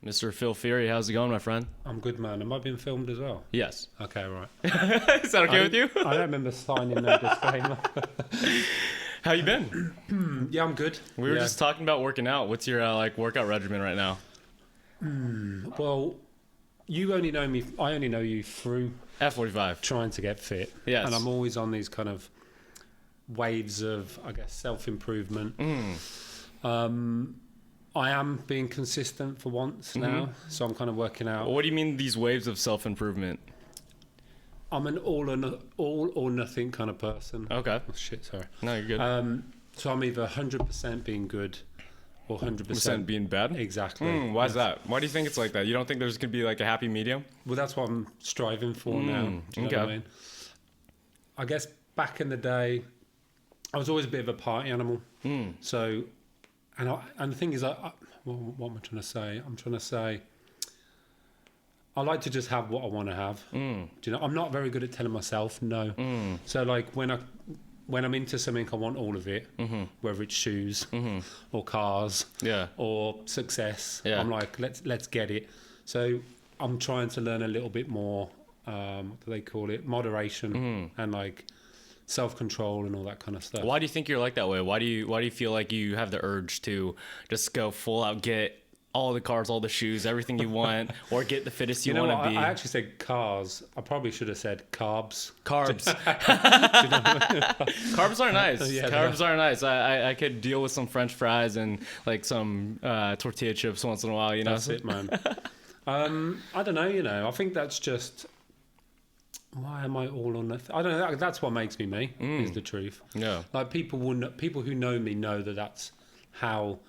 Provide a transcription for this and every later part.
Mr. Filfury, how's it going, my friend? I'm good, man. Am I being filmed as well? Yes. Okay, right. Is that okay with you? I don't remember signing no disclaimer. How you been? Yeah, I'm good. We were just talking about working out. What's your workout regimen right now? Well, you only know me. I only know you through F45. trying to get fit. Yes. And I'm always on these kind of waves of, I guess, self-improvement. I am being consistent for once now, so I'm kind of working out. What do you mean these waves of self-improvement? I'm an all or nothing kind of person. Okay. Oh, shit, sorry. No, you're good. So I'm either 100% being good or 100% Percent being bad? Exactly. Why is that? Why do you think it's like that? You don't think there's going to be like a happy medium? Well, that's what I'm striving for now. Do you know what I mean? I guess back in the day, I was always a bit of a party animal. So, and the thing is, what am I trying to say? I'm trying to say, I like to just have what I want to have. Do you know? I'm not very good at telling myself no. So, like when I'm into something, I want all of it, whether it's shoes or cars, or success. Yeah. I'm like, let's get it. So I'm trying to learn a little bit more. What do they call it? Moderation and like self-control and all that kind of stuff. Why do you think you're like that way? Why do you feel like you have the urge to just go full out, get all the cars, all the shoes, everything you want, or get the fittest you want to be? I actually said cars. I probably should have said carbs. Carbs. Carbs are nice. Yeah, Carbs are nice. I could deal with some French fries and like some tortilla chips once in a while. That's it, man. I don't know. I think that's just. Why am I all or nothing? I don't know. That's what makes me me. Is the truth. Yeah. Like people who know me know that that's how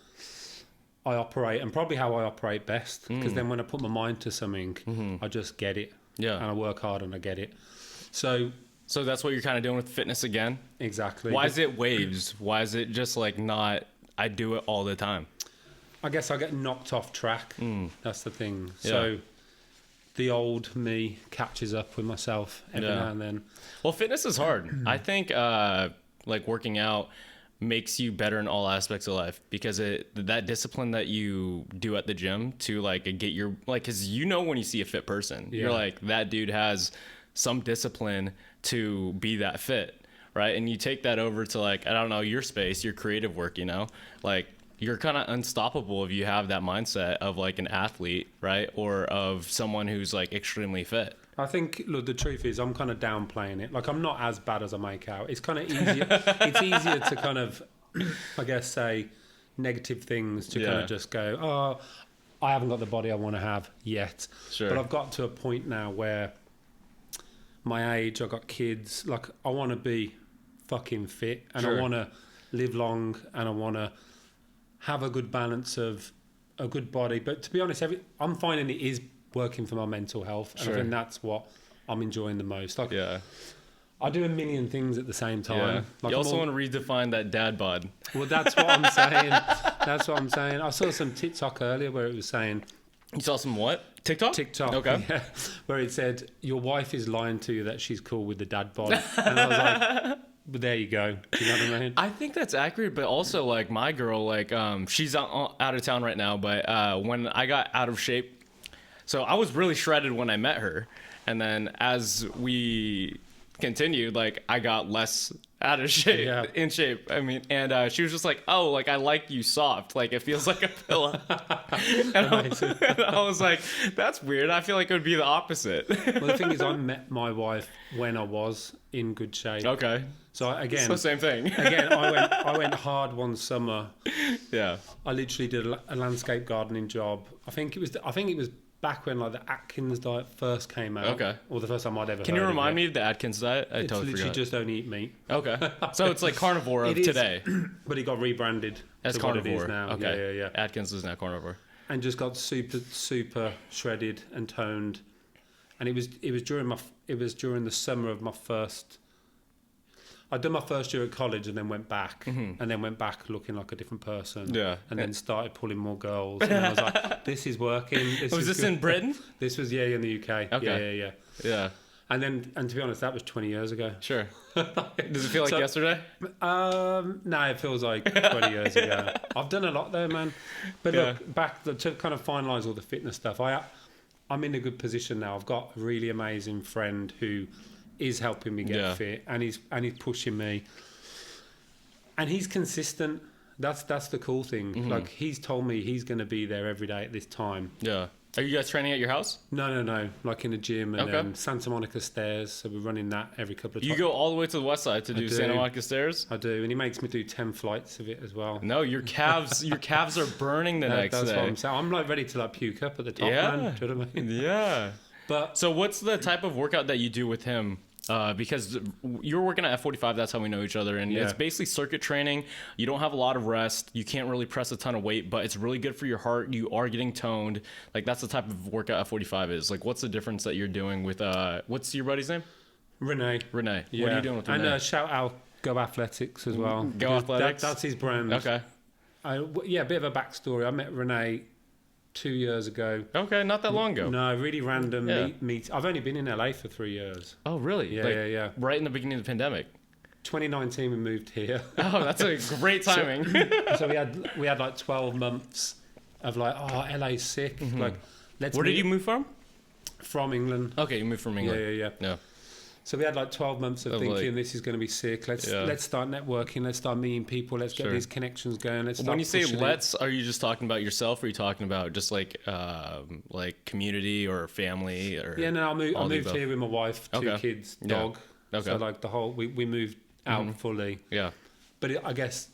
I operate, and probably how I operate best. Because then when I put my mind to something, I just get it. Yeah. And I work hard and I get it. So that's what you're kind of doing with fitness again? Exactly. Why is it waves? Why is it just like not, I do it all the time? I guess I get knocked off track. That's the thing. Yeah. So the old me catches up with myself every now and then. Well, fitness is hard. I think like working out makes you better in all aspects of life, because that discipline that you do at the gym to like get your because when you see a fit person, you're like, that dude has some discipline to be that fit, right? And you take that over to like, I don't know, your space, your creative work, like you're kind of unstoppable if you have that mindset of like an athlete, right? Or of someone who's like extremely fit. I think, look, the truth is I'm kind of downplaying it. Like, I'm not as bad as I make out. It's kind of easier. It's easier to kind of, I guess, say negative things to kind of just go, oh, I haven't got the body I want to have yet. Sure. But I've got to a point now where my age, I've got kids, like I want to be fucking fit, and I want to live long, and I want to have a good balance of a good body. But to be honest, I'm finding it is working for my mental health, and I think that's what I'm enjoying the most. Like, I do a million things at the same time. Like, you also want to redefine that dad bod. Well, that's what I'm saying. That's what I'm saying. I saw some TikTok earlier where it was saying. You saw some what? TikTok. Okay. Yeah, where it said your wife is lying to you that she's cool with the dad bod, and I was like, but there you go. Do you know what I mean? I think that's accurate, but also like my girl, like she's out of town right now. But when I got out of shape, so I was really shredded when I met her, and then as we continued, like I got less out of shape, in shape. I mean, and she was just like, "Oh, like I like you soft, like it feels like a pillow." and I was like, "That's weird. I feel like it would be the opposite." Well, the thing is, I met my wife when I was in good shape. Okay. So again, it's the same thing. Again, I went hard one summer. Yeah. I literally did a landscape gardening job. I think it was back when like the Atkins diet first came out. Okay. Or the first time I'd ever. Can you remind me of the Atkins diet? I it's totally literally forgot. just don't eat meat. Okay. So it's like carnivore of today. But it got rebranded as carnivore. What it is now. Okay. Yeah. Atkins is now carnivore. And just got super shredded and toned. And it was during the summer of my first. I'd done my first year at college and then went back, and then went back looking like a different person. Yeah. And then started pulling more girls. And I was like, this is working. Was this in Britain? This was, in the UK. Okay. Yeah. And to be honest, that was 20 years ago. Sure. Does it feel like yesterday? No, it feels like 20 years ago. I've done a lot there, man. But look, back to kind of finalise all the fitness stuff. I'm in a good position now. I've got a really amazing friend who is helping me get fit, and he's pushing me, and he's consistent. That's the cool thing. Like, he's told me he's going to be there every day at this time. Yeah. Are you guys training at your house? No. Like in a gym and Santa Monica stairs. So we're running that every couple of times. You go all the way to the west side to do Santa Monica stairs? I do, and he makes me do 10 flights of it as well. No, your calves are burning the next day. That's what I'm saying. I'm like ready to like puke up at the top, man. Do you know what I mean? Yeah. But so what's the type of workout that you do with him? Because you're working at F45, that's how we know each other, and it's basically circuit training. You don't have a lot of rest, you can't really press a ton of weight, but it's really good for your heart. You are getting toned. Like, that's the type of workout F45 is. Like, what's the difference that you're doing with what's your buddy's name? Renee. Yeah. What are you doing with Renee? And shout out Go Athletics as well. Go Athletics? That's his brand. Okay. A bit of a backstory. I met Renee 2 years ago. Okay, not that long ago. No, really random meet. I've only been in LA for 3 years. Oh, really? Yeah. Right in the beginning of the pandemic. 2019, we moved here. Oh, that's a great timing. So we had like 12 months of like, LA's sick. Like, Where did you move from? From England. Okay, you moved from England. Yeah. So we had like 12 months of thinking this is going to be sick. Let's start networking. Let's start meeting people. Let's get these connections going. When you say let's, are you just talking about yourself, or are you talking about just like community or family? Or I moved here with my wife, 2 kids, dog. Okay. So like the whole we moved out fully. Yeah. But I guess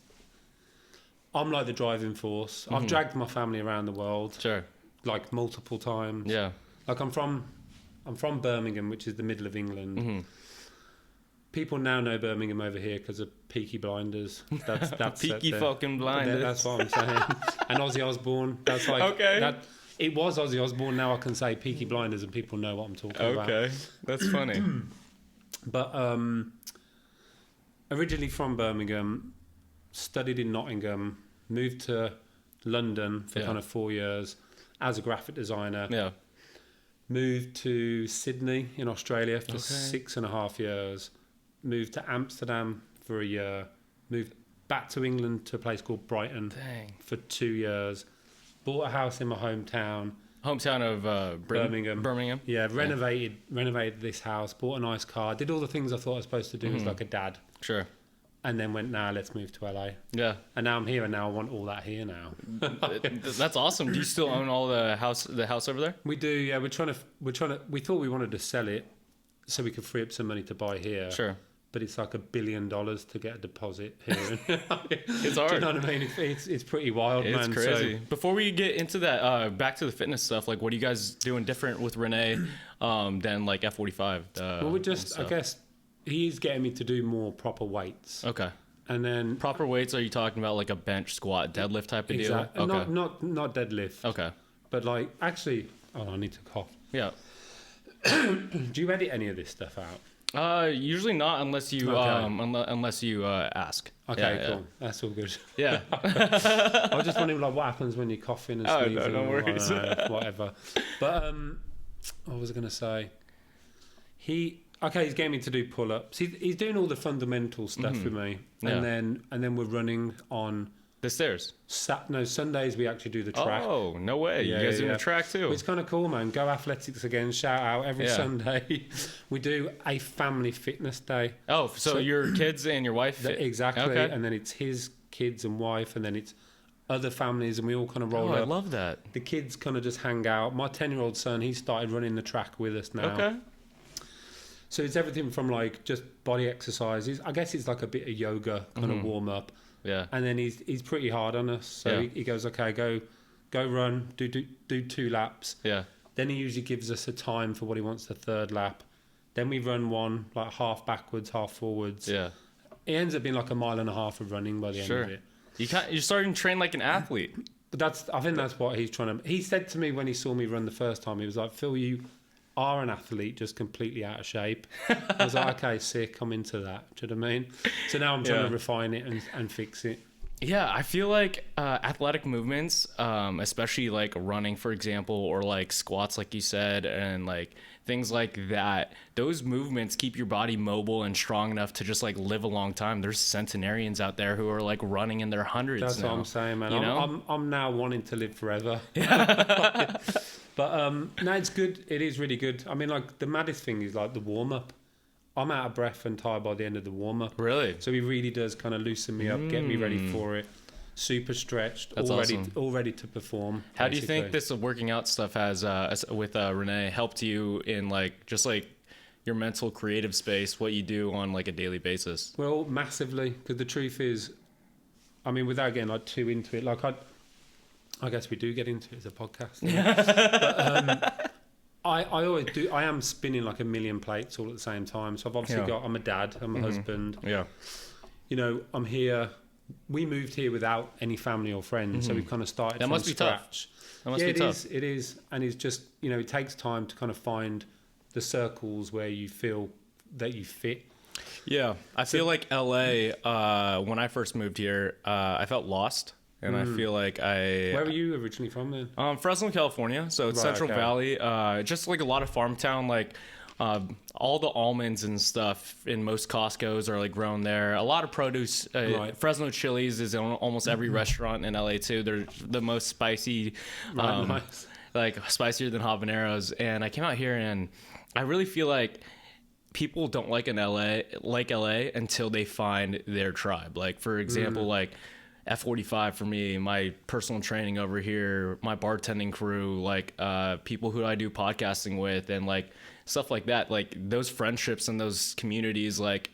I'm like the driving force. I've dragged my family around the world. Sure. Like multiple times. Yeah. Like I'm from Birmingham, which is the middle of England. People now know Birmingham over here because of Peaky Blinders. That's Peaky fucking Blinders. That's what I'm saying. And Ozzy Osbourne. That's like it was Ozzy Osbourne. Now I can say Peaky Blinders, and people know what I'm talking about. Okay, that's funny. But originally from Birmingham, studied in Nottingham, moved to London for kind of 4 years as a graphic designer. Yeah. Moved to Sydney in Australia for 6.5 years. Moved to Amsterdam for a year. Moved back to England to a place called Brighton for 2 years. Bought a house in my hometown. Hometown of Birmingham. Yeah, renovated this house. Bought a nice car. Did all the things I thought I was supposed to do as like a dad. Sure. And then went, let's move to LA. Yeah. And now I'm here, and now I want all that here now. That's awesome. Do you still own all the house over there? We do, yeah. We thought we wanted to sell it so we could free up some money to buy here. Sure. But it's like $1 billion to get a deposit here. It's hard. Do you know what I mean? It's pretty wild, man. It's crazy. Before we get into that, back to the fitness stuff, like, what are you guys doing different with Renee than like F45? Well, we just, I guess, he's getting me to do more proper weights. Okay. And then proper weights, are you talking about like a bench, squat, deadlift type of deal? Okay. Not deadlift. Okay. But like, actually, I need to cough. Yeah. Do you edit any of this stuff out? Usually not unless you ask. Okay, cool. That's all good. Yeah. I was just wondering like what happens when you're coughing and sneezing. No worries. Whatever. But what was I going to say? He's getting me to do pull-ups. He's doing all the fundamental stuff with me, and then we're running on the stairs. Sundays we actually do the track. Oh, no way! You guys doing the track too? It's kind of cool, man. Go Athletics again. Shout out every Sunday. We do a family fitness day. Oh, so your kids and your wife fit? Exactly. Okay. And then it's his kids and wife, and then it's other families, and we all kind of roll up. I love that. The kids kind of just hang out. My 10-year-old son, he started running the track with us now. Okay. So it's everything from like just body exercises. I guess it's like a bit of yoga kind of warm up. Yeah. And then he's pretty hard on us. So he goes, okay, go run, do 2 laps. Yeah. Then he usually gives us a time for what he wants the 3rd lap. Then we run one like half backwards, half forwards. Yeah. It ends up being like 1.5 miles of running by the end of it. You're starting to train like an athlete. But I think that's what he's trying to. He said to me when he saw me run the first time, he was like, Phil, you are an athlete, just completely out of shape. I was like, okay, sick, I'm into that. Do you know what I mean? So now I'm trying to refine it and fix it. Yeah, I feel like athletic movements, especially like running, for example, or like squats, like you said, and like things like that, those movements keep your body mobile and strong enough to just like live a long time. There's centenarians out there who are like running in their hundreds. That's now, what I'm saying, man. you know? I'm now wanting to live forever. But no, it's good. It is really good. I mean, like the maddest thing is like the warm up. I'm out of breath and tired by the end of the warm up. Really? So he really does kind of loosen me up, get me ready for it. Super stretched, That's awesome. all ready to perform. How do you think this working out stuff has with Renee helped you in like just like your mental creative space, what you do on like a daily basis? Well, massively, because the truth is, I mean, without getting like too into it, like I guess we do get into it as a podcast. But, I always do. I am spinning like a million plates all at the same time. So I've obviously I'm a dad, I'm a husband. Yeah. You know, I'm here. We moved here without any family or friends, so we've kind of started from scratch. That must be tough. It is, and it's just, you know, it takes time to kind of find the circles where you feel that you fit. Yeah, I feel like LA. When I first moved here, I felt lost. And I feel like Where were you originally from then? Fresno, California. So it's Central Valley. Just like a lot of farm town. Like all the almonds and stuff in most Costco's are like grown there. A lot of produce. Fresno Chili's is in almost every restaurant in LA too. They're the most spicy. Nice. Like spicier than habaneros. And I came out here and I really feel like people don't like LA until they find their tribe. Like for example, like F45 for me, my personal training over here, my bartending crew, like people who I do podcasting with and like stuff like that. Like those friendships and those communities like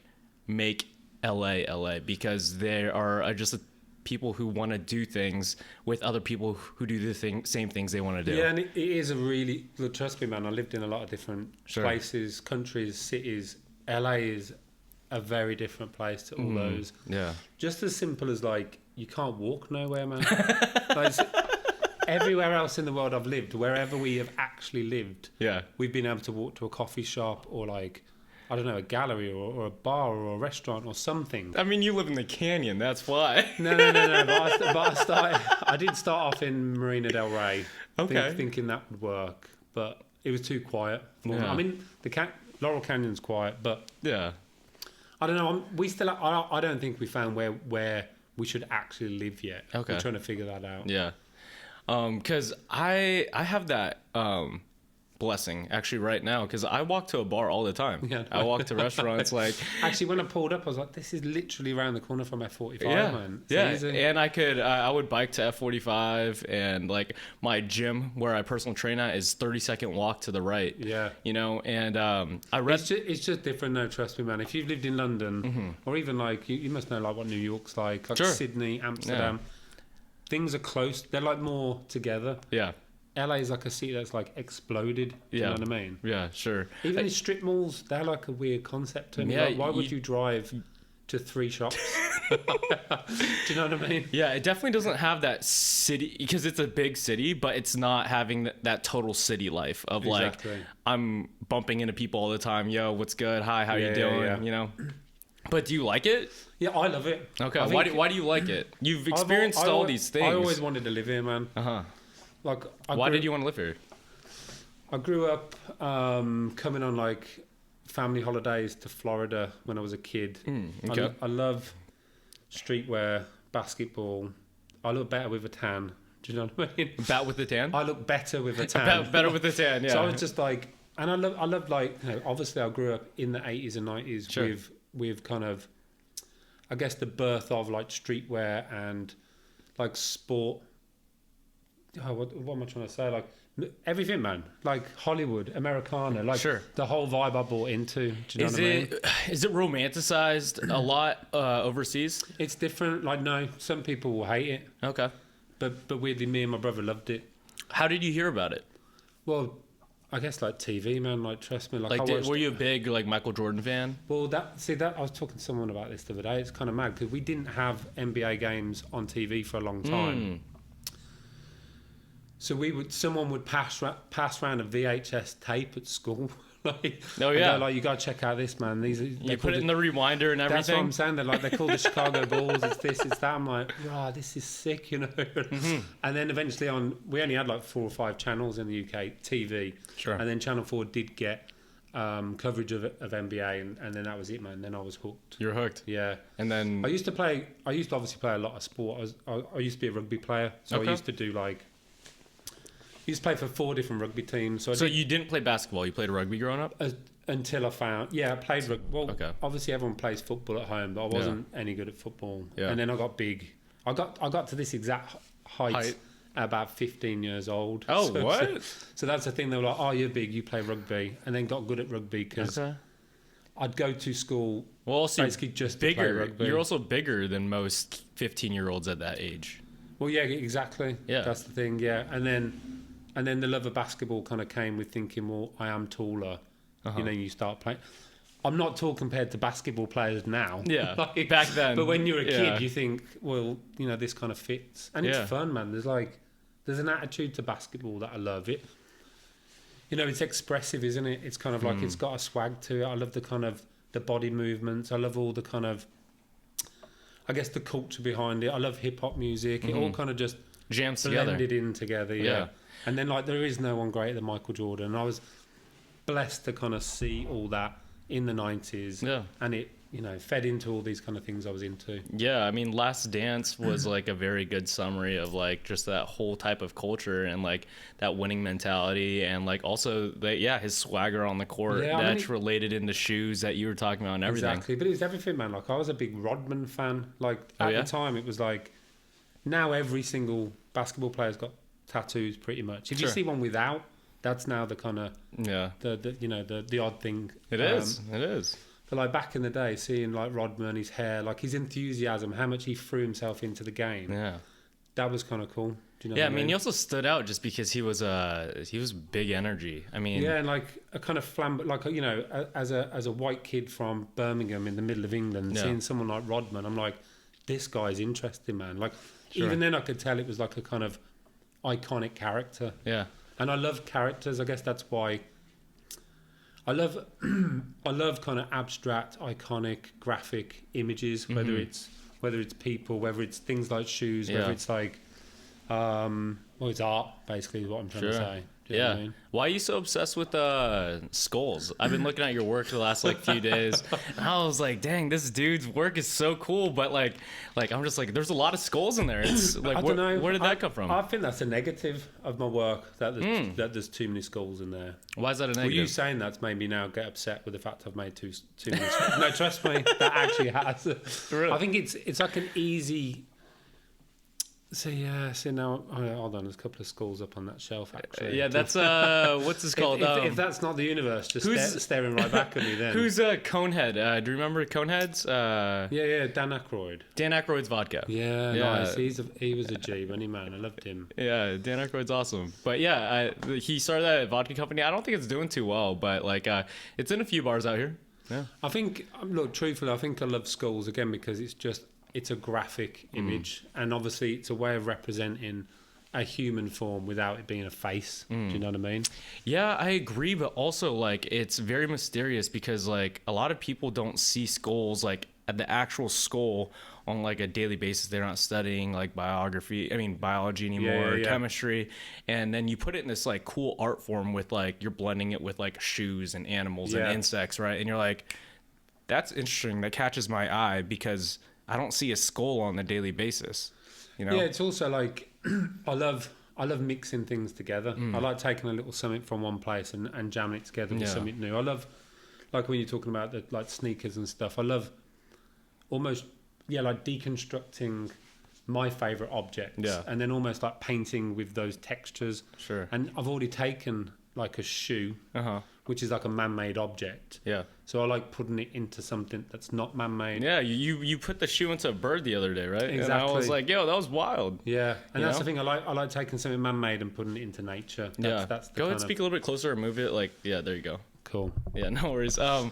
make LA because there are just people who want to do things with other people who do the same things they want to do. Yeah, and it is a really, look, trust me, man, I lived in a lot of different places, countries, cities. LA is a very different place to all those. Yeah. Just as simple as like, you can't walk nowhere, man. Like, everywhere else in the world I've lived, wherever we have actually lived, we've been able to walk to a coffee shop or like, I don't know, a gallery or a bar or a restaurant or something. I mean, you live in the canyon, that's why. No. I did start off in Marina Del Rey, thinking that would work, but it was too quiet for me. I mean, Laurel Canyon's quiet, but I don't know. I don't think we found where we should actually live yet. Okay. We're trying to figure that out. Yeah. Because I have that blessing actually right now because I walk to a bar all the time. Yeah. I walk to restaurants like... Actually, when I pulled up, I was like, this is literally around the corner from F45, man. It's easy. And I would bike to F45 and like my gym where I personal train at is 30-second walk to the right. Yeah. You know, and I read... It's just different though, trust me, man. If you've lived in London or even like, you must know like what New York's like Sydney, Amsterdam. Yeah. Things are close. They're like more together. Yeah. LA is like a city that's like exploded. Do you know what I mean? Yeah, sure. Even in strip malls, they're like a weird concept to me. Yeah, like, why would you drive to 3 shops? Do you know what I mean? Yeah, it definitely doesn't have that city because it's a big city, but it's not having that total city life of like I'm bumping into people all the time. Yo, what's good? Hi, how you doing? Yeah. You know. But do you like it? Yeah, I love it. Okay, why do you like it? You've experienced all these things. I always wanted to live here, man. Like, why did you want to live here? I grew up coming on like family holidays to Florida when I was a kid. Okay. I love streetwear, basketball. I look better with a tan. Do you know what I mean? Bat with the tan? I look better with a tan. Better with the tan, yeah. So I was just like, and I love like, you know, obviously I grew up in the 80s and 90s with kind of, I guess the birth of like streetwear and like sport. Oh, what am I trying to say? Like everything, man. Like Hollywood, Americana, like the whole vibe I bought into. Do you know what I mean? Is it romanticized a lot overseas? It's different. Like no, some people will hate it. Okay. But weirdly, me and my brother loved it. How did you hear about it? Well, I guess like TV, man. Like trust me. Like were you a big like Michael Jordan fan? Well, I was talking to someone about this the other day. It's kind of mad because we didn't have NBA games on TV for a long time. So someone would pass around a VHS tape at school, Like, Oh yeah, like you gotta check out this, man. These you put it in the rewinder and everything. That's what I'm saying. They're called the Chicago Bulls. It's this, it's that. I'm like, wow, this is sick, you know. And then eventually we only had like 4 or 5 channels in the UK TV. Sure. And then Channel 4 did get coverage of NBA, and then that was it, man. Then I was hooked. You're hooked. Yeah. And then I used to obviously play a lot of sport. I used to be a rugby player, so I used to do like. I used to play for 4 different rugby teams. So you didn't play basketball. You played rugby growing up. Until I found, I played rugby. Well, okay. Obviously everyone plays football at home, but I wasn't any good at football. Yeah. And then I got big. I got to this exact height at about 15 years old. Oh, what? So that's the thing. They were like, "Oh, you're big. You play rugby," and then got good at rugby because I'd go to school. Well, also basically just bigger. to play rugby. You're also bigger than most 15-year-olds at that age. Well, yeah, exactly. Yeah. That's the thing. Yeah, and then the love of basketball kind of came with thinking, well, I am taller. You know, you start playing. I'm not tall compared to basketball players now. Yeah, like, back then. But when you're a kid, you think, well, you know, this kind of fits, and it's fun, man. There's an attitude to basketball that I love. It, you know, it's expressive, isn't it? It's kind of like it's got a swag to it. I love the kind of the body movements. I love all the kind of, I guess, the culture behind it. I love hip hop music. It all kind of just jams blended in together. Yeah. And then like there is no one greater than Michael Jordan. And I was blessed to kind of see all that in the 90s. Yeah. And it, you know, fed into all these kind of things I was into. Yeah, I mean, Last Dance was like a very good summary of like just that whole type of culture and like that winning mentality and like also his swagger on the court that's related into shoes that you were talking about and everything. Exactly, but it was everything, man. Like I was a big Rodman fan. Like at the time, it was like now every single basketball player's got tattoos pretty much. If you see one without, that's now the kind of the odd thing. It is. But like back in the day, seeing like Rodman, his hair, like his enthusiasm, how much he threw himself into the game. Yeah, that was kind of cool. Do you know? Yeah, I mean, he also stood out just because he was big energy. I mean, yeah, and like a kind of like you know, as a white kid from Birmingham in the middle of England, seeing someone like Rodman, I'm like, this guy's interesting, man. Like even then, I could tell it was like a kind of iconic character. Yeah, and I love characters. I guess that's why. I love kind of abstract, iconic, graphic images. Whether it's people, whether it's things like shoes, whether it's like, it's art. Basically, is what I'm trying to say. Do you know what I mean? Why are you so obsessed with skulls? I've been looking at your work the last like few days, and I was like, "Dang, this dude's work is so cool." But like I'm just like, there's a lot of skulls in there. It's like, I don't know. Where did that come from? I think that's a negative of my work that there's too many skulls in there. Why is that a negative? Well, you saying that's made me now get upset with the fact I've made too many skulls. No, trust me, that actually has. Really? I think it's like an easy. So now hold on, there's a couple of skulls up on that shelf actually. Yeah, that's what's this called? If that's not the universe, just staring right back at me then. Who's Conehead? Do you remember Coneheads? Yeah, Dan Aykroyd. Dan Aykroyd's vodka. Yeah, nice. He was a G, wasn't he, man? I loved him. Yeah, Dan Aykroyd's awesome. But yeah, he started that vodka company. I don't think it's doing too well, but like it's in a few bars out here. Yeah. I think, look, truthfully, I think I love skulls again because it's a graphic image, and obviously it's a way of representing a human form without it being a face. Do you know what I mean? Yeah, I agree, but also like it's very mysterious because like a lot of people don't see skulls like at the actual skull on like a daily basis. They're not studying like biology anymore, or chemistry, and then you put it in this like cool art form with like you're blending it with like shoes and animals and insects, right? And you're like, that's interesting. That catches my eye because I don't see a skull on a daily basis, you know? Yeah, it's also like, I love mixing things together. I like taking a little something from one place and jamming it together with something new. I love, like when you're talking about the like sneakers and stuff, I love almost, like deconstructing my favourite objects and then almost like painting with those textures. Sure. And I've already taken like a shoe, which is like a man-made object. Yeah. So I like putting it into something that's not man-made. Yeah, you put the shoe into a bird the other day, right? Exactly. And I was like, yo, that was wild. Yeah, and that's the thing. I like taking something man-made and putting it into nature. That's the go ahead, speak a little bit closer and move it. Like, yeah, there you go. Cool. Yeah, no worries. How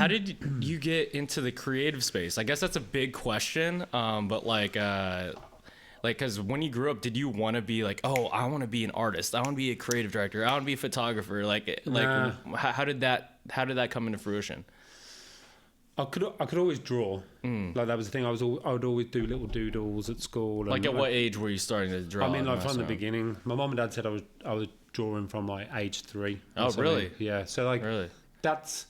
did you get into the creative space? I guess that's a big question. But like Like, because when you grew up, did you want to be like, oh, I want to be an artist, I want to be a creative director, I want to be a photographer? Nah. How did that come into fruition? I could always draw. Like that was the thing. I would always do little doodles at school. Like at what age were you starting to draw? I mean, like from the beginning. My mom and dad said I was drawing from like age 3. Oh, really? Yeah. So like, really, that's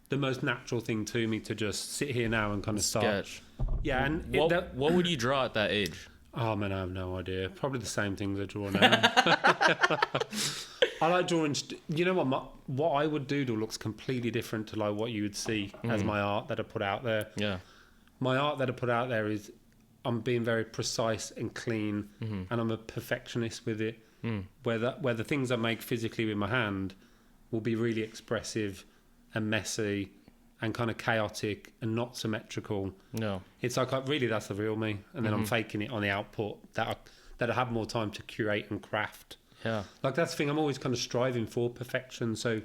the most natural thing to me, to just sit here now and kind of start. Sketch. Yeah. And what would you draw at that age? Oh man, I have no idea. Probably the same things I draw now. I like drawing. You know what I would doodle looks completely different to like what you would see as my art that I put out there. Yeah. My art that I put out there is, I'm being very precise and clean, and I'm a perfectionist with it. Where the things I make physically with my hand will be really expressive and messy and kind of chaotic and not symmetrical. No. It's like, really, that's the real me. And then I'm faking it on the output that I have more time to curate and craft. Yeah. Like, that's the thing. I'm always kind of striving for perfection. So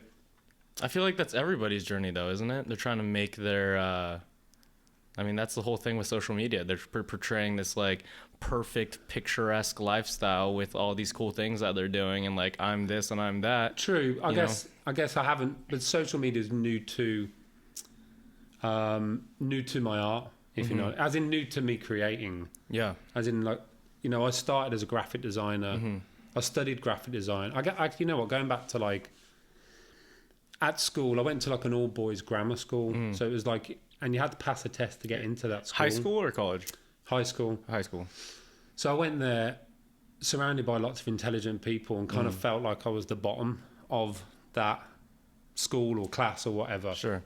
I feel like that's everybody's journey, though, isn't it? They're trying to make their... I mean, that's the whole thing with social media. They're portraying this, like, perfect, picturesque lifestyle with all these cool things that they're doing. And, like, I'm this and I'm that. True. I guess I haven't... But social media is new to my art, if you know, as in new to me creating. Yeah. As in, like, you know, I started as a graphic designer. I studied graphic design. You know what, going back to like at school, I went to like an all boys grammar school. So it was like, and you had to pass a test to get into that school. High school or college? High school. High school. So I went there surrounded by lots of intelligent people and kind of felt like I was the bottom of that school or class or whatever. Sure.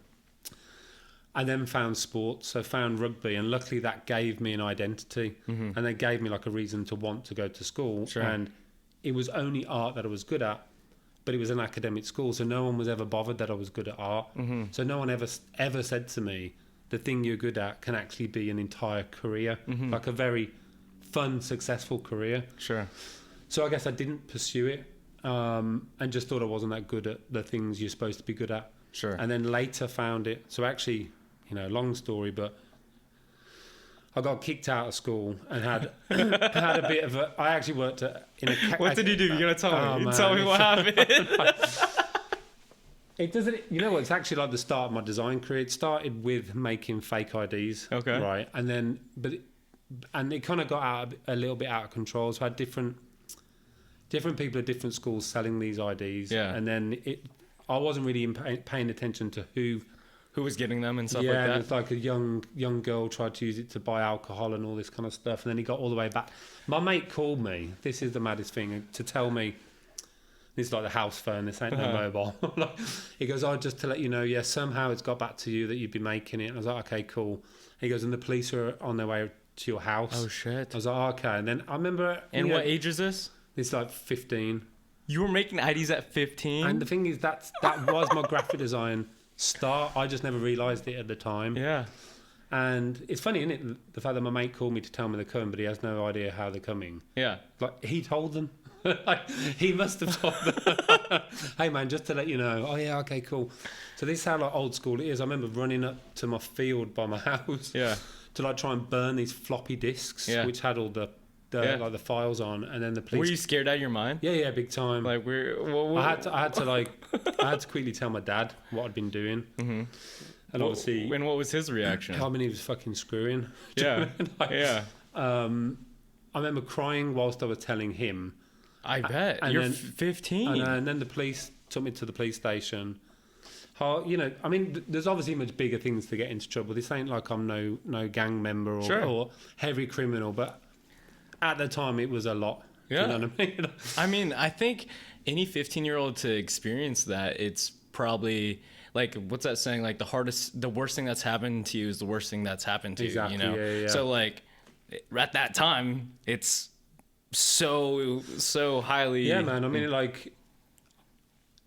I then found sports, so found rugby, and luckily that gave me an identity, and they gave me like a reason to want to go to school. Sure. And it was only art that I was good at, but it was an academic school, so no one was ever bothered that I was good at art. So no one ever said to me, the thing you're good at can actually be an entire career, like a very fun, successful career. Sure. So I guess I didn't pursue it, and just thought I wasn't that good at the things you're supposed to be good at. Sure. And then later found it. So actually, you know, long story, but I got kicked out of school and had a bit of a... I actually worked in a... What did you do? You're going to tell me. Man, Tell me what happened. It doesn't... You know what? It's actually like the start of my design career. It started with making fake IDs. Okay. Right. And then... And it kind of got a little bit out of control. So I had different people at different schools selling these IDs. Yeah. And then I wasn't really paying attention to who was getting them and stuff yeah, like that? Yeah, it's like a young girl tried to use it to buy alcohol and all this kind of stuff, and then he got all the way back. My mate called me, this is the maddest thing, to tell me, this is like the house phone, this ain't no mobile. He goes, just to let you know, yeah, somehow it's got back to you that you've been making it. And I was like, okay, cool. He goes, and the police are on their way to your house. Oh, shit. I was like, okay. And then I remember... And what age is this? It's like 15. You were making IDs at 15? And the thing is, that was my graphic design start. I just never realised it at the time. Yeah. And it's funny, isn't it, the fact that my mate called me to tell me they're coming, but he has no idea how they're coming. Yeah. Like, he told them. Like, he must have told them. Hey, man, just to let you know. Oh, yeah, okay, cool. So this is how like old school it is. I remember running up to my field by my house to like try and burn these floppy disks, which had all the like the files on, and then the police. Were you scared out of your mind? Yeah, big time. Like I had to quickly tell my dad what I'd been doing, and obviously. And what was his reaction? I mean, he was fucking screwing. Yeah, I remember crying whilst I was telling him. I bet you're 15, and then the police took me to the police station. You know, I mean, there's obviously much bigger things to get into trouble. This ain't like I'm no gang member or heavy criminal, but. At the time, it was a lot. Yeah. You know what I mean? I mean, I think any 15-year-old to experience that, it's probably like, what's that saying? Like the worst thing that's happened to you is the worst thing that's happened to you. You know? Yeah. So like, at that time, it's so highly. Yeah, man. I mean, like,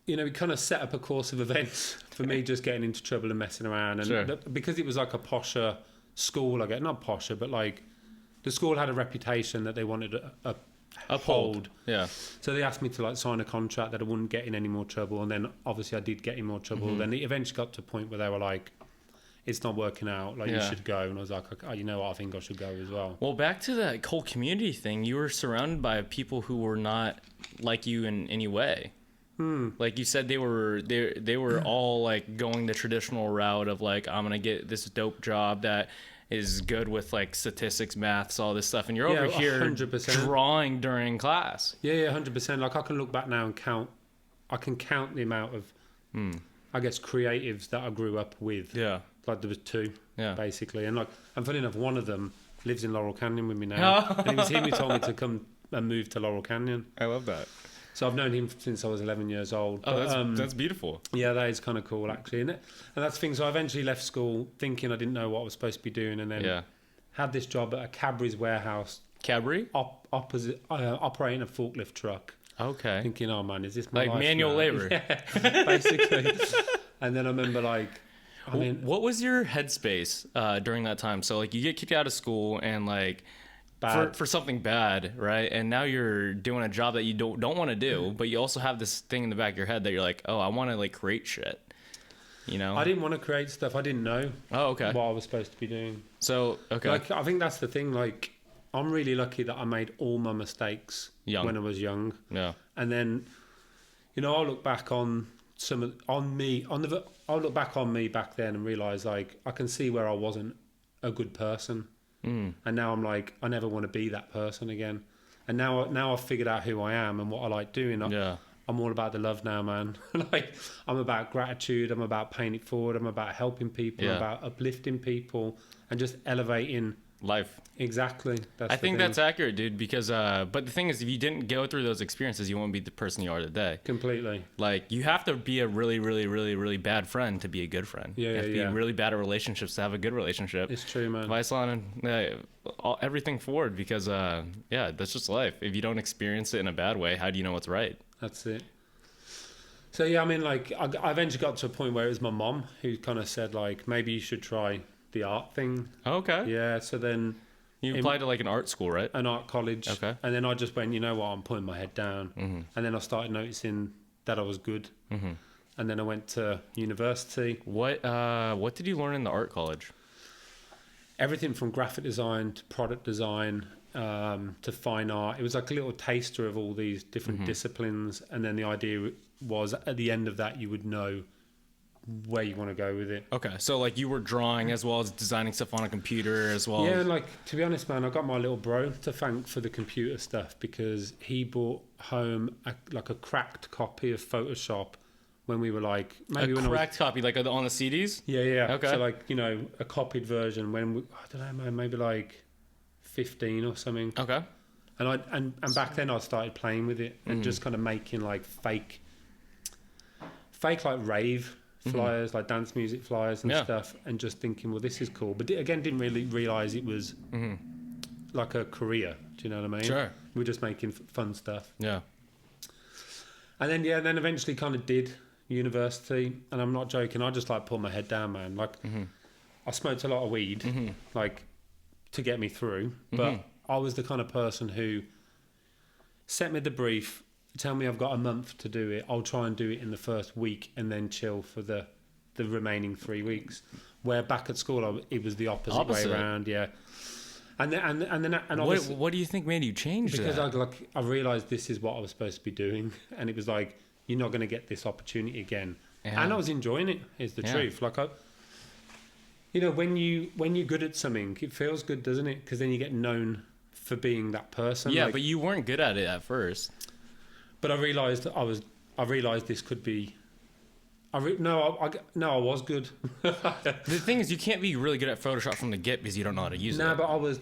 you know, we kind of set up a course of events for me just getting into trouble and messing around, and because it was like a posher school, not posher, but like. The school had a reputation that they wanted to uphold. Yeah. So they asked me to like sign a contract that I wouldn't get in any more trouble, and then obviously I did get in more trouble. Then it eventually got to a point where they were like, it's not working out. Like, you should go. And I was like, oh, you know what? I think I should go as well. Well, back to that whole community thing, you were surrounded by people who were not like you in any way. Like you said, they were all like going the traditional route of like, I'm gonna get this dope job that is good with like statistics, maths, all this stuff, and you're over here 100%. drawing during class. Yeah, 100%. Like, I can look back now and count. I can count the amount of, I guess, creatives that I grew up with. Yeah. Like, there was two, basically, and funny enough, one of them lives in Laurel Canyon with me now, and it was him who told me to come and move to Laurel Canyon. I love that. So I've known him since I was 11 years old. Oh, but, that's beautiful. Yeah, that is kind of cool, actually. And that's the thing. So I eventually left school thinking I didn't know what I was supposed to be doing, and then had this job at a Cadbury's warehouse. Cadbury? Opposite, operating a forklift truck. Okay. Thinking, oh man, is this my like life manual now? labor? Yeah, basically. And then I remember, like, what was your headspace during that time? So like, you get kicked out of school and like. For something bad, right? And now you're doing a job that you don't want to do, but you also have this thing in the back of your head that you're like, oh, I want to like create shit, you know? I didn't want to create stuff. I didn't know what I was supposed to be doing. So, okay. Like, I think that's the thing. Like, I'm really lucky that I made all my mistakes when I was young. Yeah. And then, you know, I'll look back on I'll look back on me back then and realize, like, I can see where I wasn't a good person. And now I'm like, I never want to be that person again. And now I've figured out who I am and what I like doing. I'm all about the love now, man. Like, I'm about gratitude. I'm about paying it forward. I'm about helping people. I'm about uplifting people and just elevating life. Exactly. I think that's accurate, dude. Because, but the thing is, if you didn't go through those experiences, you won't be the person you are today. Completely. Like, you have to be a really, really, really, really bad friend to be a good friend. You have to be really bad at relationships to have a good relationship. It's true, man. Vice on everything forward, because, that's just life. If you don't experience it in a bad way, how do you know what's right? That's it. So, yeah, I mean, like, I eventually got to a point where it was my mom who kind of said, like, maybe you should try the art thing. Okay. Yeah, so then... You applied to like an art school, right? An art college. Okay. And then I just went, you know what, I'm putting my head down. And then I started noticing that I was good. And then I went to university. What did you learn in the art college? Everything from graphic design to product design to fine art. It was like a little taster of all these different disciplines. And then the idea was at the end of that, you would know where you want to go with it. Okay, so like you were drawing as well as designing stuff on a computer as well. Yeah, and like, to be honest, man, I got my little bro to thank for the computer stuff, because he brought home a cracked copy of Photoshop when we were like, maybe a cracked copy, like on the CDs. Yeah. Okay. So like, you know, a copied version when I don't know, man, maybe like 15 or something. Okay. And back then I started playing with it and just kind of making like fake like rave flyers, like dance music flyers and stuff, and just thinking, well, this is cool. But again, didn't really realize it was like a career. Do you know what I mean? Sure. We're just making fun stuff. Yeah. And then then eventually kind of did university, and I'm not joking. I just like put my head down, man. Like I smoked a lot of weed, like to get me through, but I was the kind of person who set me the brief. Tell me I've got a month to do it. I'll try and do it in the first week and then chill for the remaining 3 weeks. Where back at school, it was the opposite way around. Yeah. And what do you think made you change because that? Because I realised this is what I was supposed to be doing, and it was like, you're not going to get this opportunity again. Yeah. And I was enjoying it. Is the truth. Like when you're good at something, it feels good, doesn't it? Because then you get known for being that person. Yeah, but you weren't good at it at first. But I realised this could be. I was good. The thing is, you can't be really good at Photoshop from the get because you don't know how to use it. No, but I was.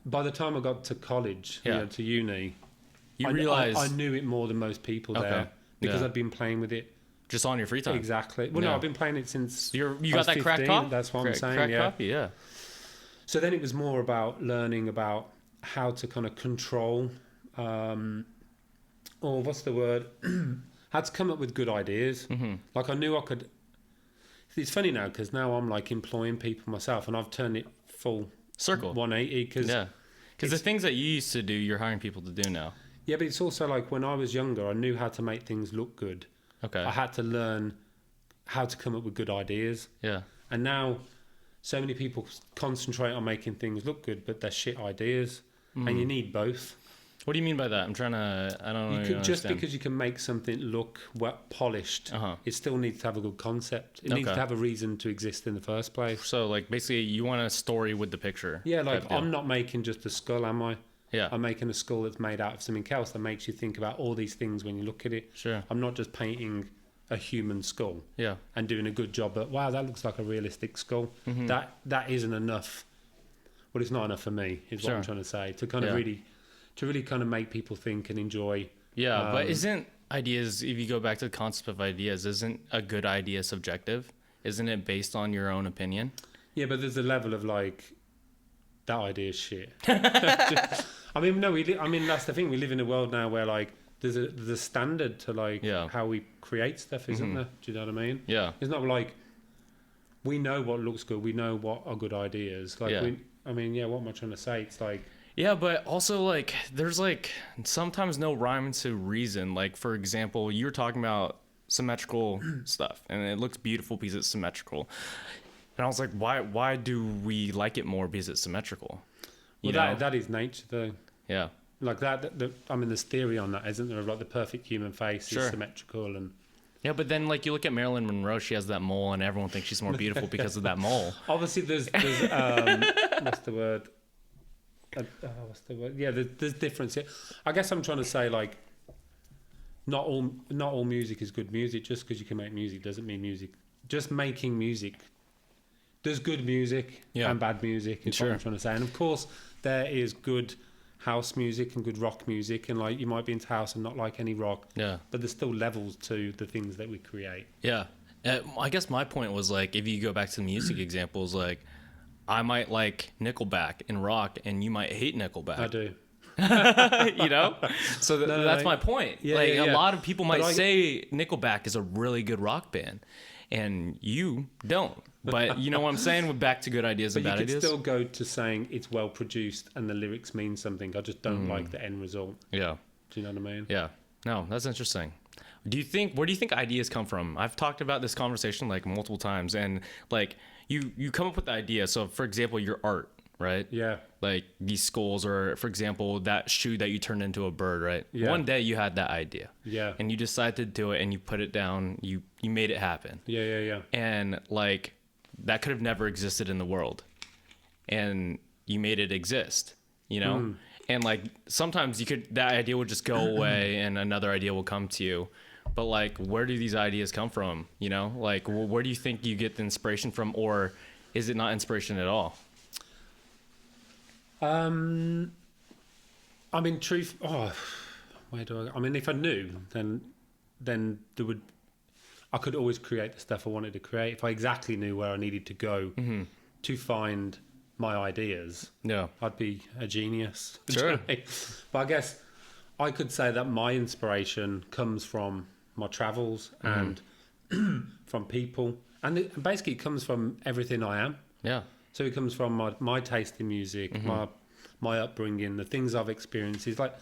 By the time I got to college, to uni, you realised I knew it more than most people there because I'd been playing with it just on your free time. Exactly. Well, no, I've been playing it since. You got that cracked copy? That's what I'm saying. Cracked copy, yeah. So then it was more about learning about how to kind of control. Or what's the word? Had to come up with good ideas. Like I knew I could. It's funny now because now I'm like employing people myself, and I've turned it full circle 180. Because the things that you used to do, you're hiring people to do now. Yeah, but it's also like when I was younger, I knew how to make things look good. Okay. I had to learn how to come up with good ideas. Yeah. And now, so many people concentrate on making things look good, but they're shit ideas, and you need both. What do you mean by that? I'm trying to. I don't know. You could, just because you can make something look polished, it still needs to have a good concept. It needs to have a reason to exist in the first place. So, like, basically, you want a story with the picture. Yeah, like I'm not making just a skull, am I? Yeah. I'm making a skull that's made out of something else that makes you think about all these things when you look at it. Sure. I'm not just painting a human skull. Yeah. And doing a good job at, wow, that looks like a realistic skull. That isn't enough. Well, it's not enough for me, is what I'm trying to say. To kind of really kind of make people think and enjoy. Yeah, but isn't ideas, if you go back to the concept of ideas, isn't a good idea subjective? Isn't it based on your own opinion? Yeah, but there's a level of like, that idea is shit. I mean, no, that's the thing. We live in a world now where like, there's a standard to like how we create stuff, isn't there? Do you know what I mean? Yeah. It's not like we know what looks good. We know what are good ideas. Like, what am I trying to say? It's like, yeah, but also, like, there's, like, sometimes no rhyme to reason. Like, for example, you're talking about symmetrical stuff, and it looks beautiful because it's symmetrical. And I was like, why do we like it more because it's symmetrical? That is nature, though. Yeah. Like, there's theory on that, isn't there? Like, the perfect human face is symmetrical and... Yeah, but then, like, you look at Marilyn Monroe, she has that mole, and everyone thinks she's more beautiful because of that mole. Obviously, there's what's the word? What's the word? Yeah, there's difference here. I guess I'm trying to say, like, not all music is good music. Just because you can make music doesn't mean music. Just making music. There's good music and bad music, is what I'm trying to say. And of course, there is good house music and good rock music, and like you might be into house and not like any rock. Yeah. But there's still levels to the things that we create. Yeah. I guess my point was, like, if you go back to the music examples, like, I might like Nickelback and rock, and you might hate Nickelback. I do. You know? So that's my point. Yeah, like, a lot of people might say Nickelback is a really good rock band, and you don't. But you know what I'm saying? We're back to good ideas and bad ideas. But you could still go to saying it's well produced and the lyrics mean something. I just don't like the end result. Yeah. Do you know what I mean? Yeah. No, that's interesting. Where do you think ideas come from? I've talked about this conversation like multiple times, and like you come up with the idea. So for example, your art, right? Yeah. Like these skulls, or for example, that shoe that you turned into a bird, right? Yeah. One day you had that idea. Yeah. And you decided to do it, and you put it down. You made it happen. Yeah. And like that could have never existed in the world, and you made it exist. You know. And like sometimes that idea would just go away, and another idea will come to you. But like, where do these ideas come from? You know, like where do you think you get the inspiration from, or is it not inspiration at all? I mean, truth. I mean, if I knew, then there would. I could always create the stuff I wanted to create if I exactly knew where I needed to go to find my ideas. Yeah, I'd be a genius. Sure. But I guess I could say that my inspiration comes from my travels and from people, and basically it comes from everything I am. Yeah. So it comes from my taste in music, my upbringing, the things I've experienced. It's like,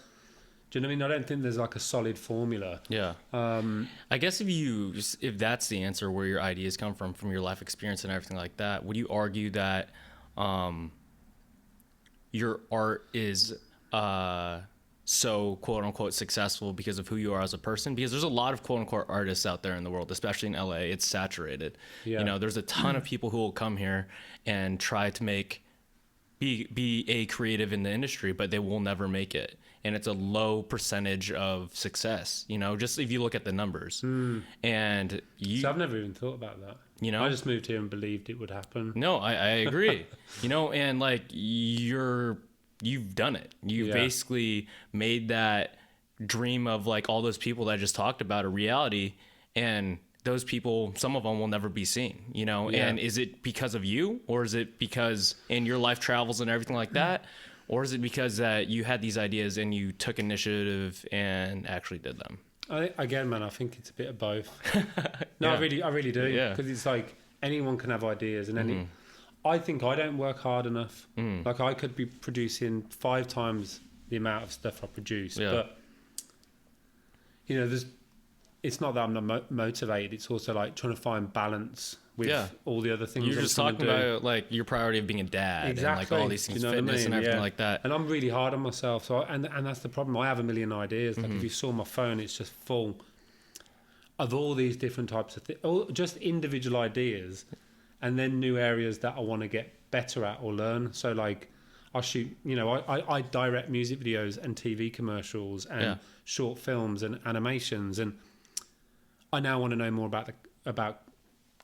do you know what I mean? I don't think there's like a solid formula. Yeah. I guess if that's the answer, where your ideas come from your life experience and everything like that, would you argue that your art is so quote unquote successful because of who you are as a person? Because there's a lot of quote unquote artists out there in the world, especially in LA. It's saturated. Yeah. You know, there's a ton of people who will come here and try to be a creative in the industry, but they will never make it. And it's a low percentage of success, you know, just if you look at the numbers. And so I've never even thought about that. You know, I just moved here and believed it would happen. No, I agree. You know, and like you've done it. You've basically made that dream of like all those people that I just talked about a reality, and those people, some of them will never be seen, you know. And is it because of you, or is it because in your life travels and everything like that? Or is it because that you had these ideas and you took initiative and actually did them? Again, man, I think it's a bit of both. No, I really do. Yeah. Because it's like anyone can have ideas, and I think I don't work hard enough. Like I could be producing 5 times the amount of stuff I produce, but you know, it's not that I'm not motivated. It's also like trying to find balance with all the other things. You're just talking about like your priority of being a dad and like all these things, fitness and everything like that. And I'm really hard on myself. So and that's the problem. I have a million ideas. Like if you saw my phone, it's just full of all these different types of things, just individual ideas, and then new areas that I want to get better at or learn. So like I shoot, I direct music videos and TV commercials and short films and animations, and I now want to know more about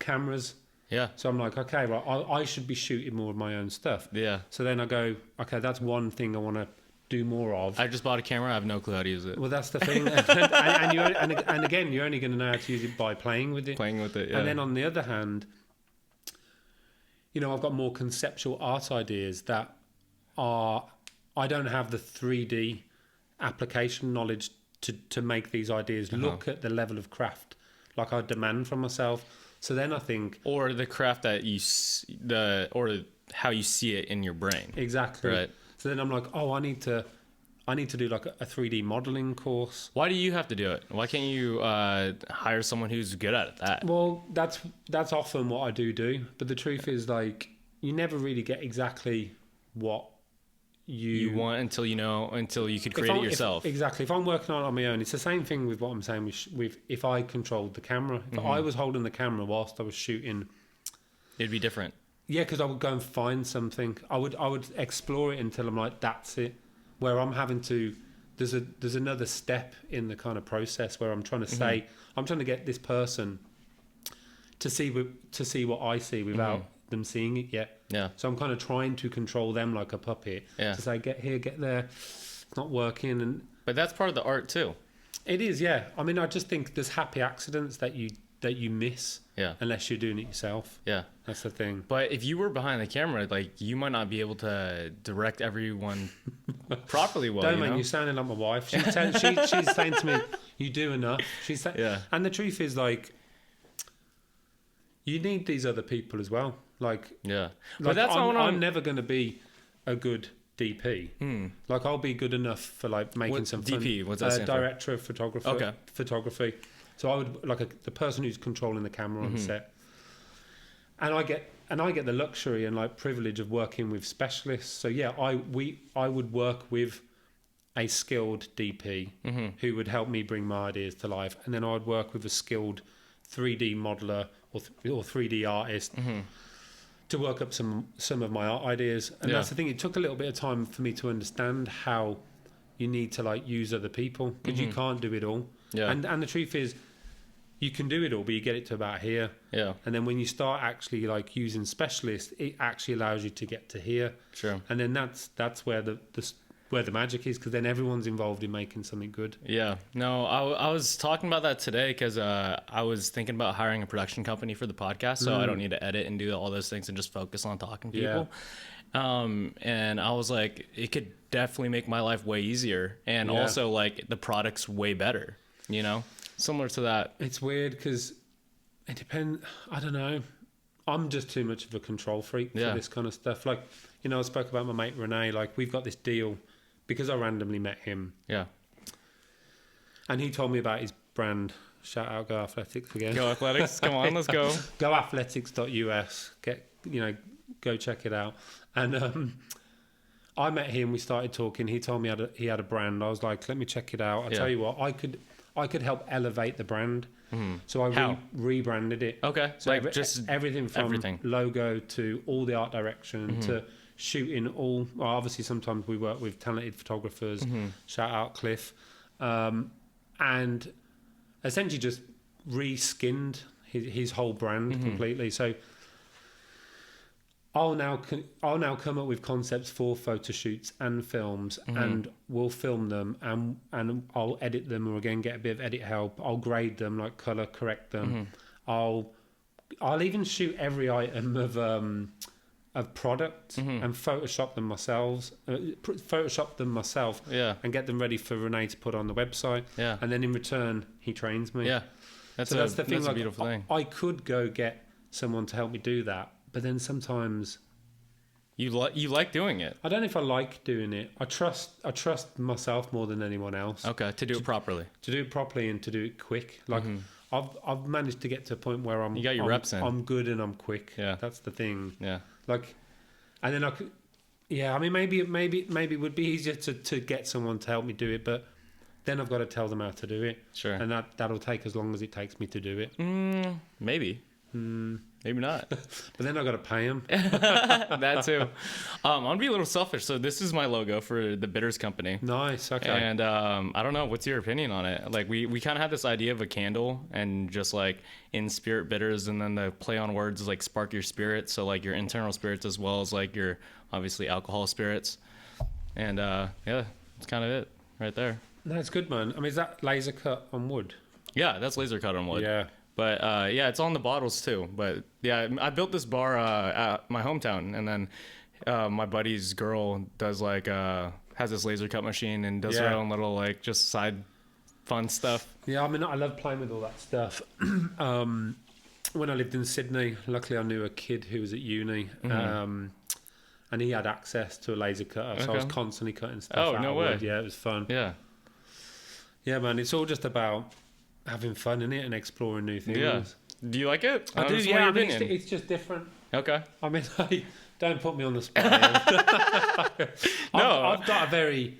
cameras. Yeah. So I'm like, okay, well, I should be shooting more of my own stuff. Yeah. So then I go, okay, that's one thing I want to do more of. I just bought a camera. I have no clue how to use it. Well, that's the thing. and again, you're only going to know how to use it by playing with it. Yeah. And then on the other hand, I've got more conceptual art ideas that I don't have the 3D application knowledge to make these ideas look at the level of craft like I demand from myself. So then I think, or the craft that or how you see it in your brain. Exactly. Right. So then I'm like, I need to do like a 3D modeling course. Why do you have to do it? Why can't you hire someone who's good at that? Well, that's often what I do. But the truth is, like, you never really get exactly what you want until you could create it yourself. Exactly. If I'm working on my own, it's the same thing with what I'm saying with if I controlled the camera. If I was holding the camera whilst I was shooting, it'd be different. Yeah, because I would go and find something. I would explore it until I'm like, that's it. Where I'm having to, there's another step in the kind of process where I'm trying to say, I'm trying to get this person to see what I see without them seeing it yet. Yeah. So I'm kind of trying to control them like a puppet to say, get here, get there. It's not working, but that's part of the art too. It is, yeah. I mean, I just think there's happy accidents that you miss. Yeah. Unless you're doing it yourself. Yeah. That's the thing. But if you were behind the camera, like, you might not be able to direct everyone properly well. Don't, man, you're sounding like my wife. She's saying to me, you do enough. She's saying, and the truth is, like, you need these other people as well. Like, yeah. But that's I'm never going to be a good DP. Like, I'll be good enough for like making some DP. What's that stand director of photography. Okay. Photography. So I would like the person who's controlling the camera on set, and I get the luxury and like privilege of working with specialists. So yeah, I would work with a skilled DP who would help me bring my ideas to life, and then I'd work with a skilled 3D modeler or 3D artist to work up some of my art ideas. And that's the thing. It took a little bit of time for me to understand how you need to like use other people, because you can't do it all. Yeah. And the truth is, you can do it all, but you get it to about here. Yeah. And then when you start actually like using specialists, it actually allows you to get to here. Sure. And then that's where the magic is, because then everyone's involved in making something good. Yeah. No, I was talking about that today because I was thinking about hiring a production company for the podcast, so I don't need to edit and do all those things and just focus on talking to people. And I was like, it could definitely make my life way easier, and also like the product's way better, similar to that. It's weird because it depends. I don't know. I'm just too much of a control freak for this kind of stuff. Like, I spoke about my mate Renee. Like, we've got this deal because I randomly met him. Yeah. And he told me about his brand. Shout out Go Athletics again. Go Athletics. Come on, let's go. GoAthletics.us. Go check it out. And I met him. We started talking. He told me he had a brand. I was like, let me check it out. I'll tell you what, I could help elevate the brand. So I rebranded it. Okay. So like just everything from logo to all the art direction to shooting all. Well, obviously sometimes we work with talented photographers. Shout out Cliff. And essentially just reskinned his whole brand completely. So I'll now come up with concepts for photo shoots and films, and we'll film them, and I'll edit them, or again get a bit of edit help. I'll grade them, like color correct them. I'll even shoot every item of product and Photoshop them myself. And get them ready for Renee to put on the website. Yeah. And then in return, he trains me. Yeah. That's the thing. That's a beautiful thing. I could go get someone to help me do that. But then sometimes You like doing it. I don't know if I like doing it. I trust myself more than anyone else. Okay, to do it properly. To do it properly and to do it quick. Like I've managed to get to a point where You got your reps in. I'm good and I'm quick. Yeah. That's the thing. Yeah. Like, and then I could. Yeah, I mean, maybe it would be easier to get someone to help me do it, but then I've got to tell them how to do it. Sure. And that'll take as long as it takes me to do it. Maybe. Maybe not. But then I've got to pay them. That too. I'm gonna be a little selfish. So this is my logo for the Bitters company. Nice. Okay. And I don't know. What's your opinion on it? Like we kind of had this idea of a candle and just like Inspirit Bitters, and then the play on words is like spark your spirit. So like your internal spirits as well as like your obviously alcohol spirits. And yeah, that's kind of it right there. That's good, man. I mean, is that laser cut on wood? Yeah, that's laser cut on wood. Yeah. But yeah, it's on the bottles too. But yeah, I built this bar at my hometown, and then my buddy's girl does like has this laser cut machine and does her own little like just side fun stuff. Yeah, I mean, I love playing with all that stuff. When I lived in Sydney, luckily I knew a kid who was at uni, and he had access to a laser cutter, so I was constantly cutting stuff out no of way. wood. Yeah, it was fun. Yeah. Yeah, man, it's all just about having fun in it and exploring new things. Yeah. Do you like it? I do. Just Yeah, want I your mean, opinion. it's just different. Okay. I mean, don't put me on the spot. No. I've got a very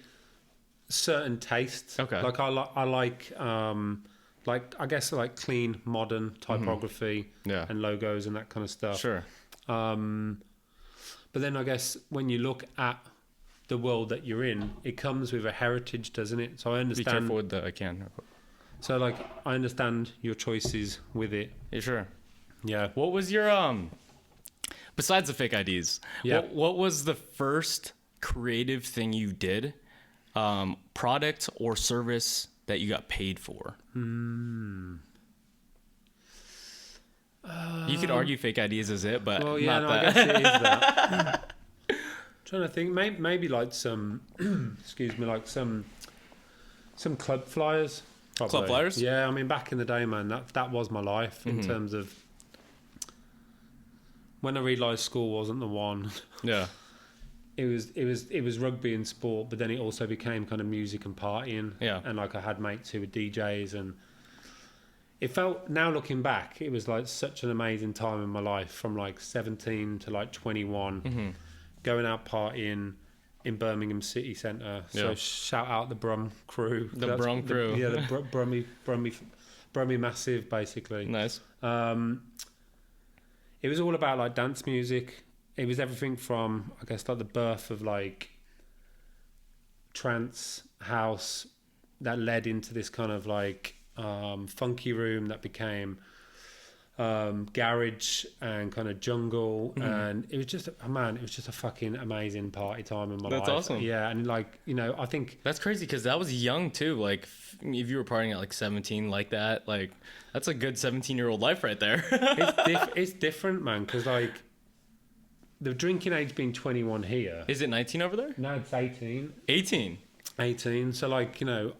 certain taste. Okay. Like I like I guess like clean modern typography and logos and that kind of stuff. Sure. But then I guess when you look at the world that you're in, it comes with a heritage, doesn't it? So I understand. Be careful with the can. So like I understand your choices with it. Yeah, sure. Yeah. What was your besides the fake IDs? Yeah. What was the first creative thing you did, product or service that you got paid for? You could argue fake IDs is it, but well, yeah, not no, I that. guess it is that. Trying to think, maybe like some, excuse me, like some club flyers. Probably. Club flyers? Yeah, I mean, back in the day, man, that was my life in terms of when I realised school wasn't the one. Yeah. It was rugby and sport, but then it also became kind of music and partying. Yeah. And like I had mates who were DJs, and it felt, now looking back, it was like such an amazing time in my life, from like 17 to like 21, going out partying in Birmingham city centre. So shout out the Brum crew. The Brum crew. Yeah, the Brummy massive, basically. Nice. It was all about like dance music. It was everything from, I guess, like the birth of like trance house that led into this kind of like funky room that became garage and kind of jungle, and it was just it was just a fucking amazing party time in my life. That's awesome. Yeah, and like, you know, I think That's crazy because that was young too. Like if you were partying at like 17 like that, like that's a good 17-year-old life right there. it's different, man, because like the drinking age being 21 here. Is it 19 over there? No, it's 18. 18. So like, you know,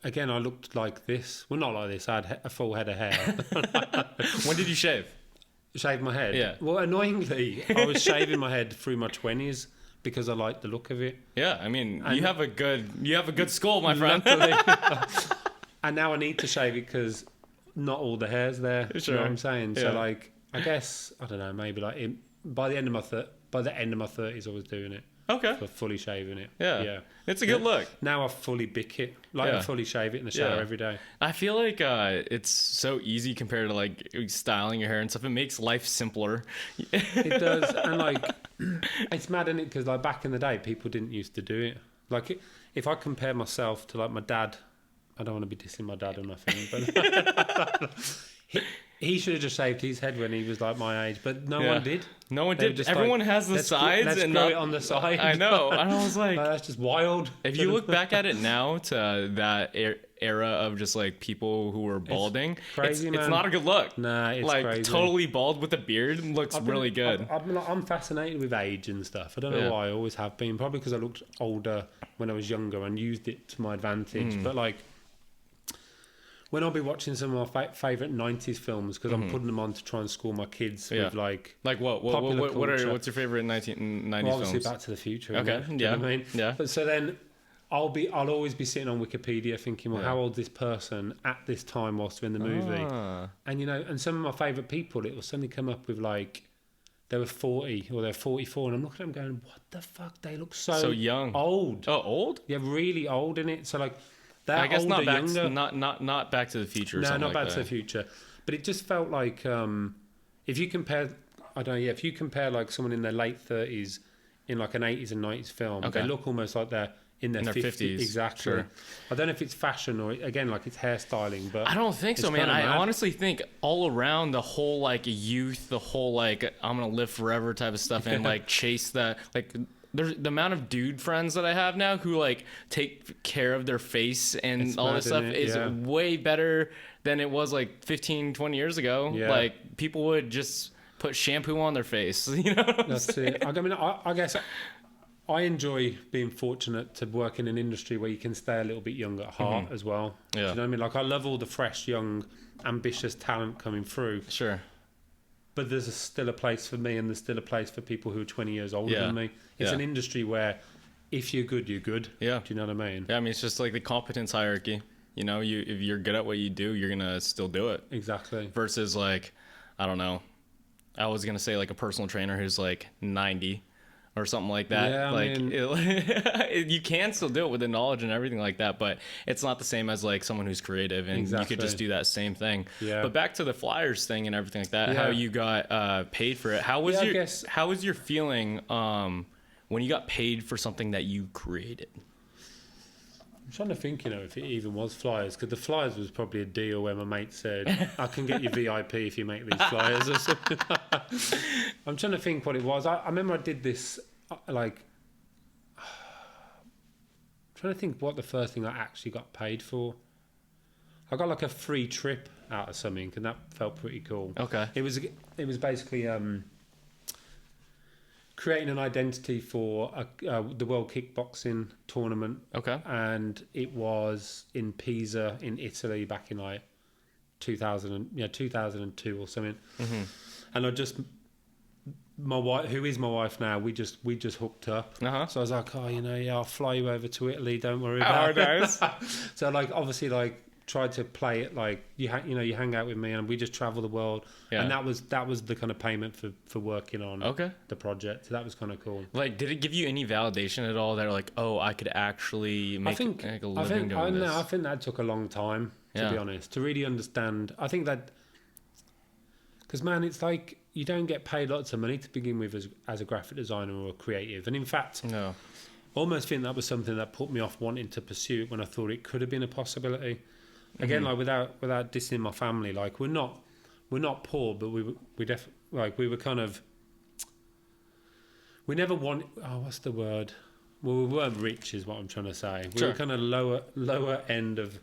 again, I looked like this. Well, not like this. I had a full head of hair. When did you shave? Shave my head? Yeah. Well, annoyingly, I was shaving my head through my 20s because I liked the look of it. Yeah, I mean, you have a good skull, my friend. And now I need to shave it because not all the hair's there. Sure. You know what I'm saying? Yeah. So like, I guess, I don't know, maybe like by the end of my 30s, I was doing it. Okay. For fully shaving it. Yeah. It's a good look. Now I fully bick it. Like I fully shave it in the shower every day. I feel like it's so easy compared to like styling your hair and stuff. It makes life simpler. It does. And like, it's mad, isn't it? Because like back in the day, people didn't used to do it. Like if I compare myself to like my dad, I don't want to be dissing my dad or nothing, but he should have just shaved his head when he was like my age, but no one did. No one did. Everyone like, has the sides let's and grow not it on the side. I know. And I was like, that's just wild. If you look back at it now to that era of just like people who were balding, it's crazy, man. It's not a good look. Nah, it's like crazy. Totally bald with a beard looks really good. I'm fascinated with age and stuff. I don't know why. I always have been. Probably because I looked older when I was younger and used it to my advantage. But like, when I'll be watching some of my favourite 90s films, because I'm putting them on to try and school my kids with like what's your favorite 1990s well, obviously films? Back to the Future. Okay, Do you know what I mean? Yeah. But so then I'll always be sitting on Wikipedia thinking, well, how old is this person at this time whilst they're in the movie? And you know, and some of my favourite people, it will suddenly come up with like they were 40 or they're 44, and I'm looking at them going, what the fuck? They look so young, old. Oh, old? Yeah, really old in it. So like, they're I guess older, not back, younger. not Back to the Future. Or No, something not like Back to the Future. But it just felt like if you compare, I don't know, if you compare like someone in their late 30s in like an 80s and 90s film, they look almost like they're in their 50s. Exactly. Sure. I don't know if it's fashion or again like it's hairstyling, but I don't think so, man. I honestly think all around the whole like youth, the whole like I'm gonna live forever type of stuff, and like chase that like. There's the amount of dude friends that I have now who like take care of their face and all this stuff is way better than it was like 15, 20 years ago. Yeah. Like people would just put shampoo on their face, you know? That's it. I mean, I guess I enjoy being fortunate to work in an industry where you can stay a little bit young at heart as well. Yeah. Do you know what I mean? Like I love all the fresh, young, ambitious talent coming through. Sure. But there's still a place for me, and there's still a place for people who are 20 years older than me. It's an industry where if you're good, you're good. Yeah. Do you know what I mean? Yeah, I mean, it's just like the competence hierarchy. You know, if you're good at what you do, you're going to still do it. Exactly. Versus like, I don't know. I was going to say like a personal trainer who's like 90 or something like that. Yeah, like you can still do it with the knowledge and everything like that, but it's not the same as like someone who's creative, and you could just do that same thing. Yeah. But back to the Flyers thing and everything like that, how you got paid for it. How was your feeling when you got paid for something that you created? I'm trying to think, you know, if it even was Flyers, because the Flyers was probably a deal where my mate said, I can get you VIP if you make these Flyers or something. I'm trying to think what it was. I remember I did this, like, trying to think what the first thing I actually got paid for. I got like a free trip out of something, and that felt pretty cool. Okay. It was basically creating an identity for the World Kickboxing Tournament. Okay. And it was in Pisa in Italy back in like 2002 or something. Mm-hmm. And I just, my wife, who is my wife now, we just hooked up. Uh-huh. So I was like, oh, you know, I'll fly you over to Italy. Don't worry about it. So like, obviously, like, tried to play it like you hang out with me, and we just travel the world. Yeah. And that was the kind of payment for working on the project. So that was kind of cool. Like, did it give you any validation at all that like, oh, I could actually make a living doing this? I think that took a long time, to be honest, to really understand. I think that because, man, it's like you don't get paid lots of money to begin with as a graphic designer or a creative, and in fact, I almost think that was something that put me off wanting to pursue it when I thought it could have been a possibility. Again, like without dissing my family, like we're not poor, but we were kind of, we never what's the word? Well, we weren't rich, is what I'm trying to say. We were kind of lower end of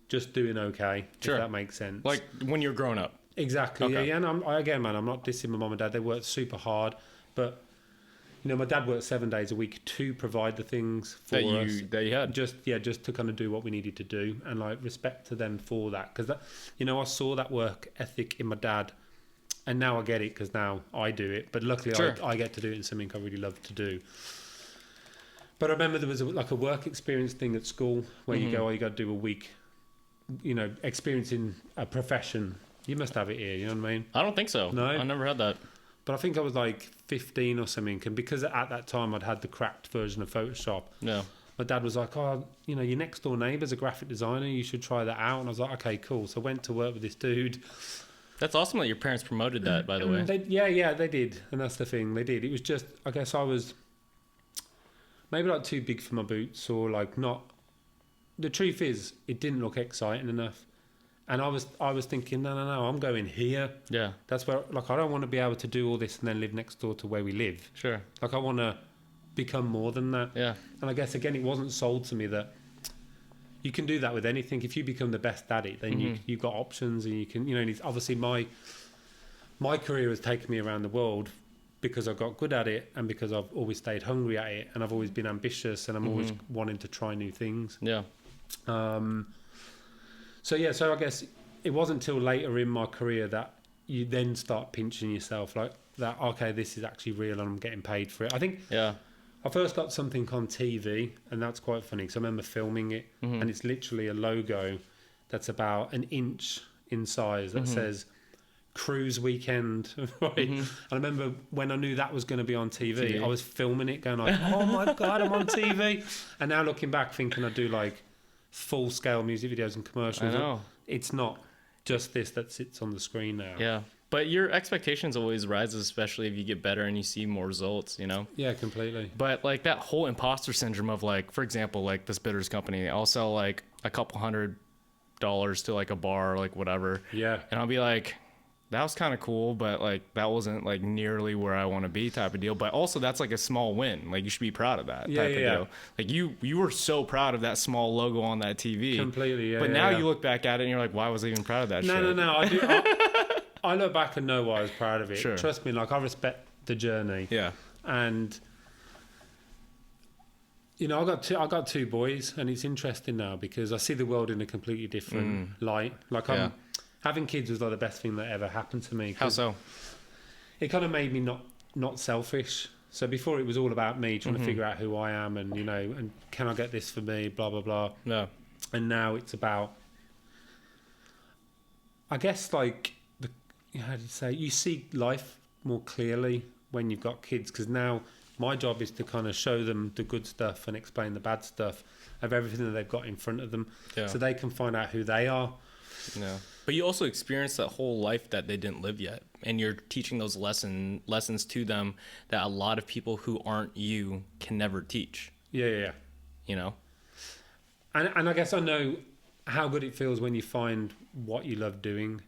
just doing okay. If that makes sense. Like when you're growing up. Exactly. Okay. Yeah. And I'm not dissing my mum and dad. They worked super hard, but you know, my dad worked 7 days a week to provide the things for us. That you had. Just to kind of do what we needed to do, and like respect to them for that, because that, you know, I saw that work ethic in my dad, and now I get it because now I do it. But luckily, I get to do it in something I really love to do. But I remember there was a work experience thing at school where you got to do a week, you know, experiencing a profession. You must have it here. You know what I mean? I don't think so. No, I never had that. But I think I was like 15 or something, and because at that time I'd had the cracked version of Photoshop, my dad was like, oh, you know, your next door neighbour's a graphic designer, you should try that out. And I was like, okay, cool. So I went to work with this dude. That's awesome that your parents promoted that, by the way. They did. And that's the thing, they did. It was just, I guess I was maybe like too big for my boots, or like not. The truth is, it didn't look exciting enough. And I was thinking, no, I'm going here. Yeah. That's where, like, I don't want to be able to do all this and then live next door to where we live. Sure. Like, I want to become more than that. Yeah. And I guess, again, it wasn't sold to me that you can do that with anything. If you become the best at it, then you've got options, and you can, you know, and it's obviously my career has taken me around the world because I got good at it, and because I've always stayed hungry at it, and I've always been ambitious, and I'm always wanting to try new things. Yeah. So I guess it wasn't till later in my career that you then start pinching yourself like that. Okay, this is actually real, and I'm getting paid for it. I think. Yeah. I first got something on TV, and that's quite funny because I remember filming it, and it's literally a logo that's about an inch in size that says Cruise Weekend. Right? I remember when I knew that was going to be on TV, I was filming it, going like, "Oh my god, I'm on TV!" And now looking back, thinking I do like full-scale music videos and commercials. I know. It's not just this that sits on the screen now. Yeah. But your expectations always rise, especially if you get better and you see more results, you know? Yeah, completely. But like that whole imposter syndrome of like, for example, like this bitters company, I'll sell like a couple $100 to like a bar or like whatever. Yeah. And I'll be like, that was kind of cool, but like that wasn't like nearly where I want to be type of deal. But also that's like a small win. Like you should be proud of that type of deal. Like you were so proud of that small logo on that TV. Completely, yeah. But now you look back at it and you're like, why was I even proud of that shit? No. I look back and know why I was proud of it. Sure. Trust me, like I respect the journey. Yeah. And you know, I got two boys, and it's interesting now because I see the world in a completely different light. Like having kids was like the best thing that ever happened to me. How so? It kind of made me not selfish. So before it was all about me trying to figure out who I am and, you know, and can I get this for me, blah, blah, blah. Yeah. And now it's about, I guess, like, how do you say, you see life more clearly when you've got kids, because now my job is to kind of show them the good stuff and explain the bad stuff of everything that they've got in front of them, so they can find out who they are. Yeah. But you also experienced that whole life that they didn't live yet, and you're teaching those lessons to them that a lot of people who aren't you can never teach. Yeah. You know? And I guess I know how good it feels when you find what you love doing.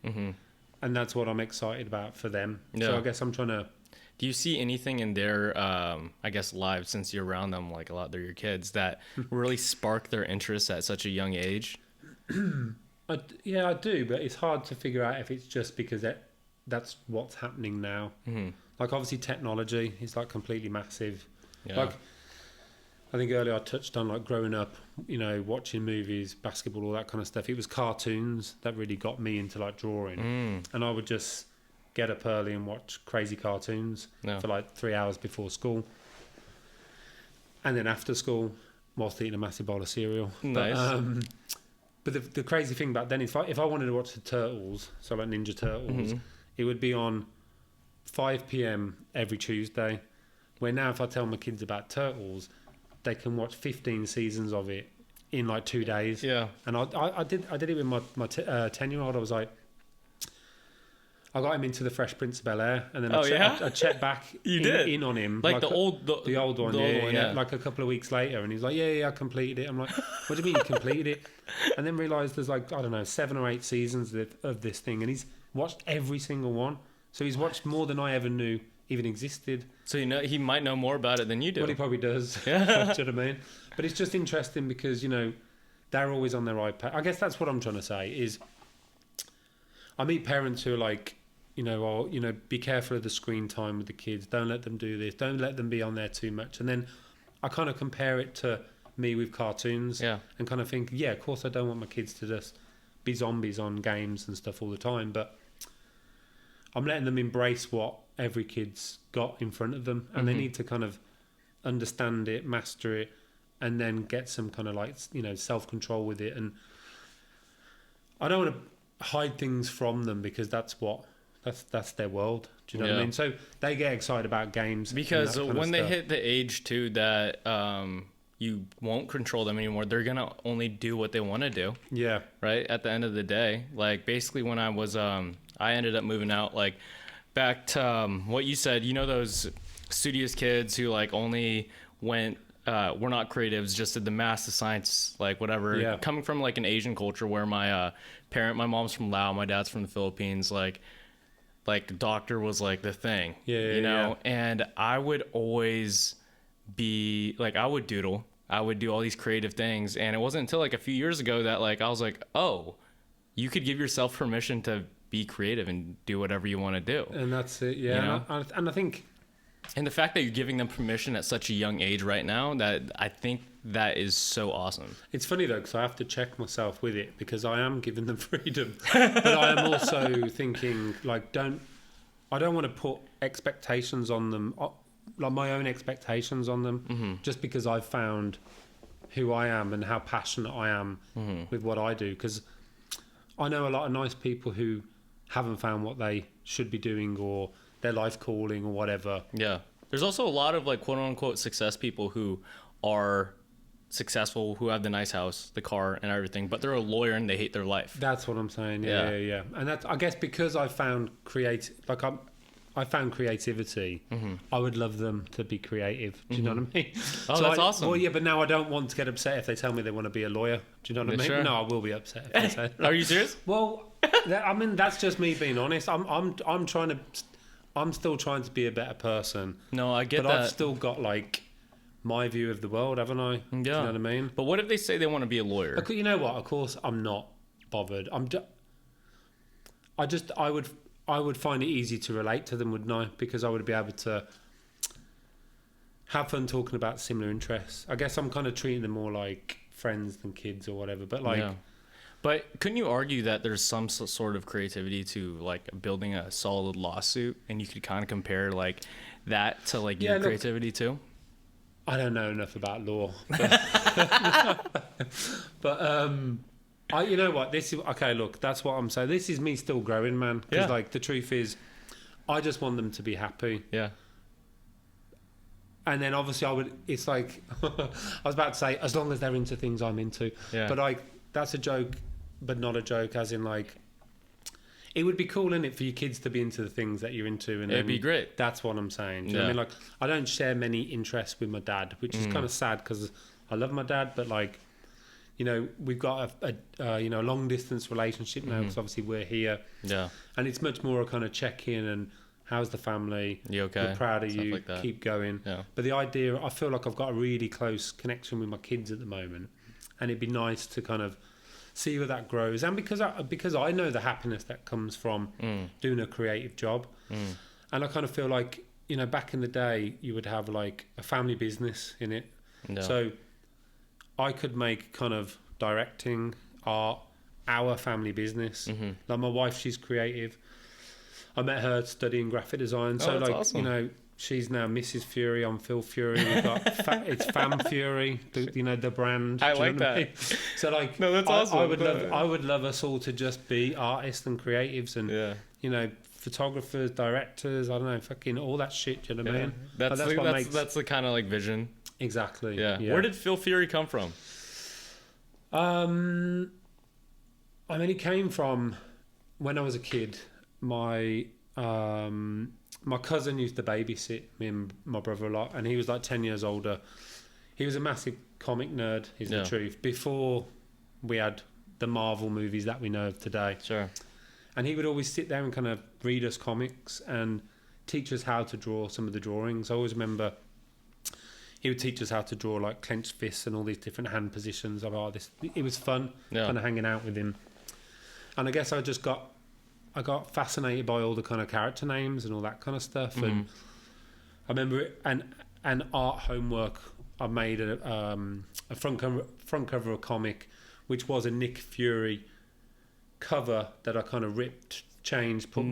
And that's what I'm excited about for them. Yeah. So I guess I'm trying to... Do you see anything in their, I guess, lives, since you're around them, like a lot, they're your kids, that really spark their interest at such a young age? Yeah, I do, but it's hard to figure out if it's just because that's what's happening now. Like, obviously, technology is, like, completely massive. Yeah. Like, I think earlier I touched on, like, growing up, you know, watching movies, basketball, all that kind of stuff. It was cartoons that really got me into, like, drawing. And I would just get up early and watch crazy cartoons for, like, 3 hours before school. And then after school, whilst eating a massive bowl of cereal. Nice. But the crazy thing back then, if I wanted to watch the Turtles, so like Ninja Turtles, it would be on 5 p.m. every Tuesday. Where now, if I tell my kids about Turtles, they can watch 15 seasons of it in like 2 days. Yeah. And I did it with my 10-year-old. I was like, I got him into the Fresh Prince of Bel-Air, and then I checked back in on him. Like the old one, yeah. Like a couple of weeks later, and he's like, yeah, I completed it. I'm like, what do you mean you completed it? And then realised there's like, I don't know, 7 or 8 seasons of this thing, and he's watched every single one. So he's watched more than I ever knew even existed. So, you know, he might know more about it than you do. Well, he probably does. Yeah. Do you know what I mean? But it's just interesting because, you know, they're always on their iPad. I guess that's what I'm trying to say is I meet parents who are like, you know, be careful of the screen time with the kids. Don't let them do this. Don't let them be on there too much. And then I kind of compare it to me with cartoons and kind of think, yeah, of course I don't want my kids to just be zombies on games and stuff all the time. But I'm letting them embrace what every kid's got in front of them. And they need to kind of understand it, master it, and then get some kind of like, you know, self-control with it. And I don't want to hide things from them because that's their world. Do you know what I mean? So they get excited about games because when they hit the age too that you won't control them anymore, they're gonna only do what they want to do. Yeah. Right. At the end of the day, like basically when I was I ended up moving out, like back to what you said. You know those studious kids who like only went. We're not creatives, just did the math, the science, like whatever. Yeah. Coming from like an Asian culture where my my mom's from Laos, my dad's from the Philippines, like doctor was like the thing, you know? And I would always be like, I would doodle, I would do all these creative things. And it wasn't until like a few years ago that like, I was like, oh, you could give yourself permission to be creative and do whatever you want to do. And that's it. Yeah. You know? And I think And the fact that you're giving them permission at such a young age right now, that I think that is so awesome. It's funny though, because I have to check myself with it, because I am giving them freedom, but I am also thinking like, I don't want to put expectations on them, like my own expectations on them, just because I've found who I am and how passionate I am with what I do. Because I know a lot of nice people who haven't found what they should be doing or their life calling or whatever. Yeah. There's also a lot of like quote unquote success people who are successful, who have the nice house, the car and everything, but they're a lawyer and they hate their life. That's what I'm saying. Yeah. And that's, I guess, because I found I found creativity. I would love them to be creative. Do you know what I mean? Oh, so that's awesome. Well, yeah, but now I don't want to get upset if they tell me they want to be a lawyer. Do you know what I mean? Sure. No, I will be upset if they say. Are you serious? Well, I mean, that's just me being honest. I'm still trying to be a better person. No, I get but that. I've still got like my view of the world, haven't I? Yeah. Do you know what I mean? But what if they say they want to be a lawyer? You know what? Of course, I'm not bothered. I would find it easy to relate to them, wouldn't I? Because I would be able to have fun talking about similar interests. I guess I'm kind of treating them more like friends than kids or whatever. But like, yeah. But couldn't you argue that there's some sort of creativity to like building a solid lawsuit, and you could kind of compare like that to like your creativity too? I don't know enough about law, but you know what? This is okay. Look, that's what I'm saying. This is me still growing, man. Because like the truth is, I just want them to be happy. Yeah. And then obviously it's like I was about to say, as long as they're into things I'm into. Yeah. But like that's a joke, but not a joke. As in like, it would be cool, innit, for your kids to be into the things that you're into, and it'd be great. That's what I'm saying. Do you know what I mean? Like, I don't share many interests with my dad, which is kind of sad because I love my dad, but like, you know, we've got a long distance relationship now because obviously we're here. Yeah. And it's much more a kind of check in and how's the family? You okay? We're proud of you. Like keep going. Yeah. But the idea, I feel like I've got a really close connection with my kids at the moment, and it'd be nice to kind of see where that grows. And because I know the happiness that comes from doing a creative job, and I kind of feel like, you know, back in the day you would have like a family business in it. No. So I could make kind of directing, art, our family business. Like my wife, she's creative. I met her studying graphic design. So like, awesome. You know, she's now Mrs. Fury on Filfury. We've got it's Fam Fury, the brand. I like that. I mean? So like, no, that's awesome. I would love us all to just be artists and creatives and you know, photographers, directors. I don't know, fucking all that shit. Do you know what I mean? That's the kind of like vision. Exactly. Yeah. Where did Filfury come from? I mean, it came from when I was a kid. My cousin used to babysit me and my brother a lot, and he was like 10 years older. He was a massive comic nerd, is the truth, before we had the Marvel movies that we know of today. Sure. And he would always sit there and kind of read us comics and teach us how to draw some of the drawings. I always remember he would teach us how to draw like clenched fists and all these different hand positions. It was fun, kind of hanging out with him. And I guess I got fascinated by all the kind of character names and all that kind of stuff. And I remember an art homework. I made a front cover of a comic, which was a Nick Fury cover that I kind of ripped, changed, put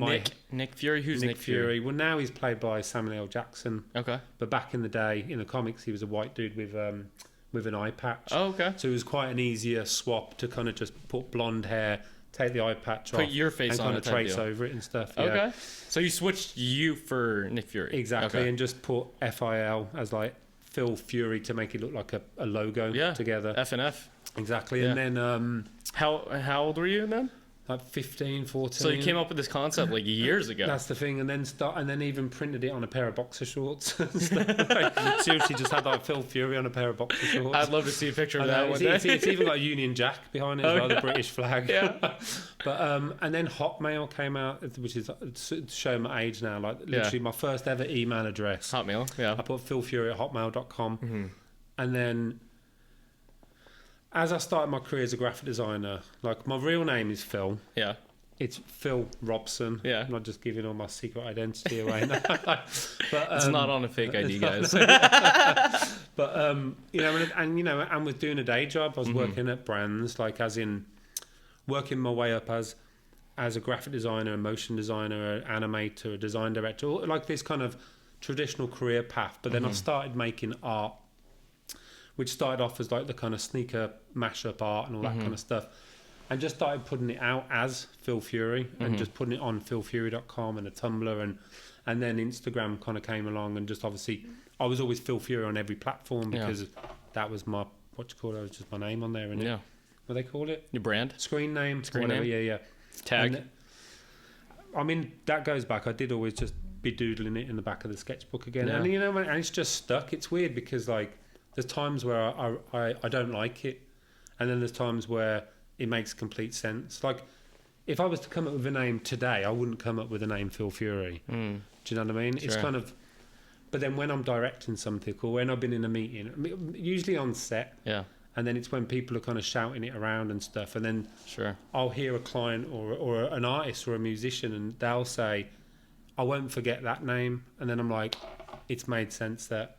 Nick Fury. Who's Nick Fury? Well, now he's played by Samuel L. Jackson. Okay. But back in the day, in the comics, he was a white dude with an eye patch. Oh, okay. So it was quite an easier swap to kind of just put blonde hair, take the eye patch off, put your face and on kind of trace over it and stuff. Yeah. Okay. So you switched you for Nick Fury. Exactly, and just put FIL as like Phil Fury to make it look like a logo together. F&F. Exactly, and then how old were you then? Like 15, 14. So you came up with this concept like years ago. That's the thing, and then even printed it on a pair of boxer shorts. Like, seriously, just had like Phil Fury on a pair of boxer shorts. I'd love to see a picture of that one day. It's even got a Union Jack behind it as well, the British flag. Yeah. But and then Hotmail came out, which is to show my age now. Like literally my first ever email address. Hotmail. Yeah. I put philfury@hotmail.com, and then as I started my career as a graphic designer, like my real name is Phil. Yeah. It's Phil Robson. Yeah. I'm not just giving all my secret identity away. No. But It's not on a fake ID, guys. But and with doing a day job, I was working at brands, like as in working my way up as a graphic designer, a motion designer, an animator, a design director, like this kind of traditional career path. But then I started making art, which started off as like the kind of sneaker mashup art and all that kind of stuff. And just started putting it out as Filfury and just putting it on filfury.com and a Tumblr and then Instagram kind of came along and just obviously I was always Filfury on every platform because that was my, what you call it, was just my name on there. And what they call it? Your brand? Screen name. Screen name? Yeah. Tag. And, that goes back. I did always just be doodling it in the back of the sketchbook again. Yeah. And, and it's just stuck. It's weird because like there's times where I don't like it. And then there's times where it makes complete sense. Like, if I was to come up with a name today, I wouldn't come up with the name Filfury. Do you know what I mean? Sure. It's kind of... But then when I'm directing something or when I've been in a meeting, usually on set, and then it's when people are kind of shouting it around and stuff, and then I'll hear a client or an artist or a musician and they'll say, I won't forget that name. And then I'm like, it's made sense that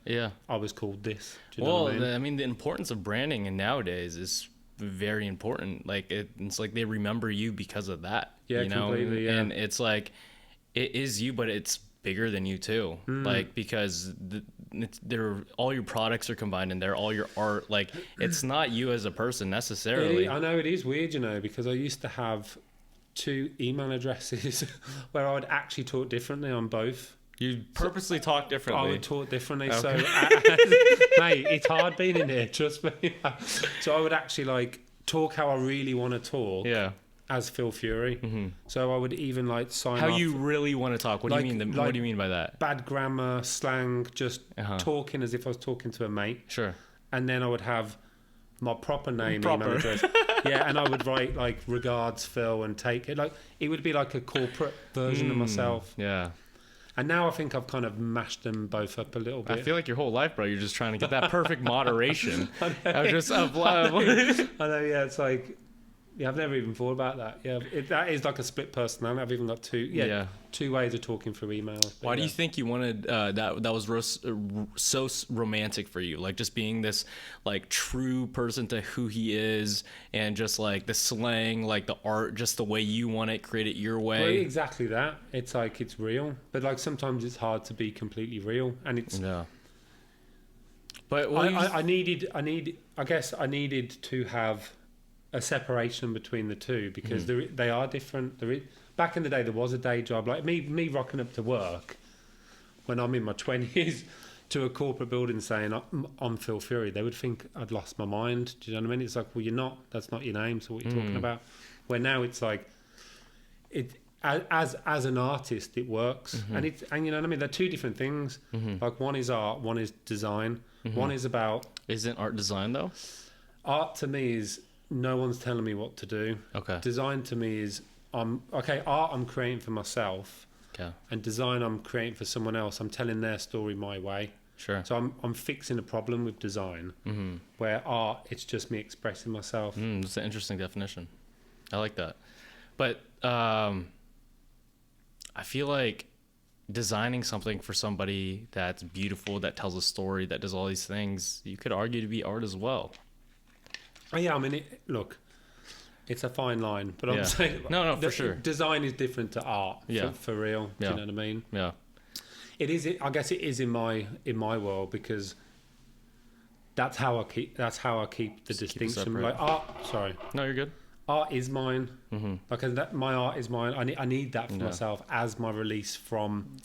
I was called this. Do you know what I mean? The importance of branding and nowadays is very important. Like it's like they remember you because of that. Yeah, you know? Completely. Yeah. And it's like it is you, but it's bigger than you too. Like because all your products are combined in there, all your art. Like it's not you as a person necessarily. I know it is weird, you know, because I used to have 2 email addresses where I would actually talk differently on both. You purposely talk differently. I would talk differently. Okay. So, mate, it's hard being in here, trust me. So I would actually like talk how I really want to talk. Yeah. As Filfury. So I would even like sign how off. You really want to talk. What do you mean? What do you mean by that? Bad grammar, slang, just talking as if I was talking to a mate. Sure. And then I would have my proper name, email address. And I would write like regards Phil and take it. Like it would be like a corporate version of myself. Yeah. And now I think I've kind of mashed them both up a little bit. I feel like your whole life, bro, you're just trying to get that perfect moderation. I know, yeah. It's like, I've never even thought about that. Yeah, that is like a split personality. I've even got 2 ways of talking through email. Why do you think you wanted that was so romantic for you? Like just being this like true person to who he is and just like the slang, like the art, just the way you want it, create it your way. Well, exactly that. It's like, it's real. But like sometimes it's hard to be completely real. And it's... Yeah. But I guess I needed to have a separation between the two because they are different. Back in the day, there was a day job. Like me rocking up to work when I'm in my 20s to a corporate building saying, I'm Filfury, they would think I'd lost my mind. Do you know what I mean? It's like, well, you're not. That's not your name, so what are you talking about? Where now it's like, as an artist, it works. And you know what I mean? They're 2 different things. Like one is art, one is design. One is about... Isn't art design, though? Art to me is... No one's telling me what to do. Okay. Design to me is art I'm creating for myself. Okay. And design I'm creating for someone else. I'm telling their story my way. Sure. So I'm fixing a problem with design. Where art it's just me expressing myself. That's an interesting definition. I like that. But I feel like designing something for somebody that's beautiful, that tells a story, that does all these things, you could argue to be art as well. Oh, yeah, I mean, look, it's a fine line, but I'm saying... No, for sure. Design is different to art, for real. Do you know what I mean? Yeah. It is. I guess it is in my world because that's how I keep the distinction. Like art. Sorry. No, you're good. Art is mine. Like my art is mine. I need that for myself as my release from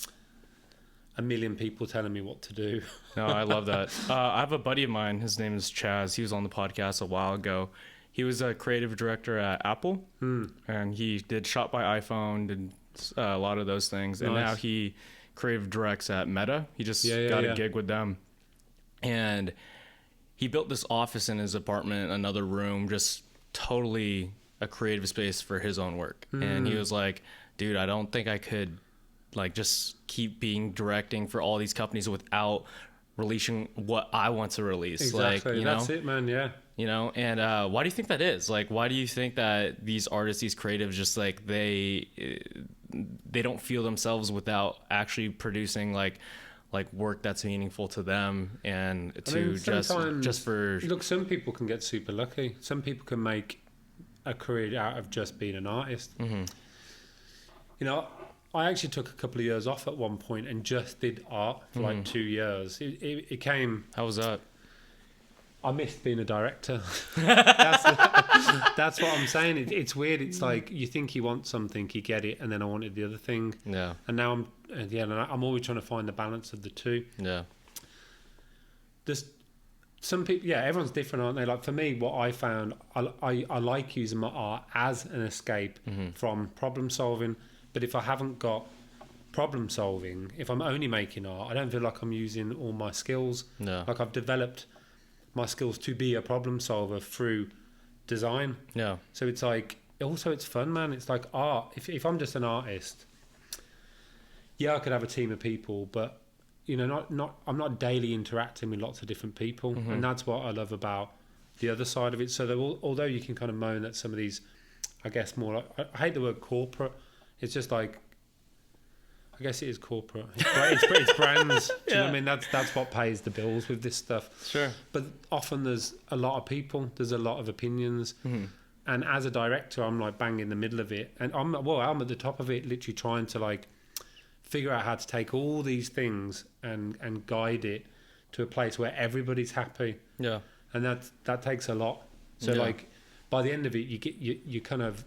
a million people telling me what to do. No, I love that. I have a buddy of mine. His name is Chaz. He was on the podcast a while ago. He was a creative director at Apple, and he did Shot by iPhone, did a lot of those things. And now he creative directs at Meta. He just got a gig with them. And he built this office in his apartment, another room, just totally a creative space for his own work. And he was like, dude, I don't think I could like just keep directing for all these companies without releasing what I want to release. Exactly. Like, you That's know? it, man. Yeah. you know. And why do you think that is? Like, why do you think that these artists, these creatives, just like they don't feel themselves without actually producing like work that's meaningful to them, and to just for look, some people can get super lucky. Some people can make a career out of just being an artist. You know, I actually took a couple of years off at one point and just did art for like 2 years. It came. How was that? I missed being a director. That's what I'm saying. It's weird. It's like you think you want something, you get it, and then I wanted the other thing. Yeah. And now I'm always trying to find the balance of the two. Yeah. There's some people. Yeah, everyone's different, aren't they? Like for me, what I found, I like using my art as an escape from problem solving. But if I haven't got problem solving, if I'm only making art, I don't feel like I'm using all my skills. No. Like I've developed my skills to be a problem solver through design. Yeah. So it's like, also it's fun, man. It's like art. If I'm just an artist, yeah, I could have a team of people, but you know, I'm not daily interacting with lots of different people, and that's what I love about the other side of it. So that although you can kind of moan at some of these, I guess more like, I hate the word corporate. It's just like, I guess it is corporate. It's brands. Do you know what I mean? That's what pays the bills with this stuff. Sure. But often there's a lot of people. There's a lot of opinions. And as a director, I'm like bang in the middle of it. And I'm at the top of it, literally trying to like figure out how to take all these things and guide it to a place where everybody's happy. Yeah. And that takes a lot. So like by the end of it, you kind of,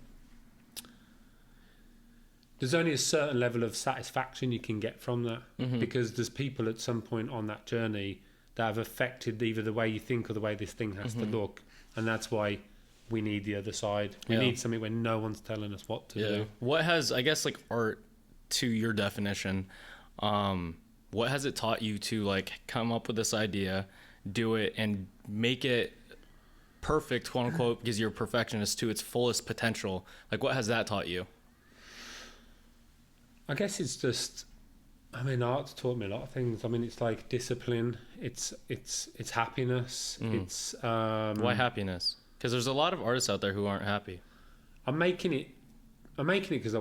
there's only a certain level of satisfaction you can get from that, because there's people at some point on that journey that have affected either the way you think or the way this thing has to look. And that's why we need the other side. We need something where no one's telling us what to do. What has, I guess, like art, to your definition, what has it taught you to like come up with this idea, do it, and make it perfect, quote unquote, because you're a perfectionist, to its fullest potential? Like, what has that taught you? I guess it's just, I mean, art's taught me a lot of things. I mean, it's like discipline. It's happiness. It's why happiness? Because there's a lot of artists out there who aren't happy. I'm making it because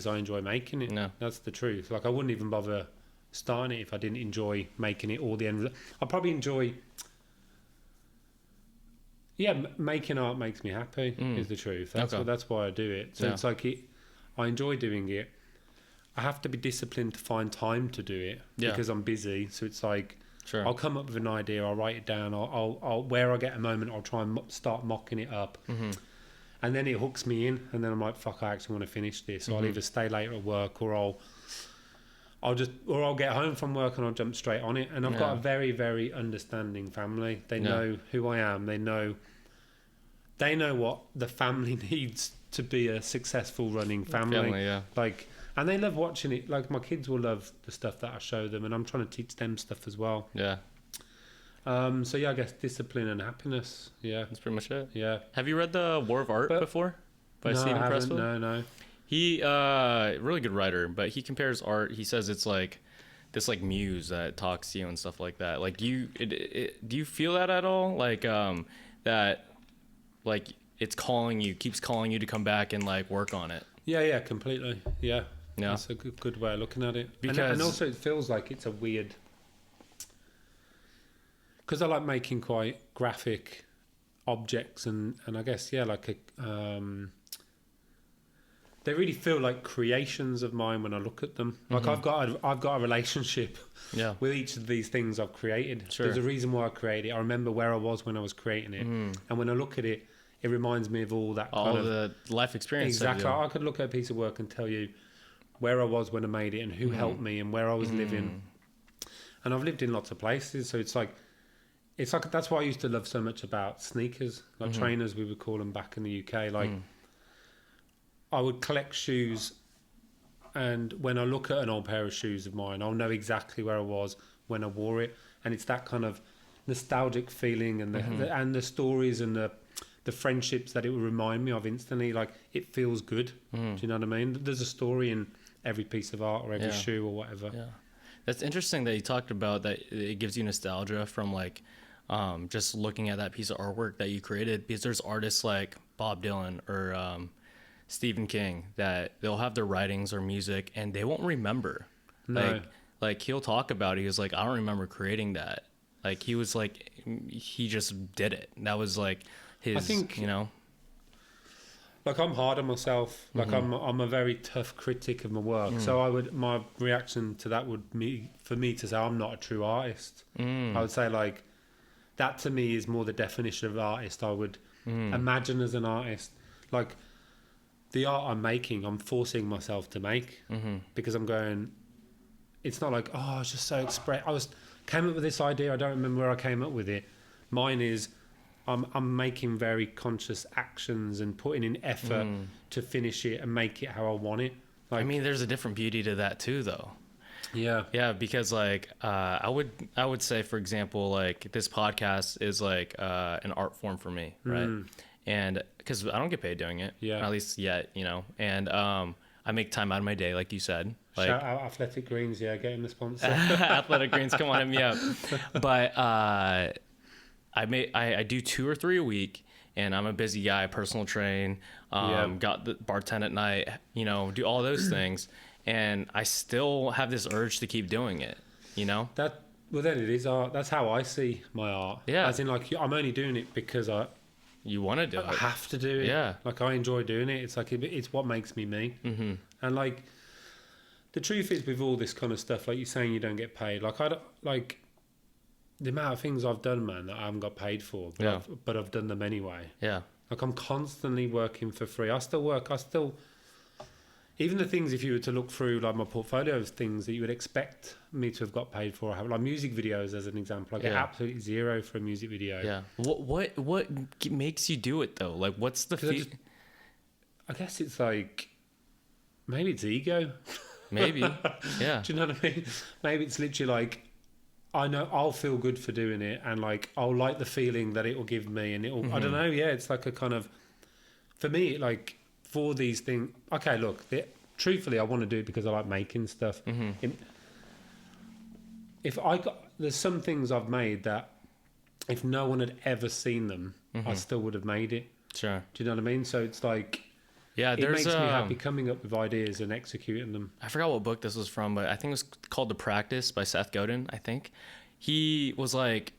I enjoy making it. No. That's the truth. Like I wouldn't even bother starting it if I didn't enjoy making it, or the end. I probably enjoy. Yeah, making art makes me happy. Is the truth. That's why I do it. So it's like I enjoy doing it. I have to be disciplined to find time to do it because I'm busy. So it's like, I'll come up with an idea, I'll write it down, I'll where I get a moment, I'll try and start mocking it up, and then it hooks me in, and then I'm like, fuck, I actually want to finish this. So I'll either stay later at work, or I'll get home from work and I'll jump straight on it. And I've got a very, very understanding family. They know who I am. They know what the family needs to be a successful running family. Like. And they love watching it. Like my kids will love the stuff that I show them, and I'm trying to teach them stuff as well. Yeah. So yeah, I guess discipline and happiness. Yeah, that's pretty much it. Yeah. Have you read The War of Art before by Stephen Pressfield? No. He really good writer, but he compares art. He says it's like this like muse that talks to you and stuff like that. Like do you feel that at all? Like that like it's keeps calling you to come back and like work on it. Yeah, completely. Yeah. That's a good way of looking at it. And also it feels like it's a weird, because I like making quite graphic objects, and I guess like they really feel like creations of mine when I look at them. Like I've got a relationship with each of these things I've created. There's a reason why I created it. I remember where I was when I was creating it, and when I look at it, it reminds me of all the life experience. Exactly. I could look at a piece of work and tell you where I was when I made it, and who helped me, and where I was living. And I've lived in lots of places, so it's like that's why I used to love so much about sneakers, like trainers we would call them back in the UK. Like I would collect shoes, and when I look at an old pair of shoes of mine, I'll know exactly where I was when I wore it, and it's that kind of nostalgic feeling, and the stories and the friendships that it would remind me of instantly. Like it feels good. Do you know what I mean? There's a story in every piece of art or every shoe or whatever. That's interesting that you talked about that. It gives you nostalgia from like just looking at that piece of artwork that you created, because there's artists like Bob Dylan or Stephen King that they'll have their writings or music and they won't remember. No. Like he'll talk about it. He was like, I don't remember creating that. Like he was like, he just did it. That was like his, I think, you know. Like I'm hard on myself. Like I'm a very tough critic of my work. So my reaction to that would be for me to say I'm not a true artist. I would say like that to me is more the definition of artist. I would imagine as an artist, like the art I'm making, I'm forcing myself to make because I'm going. It's not like I was just so came up with this idea. I don't remember where I came up with it. Mine is. I'm making very conscious actions and putting in effort to finish it and make it how I want it. Like, I mean, there's a different beauty to that too, though. Yeah, because like I would say, for example, like this podcast is like an art form for me, right? And because I don't get paid doing it, at least yet, you know. And I make time out of my day, like you said. Like, shout out Athletic Greens, getting the sponsor. Athletic Greens, come on, hit me up. But I do 2 or 3 a week, and I'm a busy guy, personal train, got the bartend at night, you know, do all those things, and I still have this urge to keep doing it, you know? Well, then it is art. That's how I see my art. Yeah. As in, like, I'm only doing it because you want to do I it. have to do it. Yeah. Like, I enjoy doing it. It's like, it's what makes me me. And, like, the truth is with all this kind of stuff, like you're saying you don't get paid. Like, I don't, like... The amount of things I've done, man, that I haven't got paid for, but I've done them anyway. Yeah. Like I'm constantly working for free. I still even the things, if you were to look through like my portfolio of things that you would expect me to have got paid for, I have like music videos as an example. I get absolutely zero for a music video. Yeah. What makes you do it though? Like what's the I guess it's like, maybe it's ego. Maybe. Yeah. Do you know what I mean? Maybe it's literally like, I know I'll feel good for doing it, and like I'll like the feeling that it will give me, and it'll. I don't know. Yeah, it's like a kind of. For me, like for these things. Okay, look. Truthfully, I want to do it because I like making stuff. There's some things I've made that, if no one had ever seen them, I still would have made it. Sure. Do you know what I mean? So it's like. Yeah, it makes me happy coming up with ideas and executing them. I forgot what book this was from, but I think it was called The Practice by Seth Godin, I think. He was like,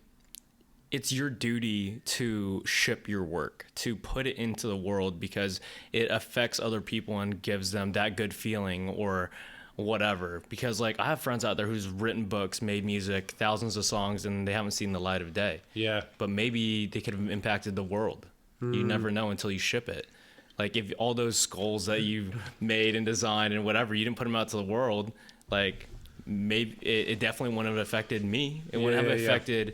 it's your duty to ship your work, to put it into the world because it affects other people and gives them that good feeling or whatever. Because like I have friends out there who's written books, made music, thousands of songs, and they haven't seen the light of day. Yeah. But maybe they could have impacted the world. You never know until you ship it. Like if all those skulls that you made and designed and whatever, you didn't put them out to the world, like maybe it definitely wouldn't have affected me. It wouldn't have affected,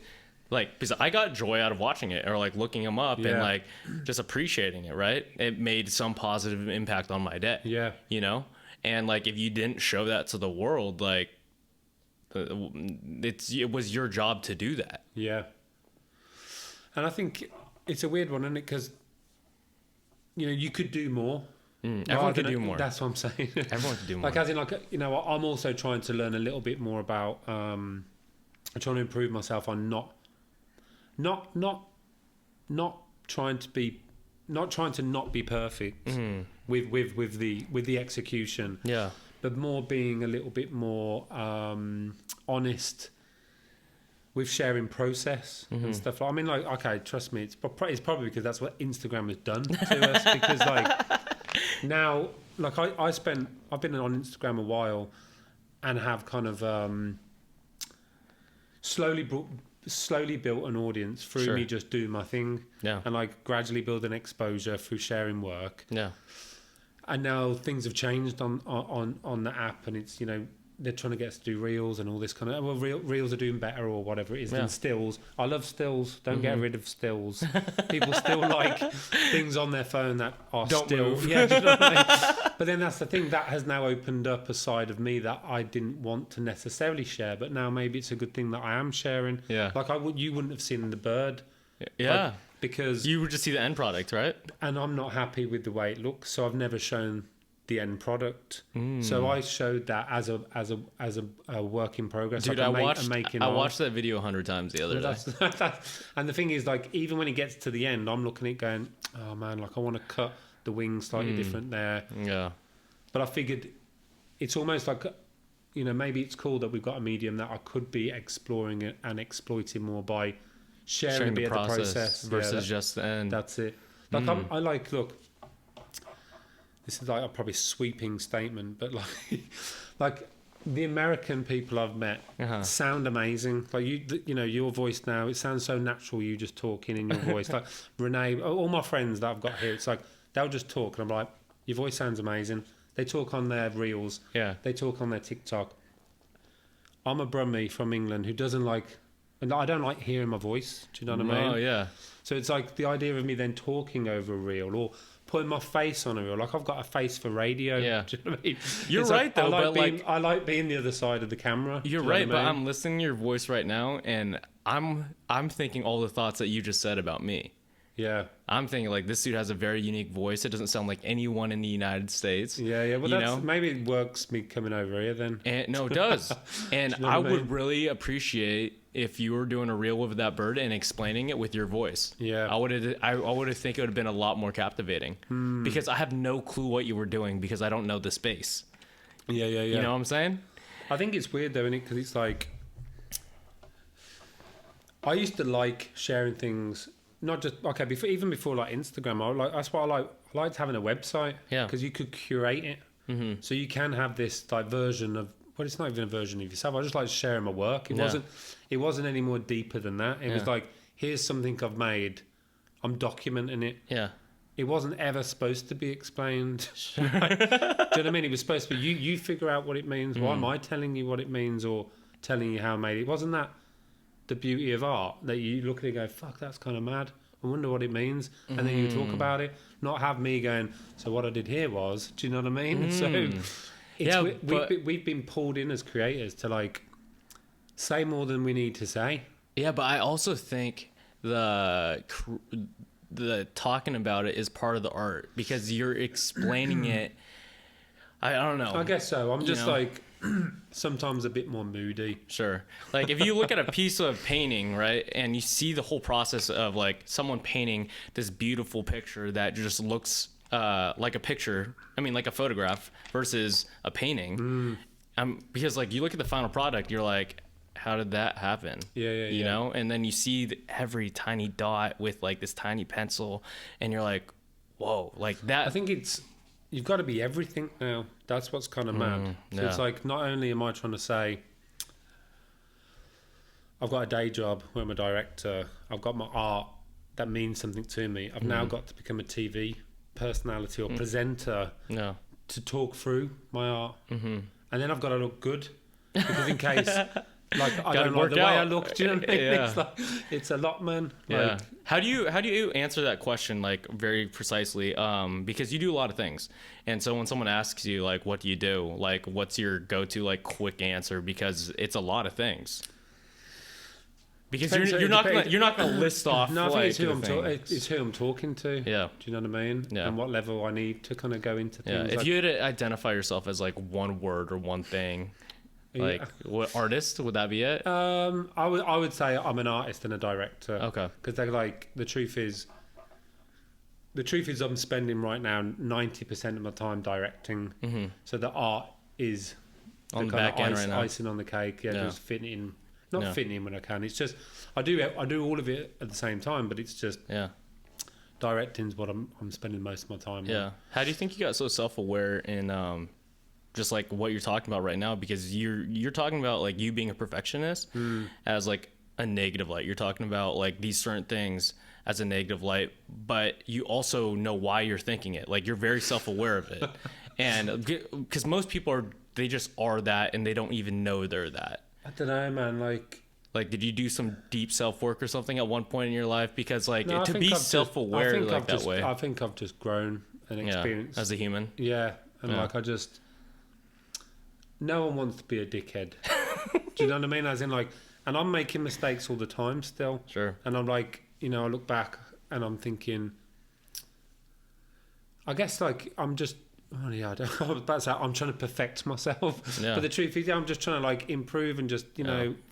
like, because I got joy out of watching it or like looking them up and like just appreciating it, right? It made some positive impact on my day. Yeah. You know? And like if you didn't show that to the world, like it was your job to do that. Yeah. And I think it's a weird one, isn't it? Because you know, you could do more. Everyone could do more. That's what I'm saying. Everyone could do more. Like, as in, like, you know, I'm also trying to learn a little bit more about. I'm trying to improve myself on not trying to not be perfect with the execution. Yeah. But more being a little bit more honest with sharing process and stuff. I mean, like, okay, trust me, it's probably because that's what Instagram has done to us. Because like now, like I've been on Instagram a while and have kind of slowly built an audience through me just doing my thing. Yeah. And like gradually build an exposure through sharing work. Yeah. And now things have changed on the app, and it's, you know, they're trying to get us to do reels and all this kind of, well, reels are doing better or whatever it is than stills. I love stills. Don't get rid of stills. People still like things on their phone that are still. Move. Yeah, do you know what I mean? But then that's the thing, that has now opened up a side of me that I didn't want to necessarily share, but now maybe it's a good thing that I am sharing. Yeah. Like you wouldn't have seen the bird. Yeah. Like, because you would just see the end product, right? And I'm not happy with the way it looks, so I've never shown the end product. So I showed that as a work in progress. Dude, like I watched that video 100 times the other day. And the thing is, like, even when it gets to the end, I'm looking at it going, oh man, like I want to cut the wings slightly different there. Yeah. But I figured it's almost like, you know, maybe it's cool that we've got a medium that I could be exploring it and exploiting more by sharing a bit of the process versus just the end. That's it. Like I like, look, this is like a probably sweeping statement, but like the American people I've met sound amazing. Like you know, your voice now, it sounds so natural. You just talking in your voice. Like Renee, all my friends that I've got here, it's like they'll just talk, and I'm like, your voice sounds amazing. They talk on their reels. Yeah. They talk on their TikTok. I'm a Brummie from England who doesn't like, and I don't like hearing my voice. Do you know what I mean? Oh yeah. So it's like the idea of me then talking over a reel or putting my face on a reel. Like I've got a face for radio. Yeah. Do you know what I mean? You're it's right like, though, I like being the other side of the camera. You're right, but I'm listening to your voice right now, and I'm thinking all the thoughts that you just said about me. Yeah. I'm thinking like this dude has a very unique voice. It doesn't sound like anyone in the United States. Yeah. Well, maybe it works me coming over here then. And no, it does. And you know I what I would mean? really appreciate if you were doing a reel with that bird and explaining it with your voice. Yeah. I would have think it would have been a lot more captivating because I have no clue what you were doing because I don't know the space. Yeah. You know what I'm saying? I think it's weird though, isn't it? Because it's like, I used to like sharing things. Not just even before like Instagram. That's why I liked having a website. Yeah. Because you could curate it, so you can have this like version of. Well, it's not even a version of yourself. I just like sharing my work. It wasn't any more deeper than that. It was like, here's something I've made. I'm documenting it. Yeah. It wasn't ever supposed to be explained. Do you know what I mean? It was supposed to be you figure out what it means. Why am I telling you what it means or telling you how I made it? Wasn't that the beauty of art, that you look at it and go, fuck, that's kind of mad, I wonder what it means, and then you talk about it, not have me going, so what I did here was, do you know what I mean? So we've been pulled in as creators to like say more than we need to say. Yeah, but I also think the talking about it is part of the art because you're explaining it. I don't know, I guess so. I'm just like sometimes a bit more moody. Sure. Like if you look at a piece of painting, right, and you see the whole process of like someone painting this beautiful picture that just looks like a picture, I mean like a photograph versus a painting. Because like you look at the final product, you're like, how did that happen? You know? And then you see every tiny dot with like this tiny pencil and you're like, whoa, like that. I think you've got to be everything now. That's what's kind of mad. So it's like, not only am I trying to say, I've got a day job where I'm a director, I've got my art that means something to me. I've now got to become a TV personality or presenter to talk through my art. And then I've got to look good because in case... Like I don't like the way I look. Do you know what I mean? It's like, it's a lot, man. Like, How do you answer that question like very precisely? Because you do a lot of things, and so when someone asks you like, "What do you do?" Like, what's your go-to like quick answer? Because it's a lot of things. Because you're not gonna list off. No, I think like, it's who I'm talking to. Yeah. Do you know what I mean? Yeah. And what level I need to kind of go into things. Yeah. If you had to identify yourself as like one word or one thing. Like what artist would that be it? I would say I'm an artist and a director. Okay. Because they're like the truth is I'm spending right now 90% of my time directing. So the art is on the back end right now. Icing on the cake. Just fitting in, fitting in when I can. It's just I do all of it at the same time, but it's just directing's what I'm spending most of my time on. Yeah. How do you think you got so self-aware in just like what you're talking about right now, because you're talking about like you being a perfectionist as like a negative light. You're talking about like these certain things as a negative light, but you also know why you're thinking it. Like you're very self-aware of it. And because most people they just are that and they don't even know they're that. I don't know, man. Like did you do some deep self-work or something at one point in your life? Because like to be self-aware like that way. I think I've just grown and experienced as a human. Yeah. And like no one wants to be a dickhead. Do you know what I mean? As in like, and I'm making mistakes all the time still. Sure. And I'm like, I look back and I'm thinking, I guess like I'm just Oh yeah, I was about to say I'm trying to perfect myself, Yeah. but the truth is, I'm just trying to like improve and just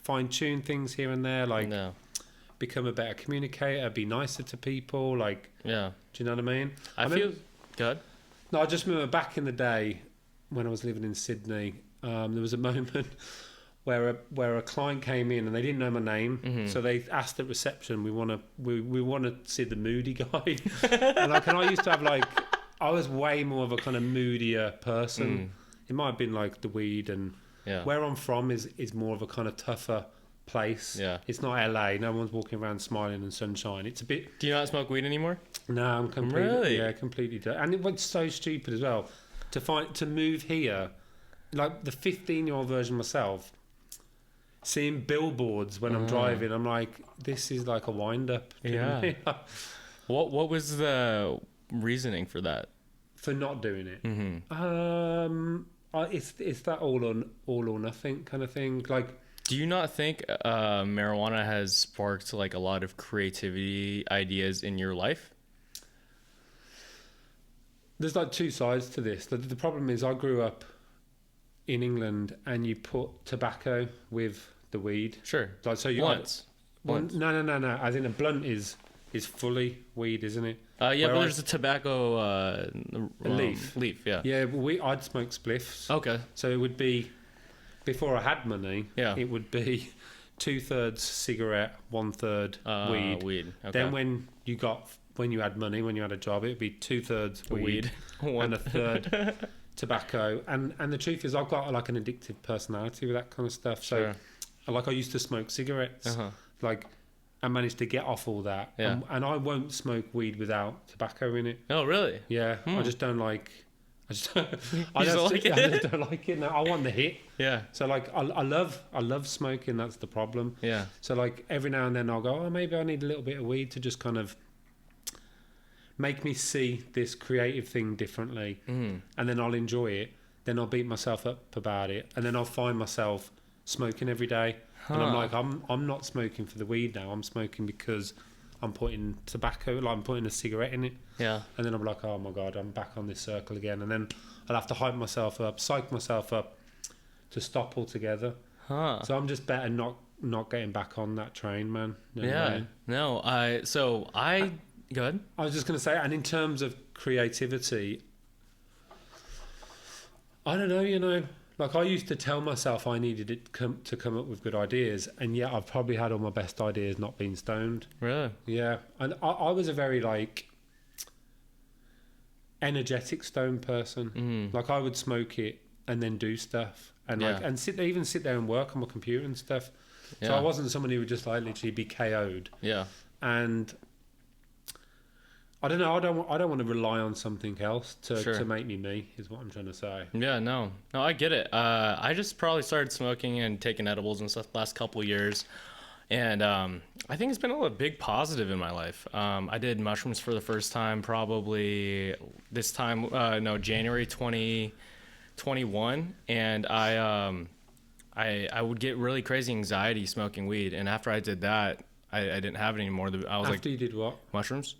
fine tune things here and there, like become a better communicator, be nicer to people, like do you know what I mean? I feel good. No, I just remember back in the day when I was living in Sydney, there was a moment where a client came in and they didn't know my name, so they asked at reception, we want to see the moody guy, and I used to have like. I was way more of a kind of moodier person. It might have been like the weed, and where I'm from is more of a kind of tougher place. Yeah, it's not LA. No one's walking around smiling and sunshine. It's a bit. Do you not smoke weed anymore? No, I'm completely completely. And it was so stupid as well to move here, like the 15-year-old version of myself. Seeing billboards when I'm driving, I'm like, this is like a wind up. Yeah. What was the reasoning for that? For not doing it? It's that all or nothing kind of thing. Like, do you not think marijuana has sparked like a lot of creativity ideas in your life? There's like two sides to this. The problem is I grew up in England, and you put tobacco with the weed. Sure. Like, so you Blunts. No. As in a blunt is fully weed, isn't it? But there's a tobacco leaf. Yeah. Yeah, I'd smoke spliffs. Okay. So it would be, before I had money, Yeah. it would be 2/3 cigarette, 1/3 weed. Weed. Okay. Then when you had money, when you had a job, it would be 2/3 weed and 1/3 tobacco. And the truth is, I've got like an addictive personality with that kind of stuff. So, like, I used to smoke cigarettes, like. I managed to get off all that, and I won't smoke weed without tobacco in it. Oh, really? Yeah, I just don't like. I just don't like it. No, I want the hit. Yeah. So like, I love smoking. That's the problem. Yeah. So like, every now and then I'll go, oh, maybe I need a little bit of weed to just kind of make me see this creative thing differently, and then I'll enjoy it. Then I'll beat myself up about it, and then I'll find myself smoking every day. And I'm like, I'm not smoking for the weed now. I'm smoking because I'm putting tobacco, like I'm putting a cigarette in it. Yeah. And then I'm like, oh my God, I'm back on this circle again. And then I'll have to hype myself up, psych myself up to stop altogether. So I'm just better not getting back on that train, man. You know what I mean? No, go ahead. I was just going to say, and in terms of creativity, I don't know, like I used to tell myself I needed it to come up with good ideas, and yet I've probably had all my best ideas not being stoned. Really? Yeah. And I was a very like energetic stone person. Like I would smoke it and then do stuff, and like and sit there and work on my computer and stuff. So I wasn't someone who would just like literally be KO'd. Yeah. And I don't know. I don't want to rely on something else to make me. Is what I'm trying to say. Yeah, no, I get it. I just probably started smoking and taking edibles and stuff the last couple of years, and I think it's been a big positive in my life. I did mushrooms for the first time probably this time, January 2021, and I would get really crazy anxiety smoking weed, and after I did that, I didn't have it anymore. I was after you did what? Mushrooms.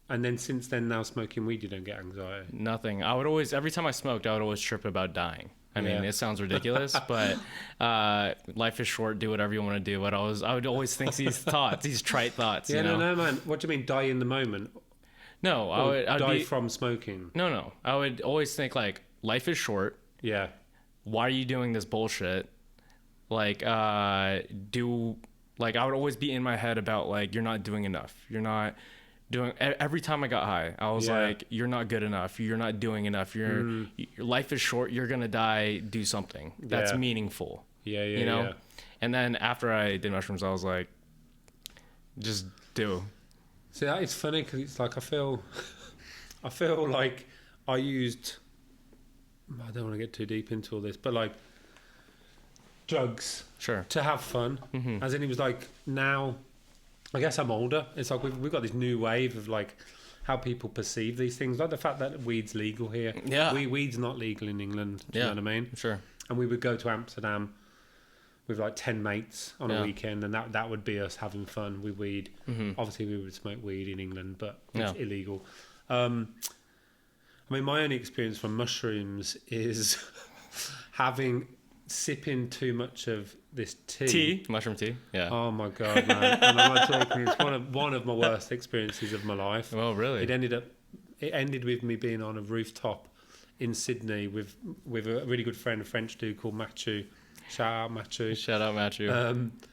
And then since then, now smoking weed, you don't get anxiety? Nothing. Every time I smoked, I would always trip about dying. I mean, it sounds ridiculous, but life is short. Do whatever you want to do. But I would always think these thoughts, these trite thoughts. Yeah, no, man. What do you mean, die in the moment? No, I'd die from smoking. No. I would always think like, life is short. Yeah. Why are you doing this bullshit? Like, I would always be in my head about like, you're not doing enough. You're not doing. Every time I got high, I was like, you're not good enough. You're not doing enough. Your life is short. You're gonna die. Do something that's meaningful. Yeah, you know. Yeah. And then after I did mushrooms, I was like, just do. See, it's funny because it's like I feel like I used. I don't want to get too deep into all this, but like drugs, to have fun. As in, it was like now. I guess I'm older. It's like we've got this new wave of like how people perceive these things, like the fact that weed's legal here. Yeah, weed's not legal in England. Do you know what I mean? Sure. And we would go to Amsterdam with like 10 mates on a weekend, and that would be us having fun with weed. Obviously, we would smoke weed in England, but it's illegal. I'm I mean, my only experience from mushrooms is sipping too much of this tea. Mushroom tea. Yeah. Oh my god, man! And I'm not joking. It's one of my worst experiences of my life. Oh, really? It ended with me being on a rooftop in Sydney with a really good friend, a French dude called Mathieu. Shout out Mathieu.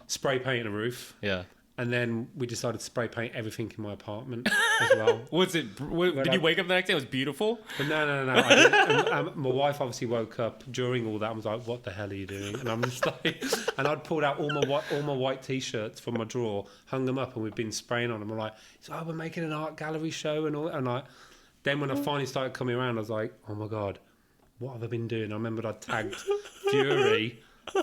Spray painting a roof. Yeah. And then we decided to spray paint everything in my apartment as well. Did you wake up the next day? It was beautiful? But no. I didn't. My wife obviously woke up during all that and was like, "What the hell are you doing?" And I'm just like, and I'd pulled out all my white t-shirts from my drawer, hung them up, and we'd been spraying on them. I'm like, "So we're making an art gallery show and all." And then when I finally started coming around, I was like, "Oh my god, what have I been doing?" I remembered I'd tagged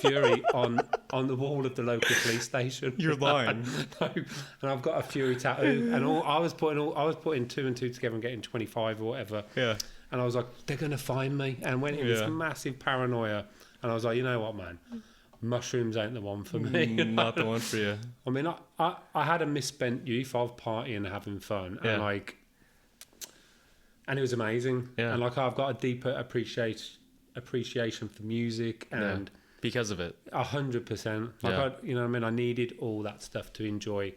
Fury on the wall of the local police station. You're lying. No, and I've got a Fury tattoo, and I was putting two and two together and getting 25 or whatever. Yeah. And I was like, they're gonna find me, and went in this massive paranoia. And I was like, you know what, man, mushrooms ain't the one for me. Not the one for you. I mean, I had a misspent youth. I was partying and having fun, and it was amazing. Yeah. And like I've got a deeper appreciation for music and. Yeah. Because of it. 100%. I needed all that stuff to enjoy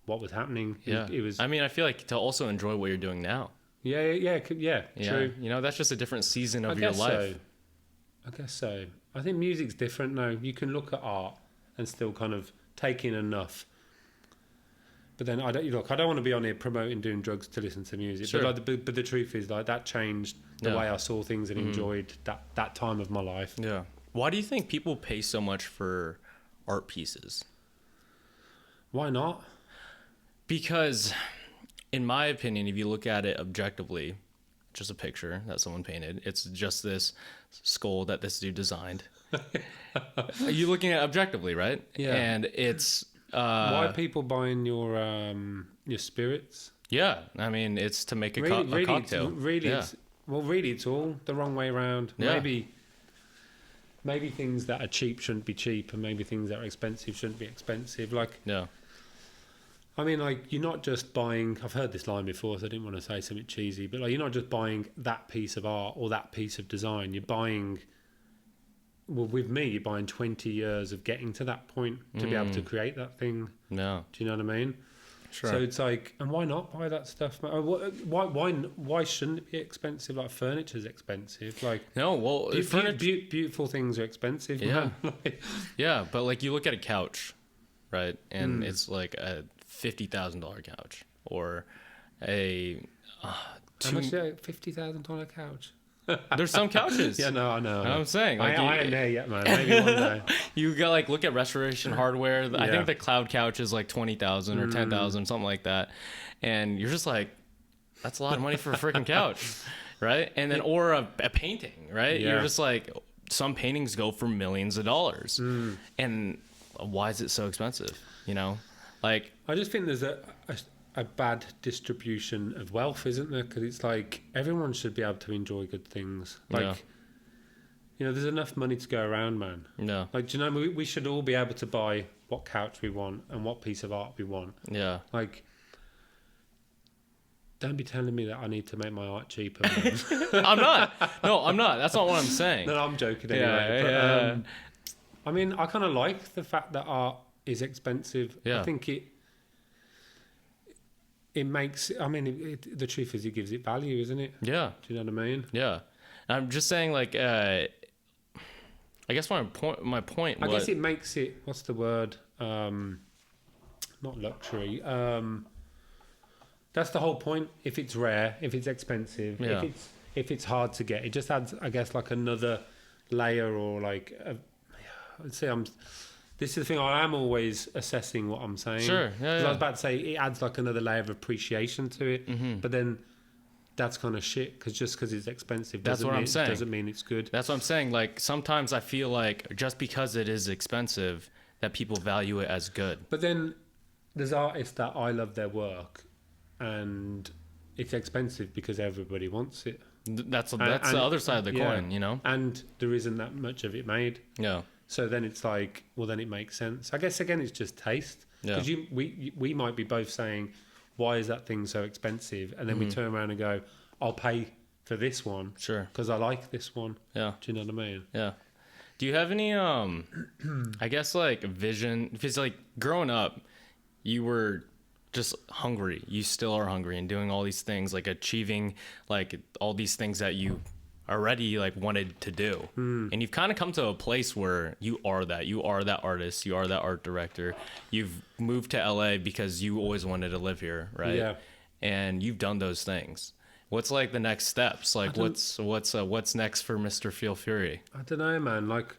what was happening. Yeah. It was. I mean, I feel like to also enjoy what you're doing now. Yeah. True. You know, that's just a different season of your life. I guess so. I think music's different now. You can look at art and still kind of take in enough. But then I don't want to be on here promoting doing drugs to listen to music. Sure. But the truth is, like, that changed the way I saw things and enjoyed that time of my life. Yeah. Why do you think people pay so much for art pieces? Why not? Because, in my opinion, if you look at it objectively, just a picture that someone painted, it's just this skull that this dude designed. You're looking at it objectively, right? Yeah. And it's... why are people buying your spirits? Yeah. I mean, it's to make a cocktail. It's all the wrong way around. Yeah. Maybe things that are cheap shouldn't be cheap, and maybe things that are expensive shouldn't be expensive. I mean, like, you're not just buying... I've heard this line before, so I didn't want to say something cheesy, but like, you're not just buying that piece of art or that piece of design. You're buying... Well, with me, you're buying 20 years of getting to that point to be able to create that thing. No. Do you know what I mean? Sure. So it's like, and why not buy that stuff? Why shouldn't it be expensive? Like, furniture's expensive. Like, no, well, beautiful things are expensive. Yeah. Man. Yeah, but like, you look at a couch, right? And it's like a $50,000 couch or a how much is a $50,000 couch? There's some couches. Yeah, no, I know. I'm saying, like, I ain't there yet, man. Maybe one day. You got, like, look at restoration hardware. I think the cloud couch is like 20,000 or 10,000, something like that. And you're just like, that's a lot of money for a freaking couch, right? And then, or a painting, right? Yeah. You're just like, some paintings go for millions of dollars. And why is it so expensive? You know, like, I just think there's a bad distribution of wealth, isn't there? Because it's like, everyone should be able to enjoy good things. Like, you know, there's enough money to go around, man. No. Like, do you know, we should all be able to buy what couch we want and what piece of art we want. Yeah. Like, don't be telling me that I need to make my art cheaper, man. I'm not. No, I'm not. That's not what I'm saying. No, I'm joking anyway. Yeah. I mean, I kind of like the fact that art is expensive. Yeah. I think it makes... I mean, the truth is, it gives it value, isn't it? Yeah. Do you know what I mean? Yeah. I'm just saying, like, I guess my point was... I guess it makes it... What's the word? Not luxury. That's the whole point. If it's rare, if it's expensive, if it's hard to get, it just adds, I guess, like another layer or like... This is the thing, I am always assessing what I'm saying. Sure, yeah. I was about to say, it adds like another layer of appreciation to it, but then that's kind of shit, because just because it's expensive doesn't mean it's good. That's what I'm saying. Like, sometimes I feel like just because it is expensive, that people value it as good. But then there's artists that I love their work, and it's expensive because everybody wants it. That's the other side of the coin, you know? And there isn't that much of it made. Yeah. So then it's like, well, then it makes sense. I guess, again, it's just taste. Because we might be both saying, why is that thing so expensive? And then we turn around and go, I'll pay for this one. Sure. Because I like this one. Yeah. Do you know what I mean? Yeah. Do you have any, I guess, like, vision? Because, like, growing up, you were just hungry. You still are hungry and doing all these things, like achieving, like, all these things that you already, like, wanted to do. And you've kind of come to a place where you are that. You are that artist. You are that art director. You've moved to LA because you always wanted to live here, right? Yeah. And you've done those things. What's like the next steps? Like what's next for Mr. Filfury? I don't know, man. Like,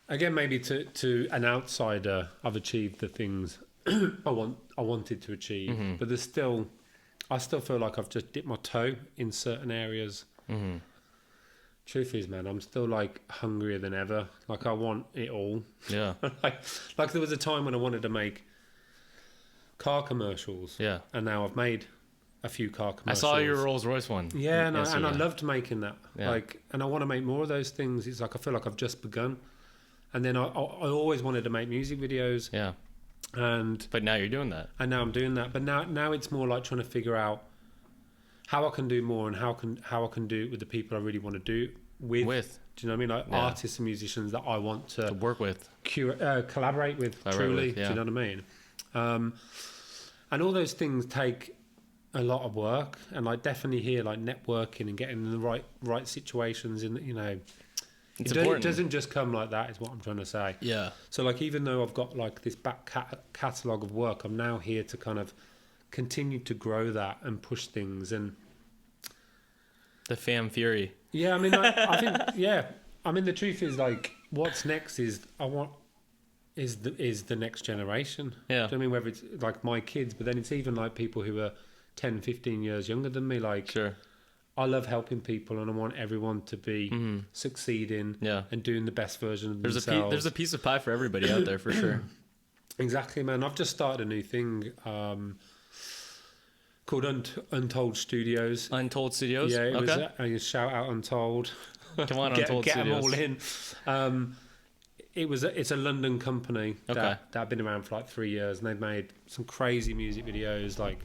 again, maybe to an outsider, I've achieved the things I wanted to achieve, but I still feel like I've just dipped my toe in certain areas. Truth is, man, I'm still like hungrier than ever. Like, I want it all. Yeah. like there was a time when I wanted to make car commercials. Yeah. And now I've made a few car commercials. I saw your Rolls Royce one. Yeah, and I loved making that. Yeah. Like, and I want to make more of those things. It's like I feel like I've just begun. And then I always wanted to make music videos. Yeah. But now you're doing that. And now I'm doing that. But now it's more like trying to figure out how I can do more and how I can do it with the people I really want to do with. Do you know what I mean? Like artists and musicians that I want to work with, collaborate with. Truly. Yeah. Do you know what I mean? And all those things take a lot of work, and like definitely here, like networking and getting in the right situations. In it doesn't just come like that. Is what I'm trying to say. Yeah. So like, even though I've got like this back catalogue of work, I'm now here to kind of continue to grow that and push things. And the fam fury. Yeah, I mean, I think I mean, the truth is, like, what's next is the next generation. Yeah. Do you know what I mean? Whether it's like my kids, but then it's even like people who are 10, 15 years younger than me. Like, sure. I love helping people, and I want everyone to be succeeding and doing the best version of themselves. There's a piece of pie for everybody out there, for sure. Exactly, man. I've just started a new thing called Untold Studios. Untold Studios? Yeah, it was shout out Untold. Come on, Untold get Studios. them all in. It's a London company that have been around for like 3 years, and they've made some crazy music videos, like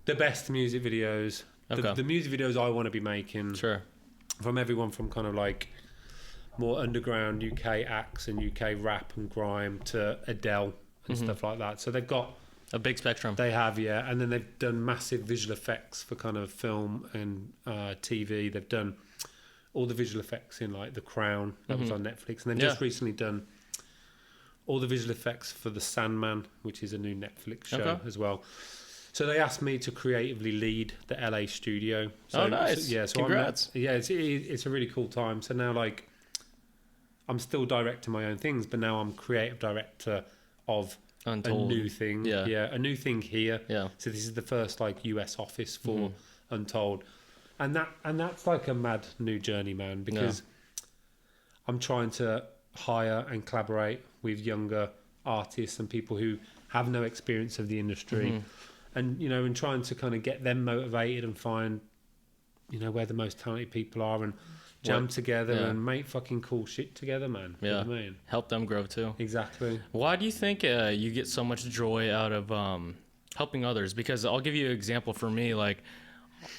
the best music videos. The music videos I want to be making. Sure. From everyone from kind of like more underground UK acts and UK rap and grime to Adele and stuff like that. So they've got a big spectrum. They have, yeah. And then they've done massive visual effects for kind of film and TV. They've done all the visual effects in like The Crown, that was on Netflix. And they've just recently done all the visual effects for The Sandman, which is a new Netflix show as well. So they asked me to creatively lead the LA studio. So, nice. So congrats. It's a really cool time. So now, like, I'm still directing my own things, but now I'm creative director of Untold. a new thing. A new thing here. Yeah. So this is the first like US office for Untold, and that's like a mad new journey, man. Because I'm trying to hire and collaborate with younger artists and people who have no experience of the industry, and and trying to kind of get them motivated and find where the most talented people are and jam together and make fucking cool shit together, man. You know what I mean? Help them grow too. Exactly. Why do you think you get so much joy out of helping others? Because I'll give you an example. For me, like,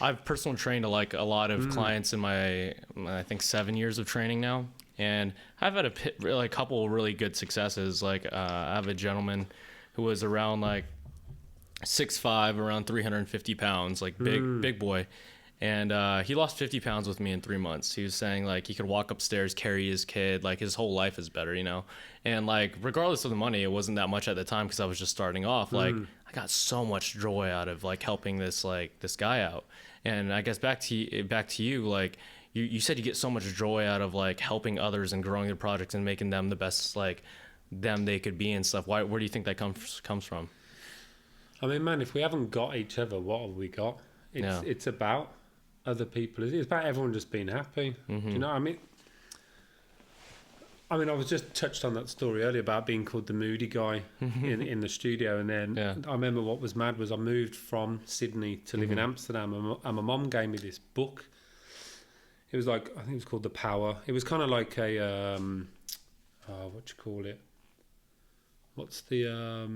I've personally trained like a lot of clients in my I think 7 years of training now, and I've had a couple really good successes. Like I have a gentleman who was around like 6'5", around 350 pounds, like big boy. And he lost 50 pounds with me in 3 months. He was saying like he could walk upstairs, carry his kid, like his whole life is better, And like regardless of the money, it wasn't that much at the time because I was just starting off. Like I got so much joy out of like helping this guy out. And I guess back to you, like you said you get so much joy out of like helping others and growing their projects and making them the best like them they could be and stuff. Where do you think that comes from? I mean, man, if we haven't got each other, what have we got? It's about other people. It's about everyone just being happy. Do you know what I mean? I was just touched on that story earlier about being called the moody guy in the studio, and then I remember what was mad was I moved from Sydney to live in Amsterdam, and my mum gave me this book. It was like, I think it was called The Power. It was kind of like a what do you call it? What's the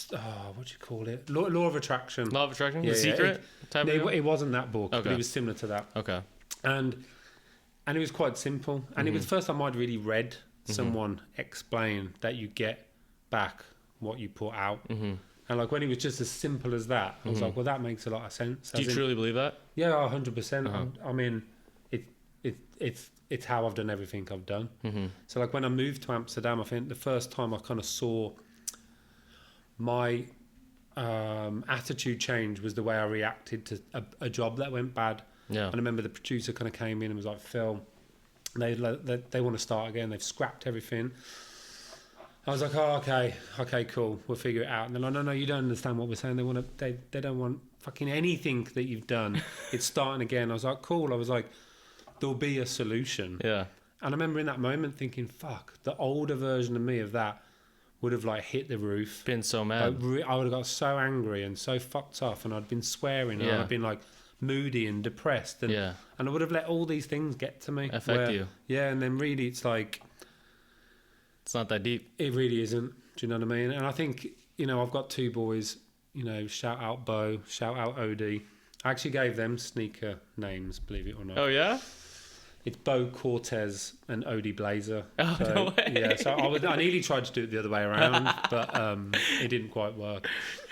what do you call it? Law of Attraction. Law of Attraction? The Secret type of it wasn't that book, but it was similar to that. Okay. And it was quite simple. And it was the first time I'd really read someone explain that you get back what you put out. And like when it was just as simple as that, I was like, well, that makes a lot of sense. Do you truly believe that? Yeah, 100%. I mean, it's how I've done everything I've done. So like when I moved to Amsterdam, I think the first time I kind of saw my attitude change was the way I reacted to a job that went bad. Yeah. And I remember the producer kind of came in and was like, Phil, they want to start again. They've scrapped everything. I was like, oh, okay, cool. We'll figure it out. And they're like, no, you don't understand what we're saying. They don't want fucking anything that you've done. It's starting again. I was like, cool. I was like, there'll be a solution. Yeah. And I remember in that moment thinking, fuck, the older version of me of that would have like hit the roof. Been so mad. I would have got so angry and so fucked off, and I'd been swearing and I'd been like moody and depressed, and I would have let all these things get to me. Affect you. Yeah, and then really it's like, it's not that deep. It really isn't. Do you know what I mean? And I think, I've got two boys, shout out Bo, shout out Odie. I actually gave them sneaker names, believe it or not. Oh, yeah? It's Bo Cortez and Odie Blazer. Oh, no way. Yeah, so I nearly tried to do it the other way around, but it didn't quite work.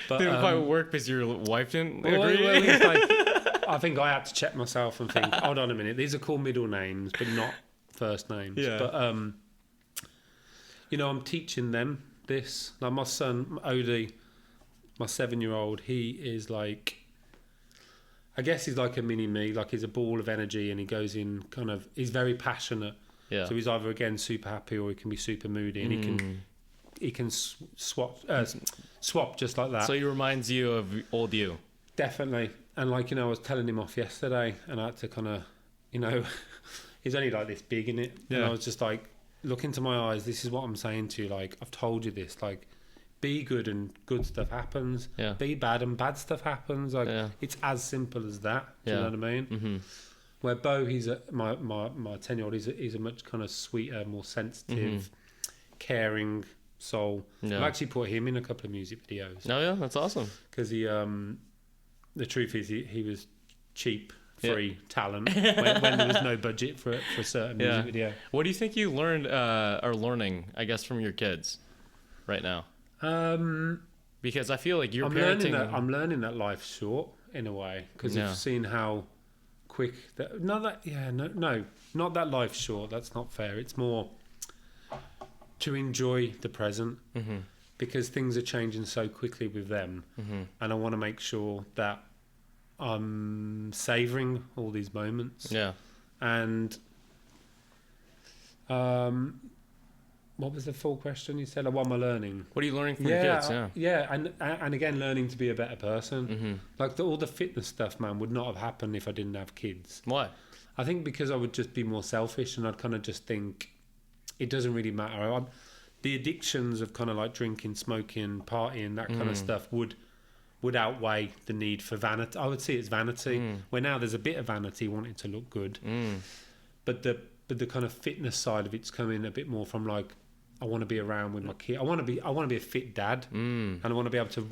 But, didn't quite work because your wife didn't agree? It's like, I think I had to check myself and think, hold on a minute, these are called middle names, but not first names. Yeah. But, I'm teaching them this. Like my son, Odie, my 7-year-old, he is like, I guess he's like a mini me, like he's a ball of energy, and he goes in he's very passionate. Yeah. So he's either again super happy or he can be super moody, and he can swap just like that. So he reminds you of old you. Definitely. And like, I was telling him off yesterday, and I had to kind of, he's only like this big in it. Yeah. And I was just like, look into my eyes, this is what I'm saying to you, like, I've told you this, like, be good and good stuff happens. Yeah. Be bad and bad stuff happens. Like, it's as simple as that. Do you know what I mean? Mm-hmm. Where Bo, he's my 10-year-old, he's a much kind of sweeter, more sensitive, caring soul. Yeah. I've actually put him in a couple of music videos. Oh yeah, that's awesome. Because he, the truth is, he was cheap. Free talent when there was no budget for a certain music video. What do you think you learned or learning, I guess, from your kids right now? Because I feel like you're parenting. I'm learning that life's short in a way, because I've seen how quick that. Not that life's short. That's not fair. It's more to enjoy the present, because things are changing so quickly with them, and I want to make sure that I'm savouring all these moments. Yeah. And what was the full question? You said, what am I learning? What are you learning from your kids? And again, learning to be a better person. Like all the fitness stuff, man, would not have happened if I didn't have kids. Why? I think because I would just be more selfish, and I'd kind of just think it doesn't really matter. The addictions of kind of like drinking, smoking, partying, that kind of stuff would outweigh the need for vanity. I would see it's vanity, where now there's a bit of vanity wanting to look good, but the kind of fitness side of it's coming a bit more from like, I want to be around with my kid. I want to be a fit dad, and I want to be able to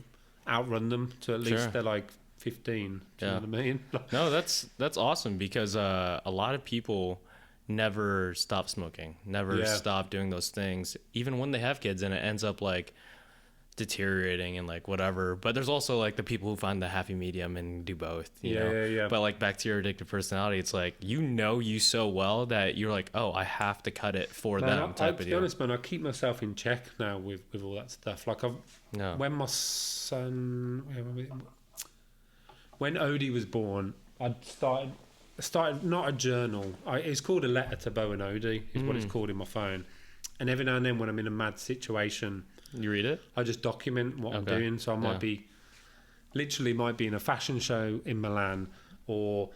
outrun them to at least they're like 15. Do you know what I mean? No, that's awesome, because a lot of people never stop smoking, never stop doing those things, even when they have kids, and it ends up like deteriorating and like whatever. But there's also like the people who find the happy medium and do both, you know. But like back to your addictive personality, it's like you so well that you're like, oh, I have to cut it for them type of deal. To be honest, man, I keep myself in check now with all that stuff. Like when my son, when Odie was born, I started not a journal. It's called a letter to Bo and Odie is what it's called in my phone. And every now and then when I'm in a mad situation, you read it? I just document what I'm doing. So I might be in a fashion show in Milan, or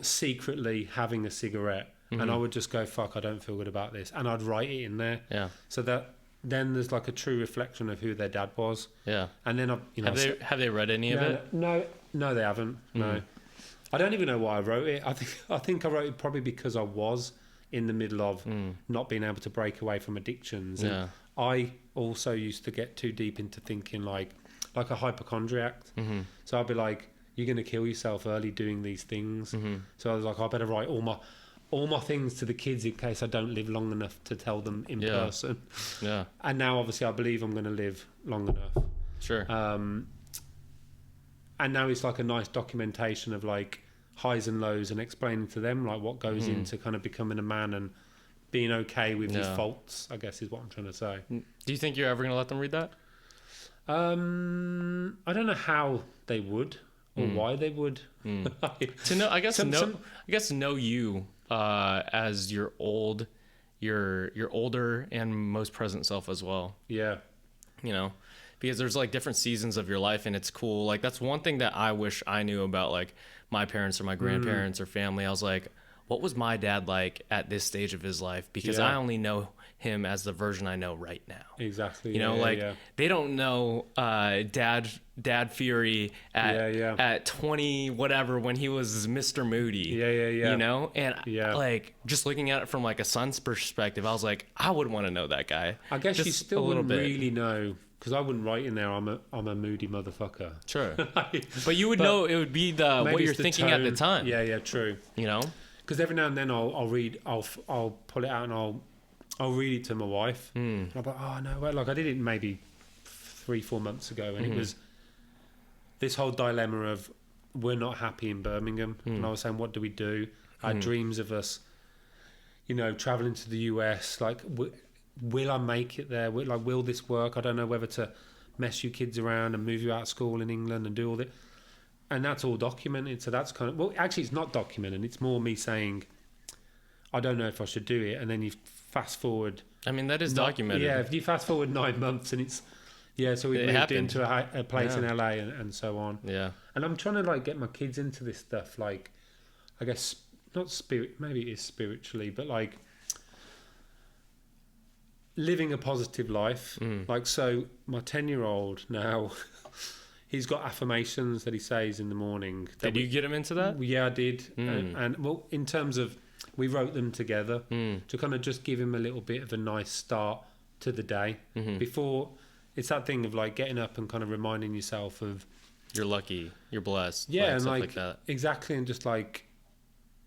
secretly having a cigarette, and I would just go, fuck, I don't feel good about this, and I'd write it in there. Yeah. So that then there's like a true reflection of who their dad was. Yeah. And then have they read any of it? No, they haven't. No. I don't even know why I wrote it. I think I wrote it probably because I was in the middle of not being able to break away from addictions. And I also used to get too deep into thinking like a hypochondriac. So I'd be like, you're going to kill yourself early doing these things. So I was like, I better write all my things to the kids in case I don't live long enough to tell them in person. Yeah. And now obviously I believe I'm going to live long enough. Sure. And now it's like a nice documentation of like highs and lows and explaining to them like what goes into kind of becoming a man and being okay with his faults, I guess is what I'm trying to say. Do you think you're ever going to let them read that? I don't know how they would or why they would. To know, I guess know you as your older and most present self as well. Yeah. You know, because there's like different seasons of your life, and it's cool. Like that's one thing that I wish I knew about like my parents or my grandparents or family. I was like, what was my dad like at this stage of his life? Because I only know him as the version I know right now. Exactly. You know, they don't know Dad Fury at 20 whatever when he was Mr. Moody. Yeah. You know, and like just looking at it from like a son's perspective, I was like, I would want to know that guy. I guess just you still wouldn't really know, because I wouldn't write in there I'm a moody motherfucker. Sure. But you would know it would be what you're thinking at the time. Yeah, true. You know, because every now and then I'll pull it out and I'll read it to my wife. And I'm like, oh no, well, like I did it maybe 3-4 months ago, and it was this whole dilemma of we're not happy in Birmingham, and I was saying, what do we do? I had dreams of us, you know, traveling to the US. Like, will I make it there? Will this work? I don't know whether to mess you kids around and move you out of school in England and do all that. And that's all documented. So that's kind of, well, actually, it's not documented. It's more me saying, I don't know if I should do it. And then you fast forward. I mean, that is documented. Yeah, if you fast forward 9 months and it's, so we moved into a place in LA and so on. Yeah. And I'm trying to like get my kids into this stuff, like, I guess, not spirit, maybe it is spiritually, but like living a positive life. Like, so my 10-year-old now, he's got affirmations that he says in the morning. Did you get him into that? Yeah, I did. And well, in terms of, we wrote them together to kind of just give him a little bit of a nice start to the day before. It's that thing of like getting up and kind of reminding yourself of you're lucky, you're blessed, and stuff like that. Exactly, and just like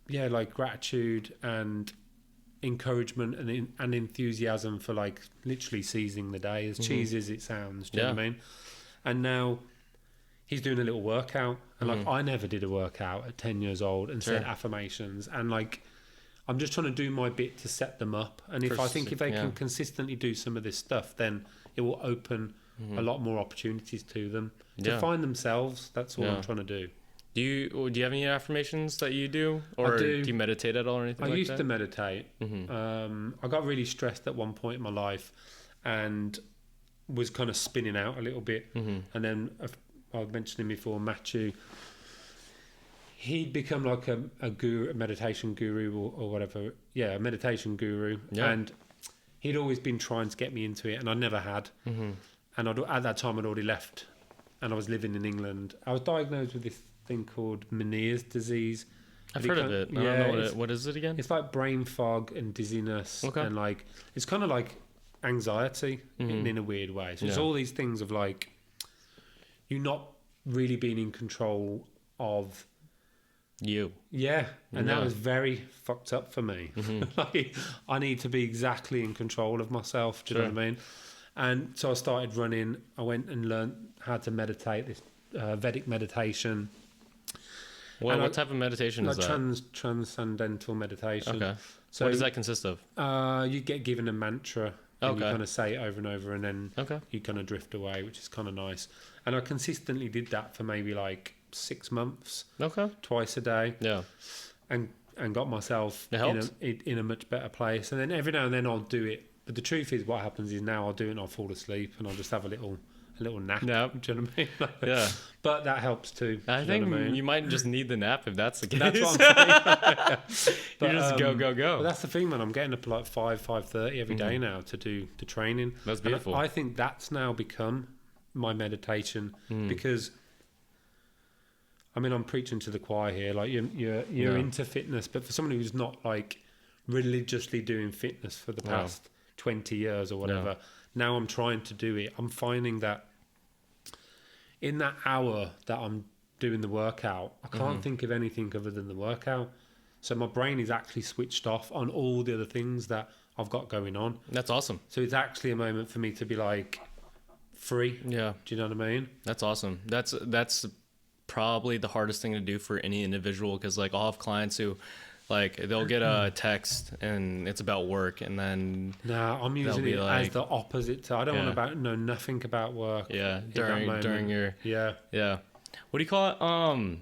like gratitude and encouragement and enthusiasm for like literally seizing the day, as cheesy as it sounds. Do you know what I mean? And now he's doing a little workout, and like I never did a workout at 10 years old and said affirmations, and like I'm just trying to do my bit to set them up. And if they can consistently do some of this stuff, then it will open a lot more opportunities to them to find themselves. That's all I'm trying to do. Do you have any affirmations that you do, or do you meditate at all or anything like that? I used to meditate. I got really stressed at one point in my life and was kind of spinning out a little bit. And then I was mentioning before, Matthew, he'd become like a guru, a meditation guru or whatever. Yeah, a meditation guru. Yeah. And he'd always been trying to get me into it, and I never had. And at that time, I'd already left, and I was living in England. I was diagnosed with this thing called Meniere's disease. I've heard of it. I don't know what is it again? It's like brain fog and dizziness, and like it's kind of like anxiety in a weird way. So it's all these things of like you not really being in control of you. Yeah, and that was very fucked up for me. Like, I need to be exactly in control of myself. Do you know what I mean? And so I started running. I went and learned how to meditate, this Vedic meditation. What type of meditation is that? Transcendental meditation. Okay. So what does that consist of? You get given a mantra. And you kind of say it over and over, and then you kind of drift away, which is kind of nice. And I consistently did that for maybe like 6 months. Twice a day. Yeah. And got myself in a much better place. And then every now and then I'll do it. But the truth is, what happens is now I'll do it and I'll fall asleep and I'll just have a little nap. Yep. Do you know what I mean? Yeah. But that helps too. I think you might just need the nap if that's the case. That's what I'm saying. But, you just go. But that's the thing, man. I'm getting up at like 5:30 every day now to do the training. That's beautiful. And I think that's now become my meditation because, I mean, I'm preaching to the choir here. Like you're into fitness, but for someone who's not like religiously doing fitness for the past 20 years or whatever, now I'm trying to do it, I'm finding that in that hour that I'm doing the workout, I can't think of anything other than the workout. So my brain is actually switched off on all the other things that I've got going on. That's awesome. So it's actually a moment for me to be like free. Yeah. Do you know what I mean? That's awesome. That's probably the hardest thing to do for any individual, because like I'll have clients who like they'll get a text and it's about work, and then I'm using it like, as the opposite. I don't want to know nothing about work. Yeah, during your yeah. What do you call it?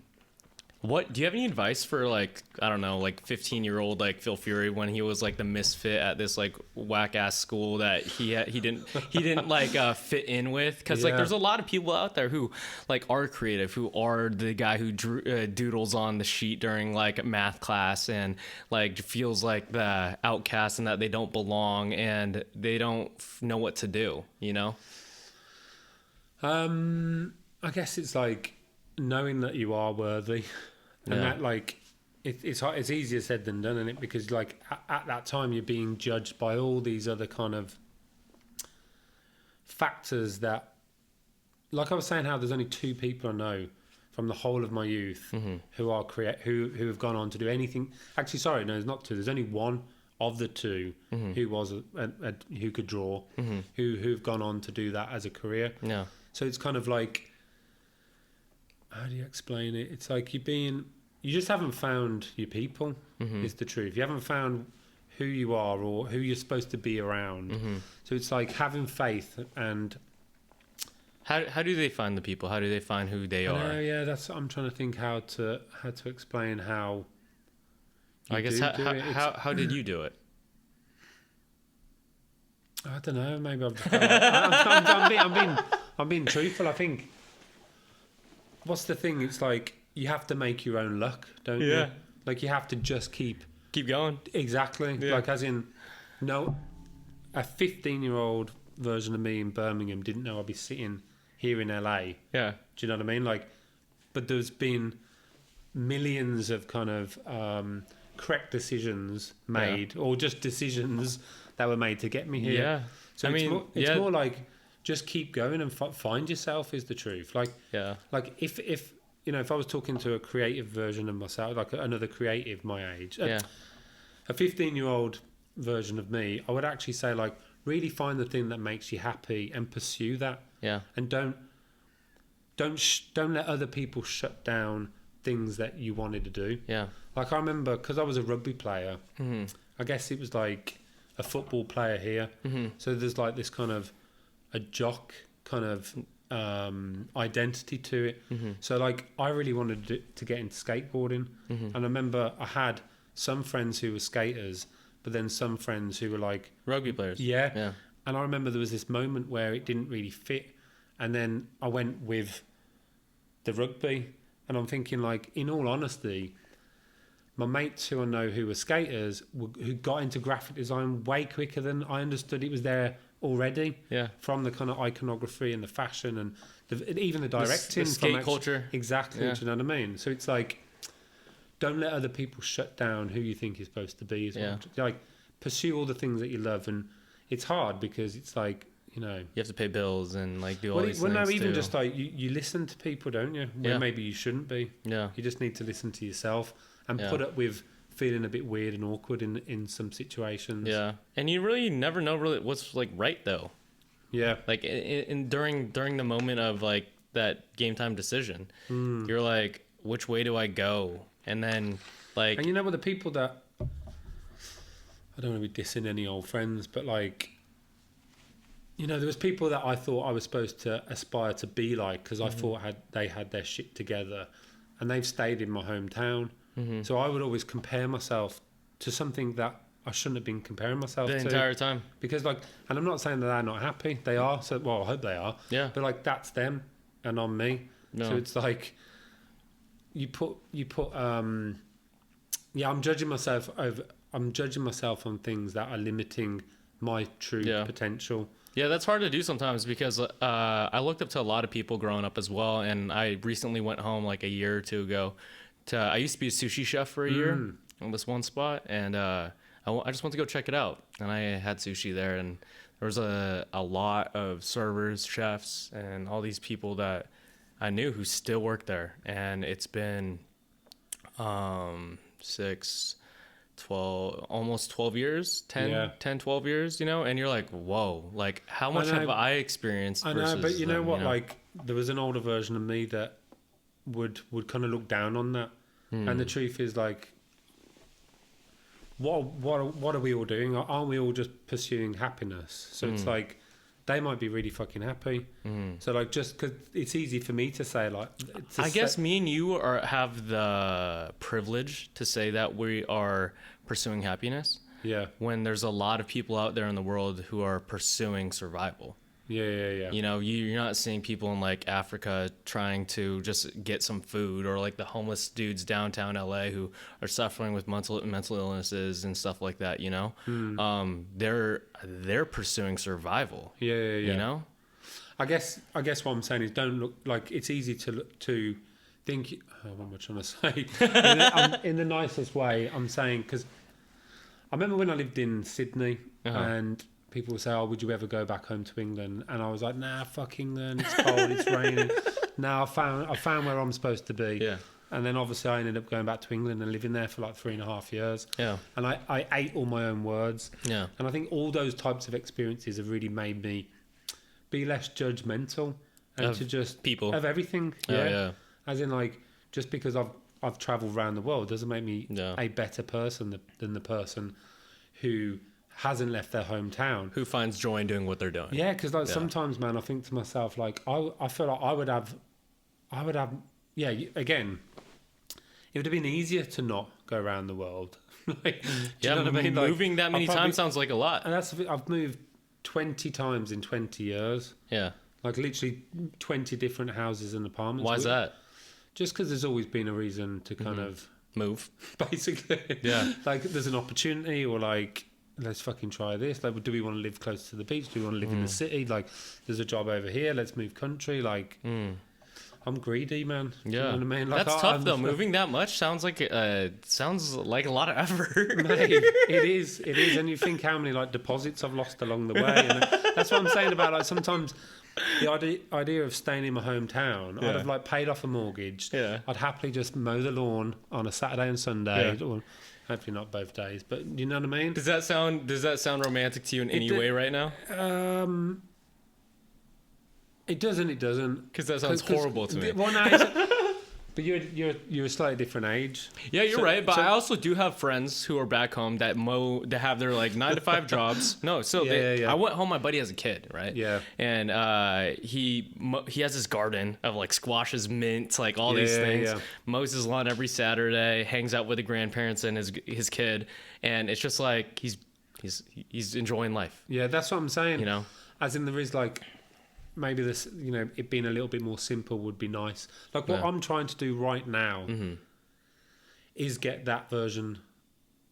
What do you have any advice for, like, I don't know, like 15-year-old like Filfury when he was like the misfit at this like whack ass school that he didn't like fit in with? Because like there's a lot of people out there who like are creative, who are the guy who doodles on the sheet during like math class and like feels like the outcast and that they don't belong and they don't know what to do, you know? I guess it's like knowing that you are worthy. And that, like, it's easier said than done, isn't it? Because, like, at that time, you're being judged by all these other kind of factors that, like I was saying, how there's only 2 people I know from the whole of my youth who are who have gone on to do anything. Actually, sorry, no, there's not 2. There's only one of the 2 who was who could draw, who've gone on to do that as a career. Yeah. So it's kind of like, how do you explain it? It's like you just haven't found your people, is the truth. You haven't found who you are or who you're supposed to be around. So it's like having faith. And how do they find the people? How do they find who they are? Yeah, I'm trying to think how to explain how. I guess how did you do it? I don't know. Maybe I'm being truthful. I think. What's the thing? It's like you have to make your own luck, don't you? Like you have to just keep going. Exactly. Yeah. Like as in, no, a 15-year-old version of me in Birmingham didn't know I'd be sitting here in LA. Yeah. Do you know what I mean? Like, but there's been millions of kind of correct decisions made, or just decisions that were made to get me here. Yeah. So it's more like, just keep going and find yourself is the truth. Like, like if you know, if I was talking to a creative version of myself, like another creative my age, a 15-year-old version of me, I would actually say, like, really find the thing that makes you happy and pursue that. Yeah. And don't let other people shut down things that you wanted to do. Yeah. Like I remember, because I was a rugby player, I guess it was like a football player here. So there's like this kind of a jock kind of identity to it. So like I really wanted to get into skateboarding, and I remember I had some friends who were skaters, but then some friends who were like rugby players. Yeah. And I remember there was this moment where it didn't really fit, and then I went with the rugby, and I'm thinking, like, in all honesty, my mates who I know who were skaters who got into graphic design way quicker than I understood it was there already. Yeah. From the kind of iconography and the fashion and even the directing. The skate culture. Exactly. Yeah. Do you know what I mean? So it's like, don't let other people shut down who you think you're supposed to be. Like, pursue all the things that you love. And it's hard because it's like, you know, you have to pay bills and like do all these things. Well, no, even just like you listen to people, don't you? Where maybe you shouldn't be. Yeah. You just need to listen to yourself and put up with feeling a bit weird and awkward in some situations. Yeah. And you really never know really what's like right though. Yeah. Like during the moment of like that game time decision, you're like, which way do I go? And then like, and you know what, the people that, I don't want to be dissing any old friends, but like, you know, there was people that I thought I was supposed to aspire to be like, because I thought they had their shit together, and they've stayed in my hometown. So I would always compare myself to something that I shouldn't have been comparing myself to. The entire time. Because like, and I'm not saying that they're not happy. They are. So, well, I hope they are. Yeah. But like, that's them and I'm me. No. So it's like, you put I'm judging myself on things that are limiting my true potential. Yeah, that's hard to do sometimes because I looked up to a lot of people growing up as well, and I recently went home like a year or two ago. I used to be a sushi chef for a year in this one spot, and I just went to go check it out. And I had sushi there, and there there was a lot of servers, chefs, and all these people that I knew who still work there. And it's been 6, 12, almost 12 years, 10, 12 years, you know? And you're like, whoa, like how much have I experienced? I know, but you know what? Like there was an older version of me that would kind of look down on that. And the truth is, like, what are we all doing? Aren't we all just pursuing happiness? So it's like they might be really fucking happy. So like, just because it's easy for me to say, like, I guess me and you have the privilege to say that we are pursuing happiness. Yeah. When there's a lot of people out there in the world who are pursuing survival. Yeah. You know, you're not seeing people in like Africa trying to just get some food, or like the homeless dudes downtown LA who are suffering with mental illnesses and stuff like that. You know, they're pursuing survival. Yeah. You know, I guess what I'm saying is, don't look like it's easy to think. What am I trying to say? In the nicest way, I'm saying, because I remember when I lived in Sydney and people would say, "Oh, would you ever go back home to England?" And I was like, "Nah, fuck England. It's cold. It's raining." Now I found where I'm supposed to be. Yeah. And then obviously I ended up going back to England and living there for like 3.5 years. Yeah. And I ate all my own words. Yeah. And I think all those types of experiences have really made me be less judgmental and of to just people of everything. Yeah. Yeah. As in, like, just because I've travelled around the world doesn't make me a better person than the person who hasn't left their hometown, who finds joy in doing what they're doing. Yeah, because like sometimes, man, I think to myself, like, I feel like I would have again, it would have been easier to not go around the world. Like, do you know what I mean? Moving like, that many times sounds like a lot. And I've moved 20 times in 20 years. Yeah. Like literally 20 different houses and apartments. Why is that? Just because there's always been a reason to kind of move, basically. Yeah. Like there's an opportunity, or like, let's fucking try this. Like, do we want to live close to the beach? Do we want to live in the city? Like, there's a job over here. Let's move country. Like, I'm greedy, man. Yeah. Do you know what I mean? Like, that's tough though. Moving that much sounds like a lot of effort. Mate, it is. And you think how many like deposits I've lost along the way. And that's what I'm saying about, like, sometimes the idea of staying in my hometown, I'd have like paid off a mortgage. Yeah. I'd happily just mow the lawn on a Saturday and Sunday. Yeah. Or hopefully not both days, but you know what I mean? Does that sound romantic to you in any way right now? It doesn't. Because that sounds horrible to me. Well, no, but you're a slightly different age. Yeah, you're right. But I also do have friends who are back home that have their like 9 to 5 jobs. No, so I went home. My buddy as a kid, right? Yeah. And he has this garden of like squashes, mints, like all these things. Yeah. Mows his lawn every Saturday. Hangs out with the grandparents and his kid, and it's just like he's enjoying life. Yeah, that's what I'm saying. You know, as in there is like, maybe this, you know, it being a little bit more simple would be nice. Like what I'm trying to do right now is get that version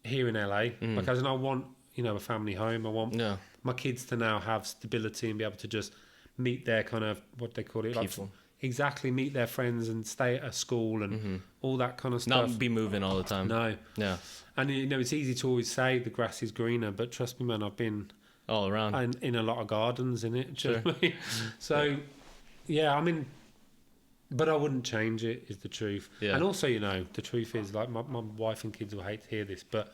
here in LA. Like, as in, I want, you know, a family home. I want my kids to now have stability and be able to just meet their kind of, what they call it, people. Like, exactly, meet their friends and stay at a school and all that kind of stuff. Not be moving all the time. No. Yeah. And, you know, it's easy to always say the grass is greener, but trust me, man, I've been all around and in a lot of gardens in it. Sure. I mean? So yeah, I mean, but I wouldn't change it, is the truth. Yeah. And also, you know, the truth is, like, my wife and kids will hate to hear this, but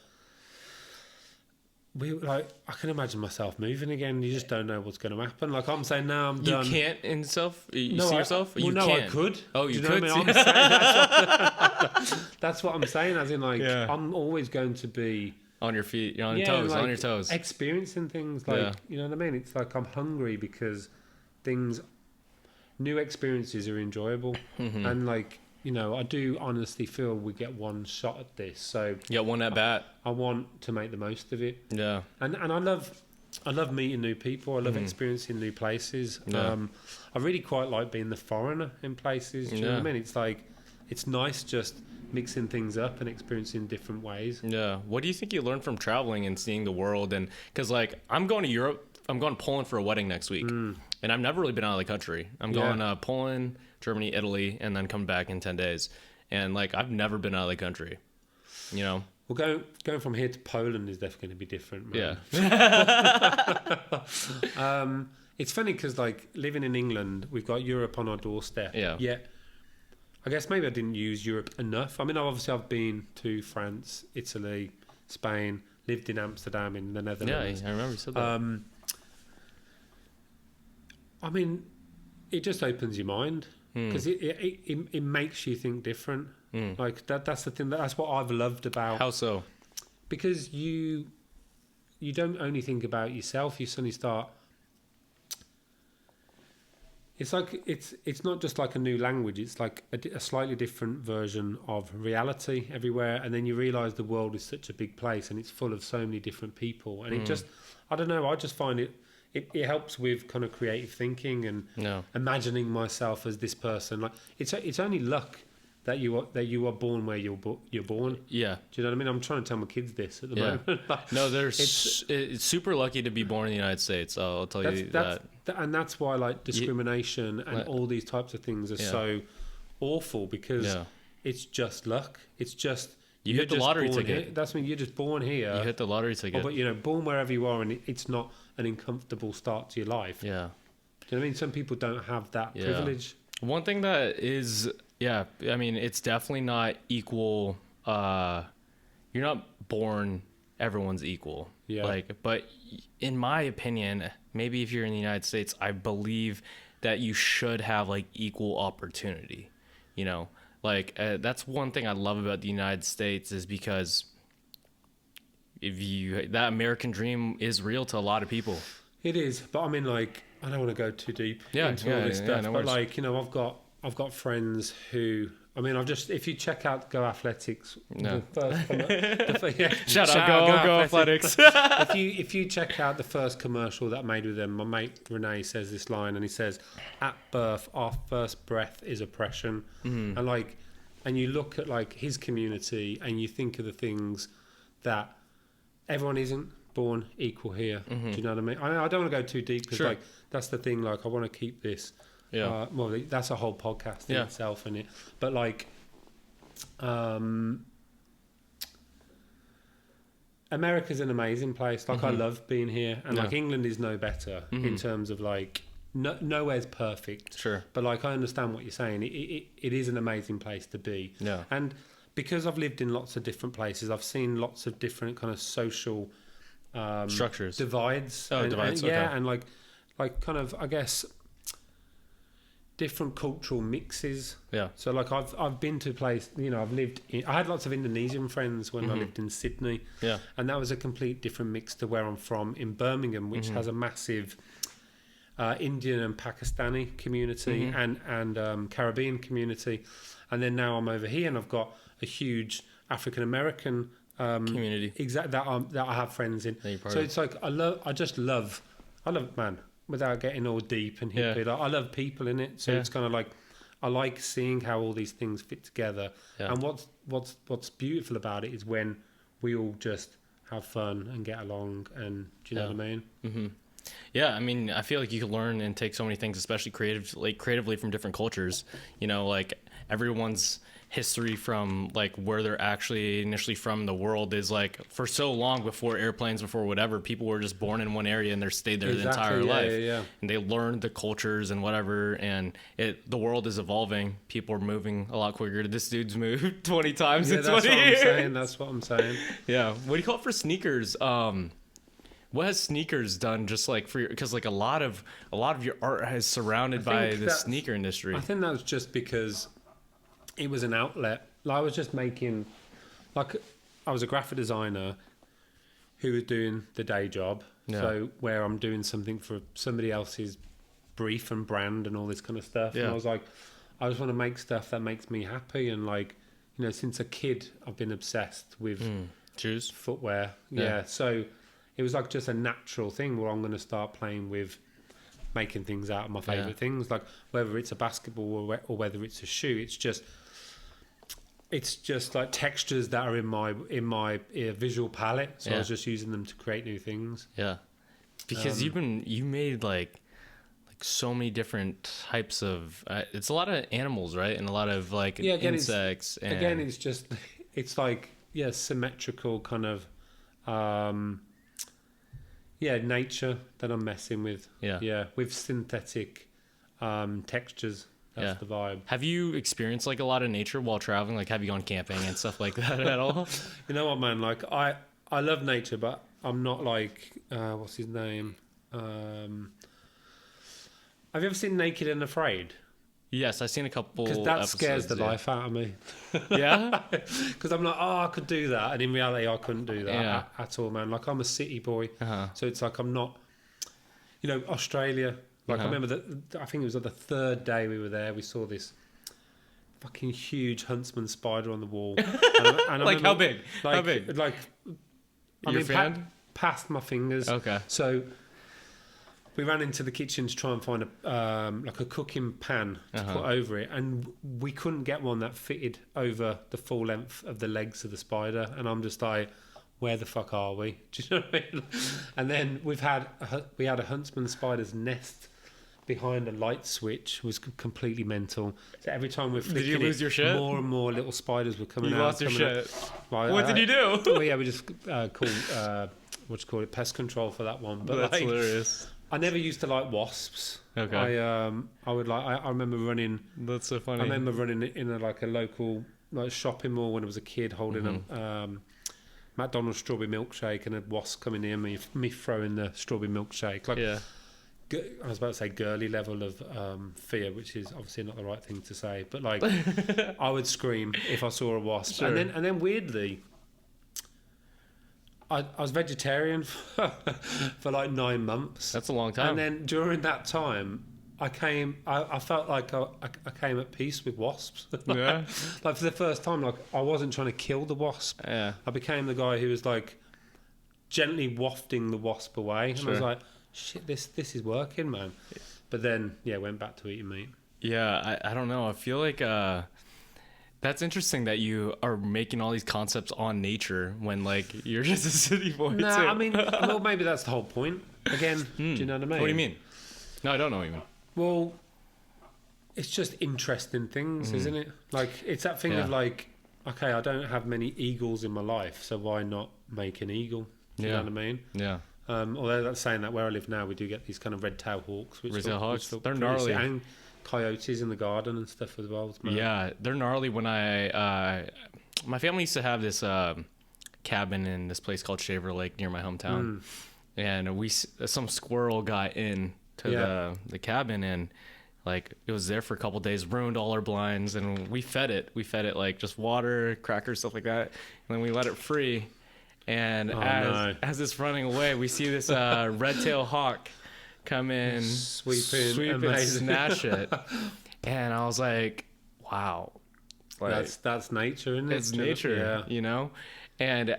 I can imagine myself moving again. You just don't know what's going to happen. Like, I'm saying now, I'm done. You can't in yourself. You see yourself. Well, you no, can. I could. Oh, you could. could. I'm saying, that's what I'm saying. As in, like, I'm always going to be on your feet. You're on your toes. like, on your toes. Experiencing things, like, you know what I mean. It's like I'm hungry because new experiences are enjoyable, and like, you know, I do honestly feel we get one shot at this. So you got one at bat. I want to make the most of it. Yeah. And I love meeting new people. I love experiencing new places. Yeah. I really quite like being the foreigner in places. Do you know what I mean? It's like, it's nice just mixing things up and experiencing different ways. Yeah. What do you think you learned from traveling and seeing the world? And because, like, I'm going to Europe. I'm going to Poland for a wedding next week. And I've never really been out of the country. I'm going to Poland, Germany, Italy, and then come back in 10 days. And, like, I've never been out of the country, you know? Well, going from here to Poland is definitely going to be different, man. Yeah. It's funny because, like, living in England, we've got Europe on our doorstep. Yeah. Yet, I guess maybe I didn't use Europe enough. I mean, obviously, I've been to France, Italy, Spain, lived in Amsterdam, in the Netherlands. Yeah, I remember you said that. I mean, it just opens your mind because it makes you think different. Like that's the thing. That's what I've loved about. How so? Because you don't only think about yourself. You suddenly start. It's like it's not just like a new language. It's like a slightly different version of reality everywhere, and then you realise the world is such a big place and it's full of so many different people. And it just, I don't know. I just find it helps with kind of creative thinking and imagining myself as this person. Like it's only luck that you are born where you're born. Yeah. Do you know what I mean? I'm trying to tell my kids this at the moment. No, it's super lucky to be born in the United States. I'll tell you that. And that's why like discrimination and all these types of things are so awful because it's just luck. It's just you hit the lottery ticket. Here. That's when you're just born here. You hit the lottery ticket. But born wherever you are, and it's not an uncomfortable start to your life. Yeah. Do you know what I mean? Some people don't have that privilege. One thing that is, I mean, it's definitely not equal. You're not born, everyone's equal. Yeah. But in my opinion, maybe if you're in the United States, I believe that you should have like equal opportunity. That's one thing I love about the United States is because that American dream is real to a lot of people. It is, but I mean, like, I don't want to go too deep into all this stuff. But like, I've got friends who. I mean, if you check out Go Athletics, shout out Go Athletics. if you check out the first commercial that I made with them, my mate Renee says this line, and he says, "At birth, our first breath is oppression," and you look at like his community, and you think of the things that everyone isn't born equal here. Do you know what I mean? I don't want to go too deep because like that's the thing. Like I want to keep this. Yeah. Well, that's a whole podcast in itself, isn't it? But like, America's an amazing place. Like I love being here, and like England is no better in terms of like nowhere's perfect. Sure. But like I understand what you're saying. It is an amazing place to be. Yeah. And because I've lived in lots of different places, I've seen lots of different kind of social structures, divides. Divides. And like kind of I guess. Different cultural mixes. Yeah. So like I've been to a place, I had lots of Indonesian friends when I lived in Sydney. Yeah. And that was a complete different mix to where I'm from in Birmingham, which has a massive Indian and Pakistani community and Caribbean community. And then now I'm over here and I've got a huge African American community. Exactly that I have friends in. So it's like I love man. Without getting all deep and hippie, like, I love people in it. So it's kind of like I like seeing how all these things fit together. Yeah. And what's beautiful about it is when we all just have fun and get along. And do you know what I mean? Mm-hmm. Yeah, I mean, I feel like you can learn and take so many things, especially creatively from different cultures. Like everyone's history from like where they're actually initially from in the world is like for so long before airplanes, before whatever, people were just born in one area and they're stayed there the entire life. Yeah. And they learned the cultures and whatever, and the world is evolving. People are moving a lot quicker. This dude's moved 20 times in 20 years. That's what I'm saying. Yeah. What do you call it for sneakers? What has sneakers done just like for because like a lot of your art is surrounded by the sneaker industry? I think that was just because it was an outlet. Like I was just making, like I was a graphic designer who was doing the day job. Yeah. So where I'm doing something for somebody else's brief and brand and all this kind of stuff. Yeah. And I was like, I just want to make stuff that makes me happy. And like, since a kid, I've been obsessed with shoes, footwear. Yeah. So it was like just a natural thing where I'm going to start playing with making things out of my favorite things. Like whether it's a basketball or whether it's a shoe, it's just like textures that are in my visual palette. So I was just using them to create new things. Yeah, because you made like so many different types of. It's a lot of animals, right, and a lot of like insects. It's like symmetrical kind of nature that I'm messing with. Yeah, with synthetic textures. That's the vibe. Have you experienced like a lot of nature while traveling? Like, have you gone camping and stuff like that at all? You know what, man? Like, I love nature, but I'm not like what's his name? Have you ever seen Naked and Afraid? Yes, I've seen a couple. Because that scares the life out of me. Yeah. Because I'm like, I could do that, and in reality, I couldn't do that at all, man. Like, I'm a city boy, so it's like I'm not. You know, Australia. Like I remember that. I think it was on the third day we were there. We saw this fucking huge huntsman spider on the wall. And Like, how big? Like, how big? Like, Your fan? Past my fingers. Okay. So we ran into the kitchen to try and find a cooking pan to put over it, and we couldn't get one that fitted over the full length of the legs of the spider. And I'm just like, where the fuck are we? Do you know what I mean? And then we had a huntsman spider's nest behind a light switch. Was completely mental. So every time we're flicking, did you lose your shit? More and more little spiders were coming out. You lost your shit. Right, what did you do? Well, yeah, we just called pest control for that one. But that's hilarious. I never used to like wasps. Okay. I would like. I remember running. That's so funny. I remember running in a local shopping mall when I was a kid, holding a McDonald's strawberry milkshake, and a wasp coming near me throwing the strawberry milkshake. Like, I was about to say girly level of fear, which is obviously not the right thing to say, but like I would scream if I saw a wasp. Sure. And then weirdly, I was vegetarian for like 9 months. That's a long time. And then during that time, I felt like I came at peace with wasps. Yeah. Like for the first time, like I wasn't trying to kill the wasp. Yeah. I became the guy who was like gently wafting the wasp away. And I was like, shit, this is working, man. But then, went back to eating meat. Yeah, I don't know. I feel like that's interesting that you are making all these concepts on nature when like you're just a city boy. No, too. I mean, well, maybe that's the whole point. Again, do you know what I mean? What do you mean? No, I don't know what you mean. Well, it's just interesting things, isn't it? Like, it's that thing of like, okay, I don't have many eagles in my life, so why not make an eagle? Do you know what I mean? Yeah. Although that's saying that where I live now, we do get these kind of red-tailed hawks. Red-tailed hawks, they're gnarly. And coyotes in the garden and stuff as well. Yeah, they're gnarly. When my family used to have this cabin in this place called Shaver Lake near my hometown. And some squirrel got in to the cabin, and like it was there for a couple days, ruined all our blinds, and we fed it like just water, crackers, stuff like that, and then we let it free. And as it's running away, we see this red-tailed hawk come in, sweep and snatch it. And I was like, wow, like, that's nature, isn't it? It's nature, you know. And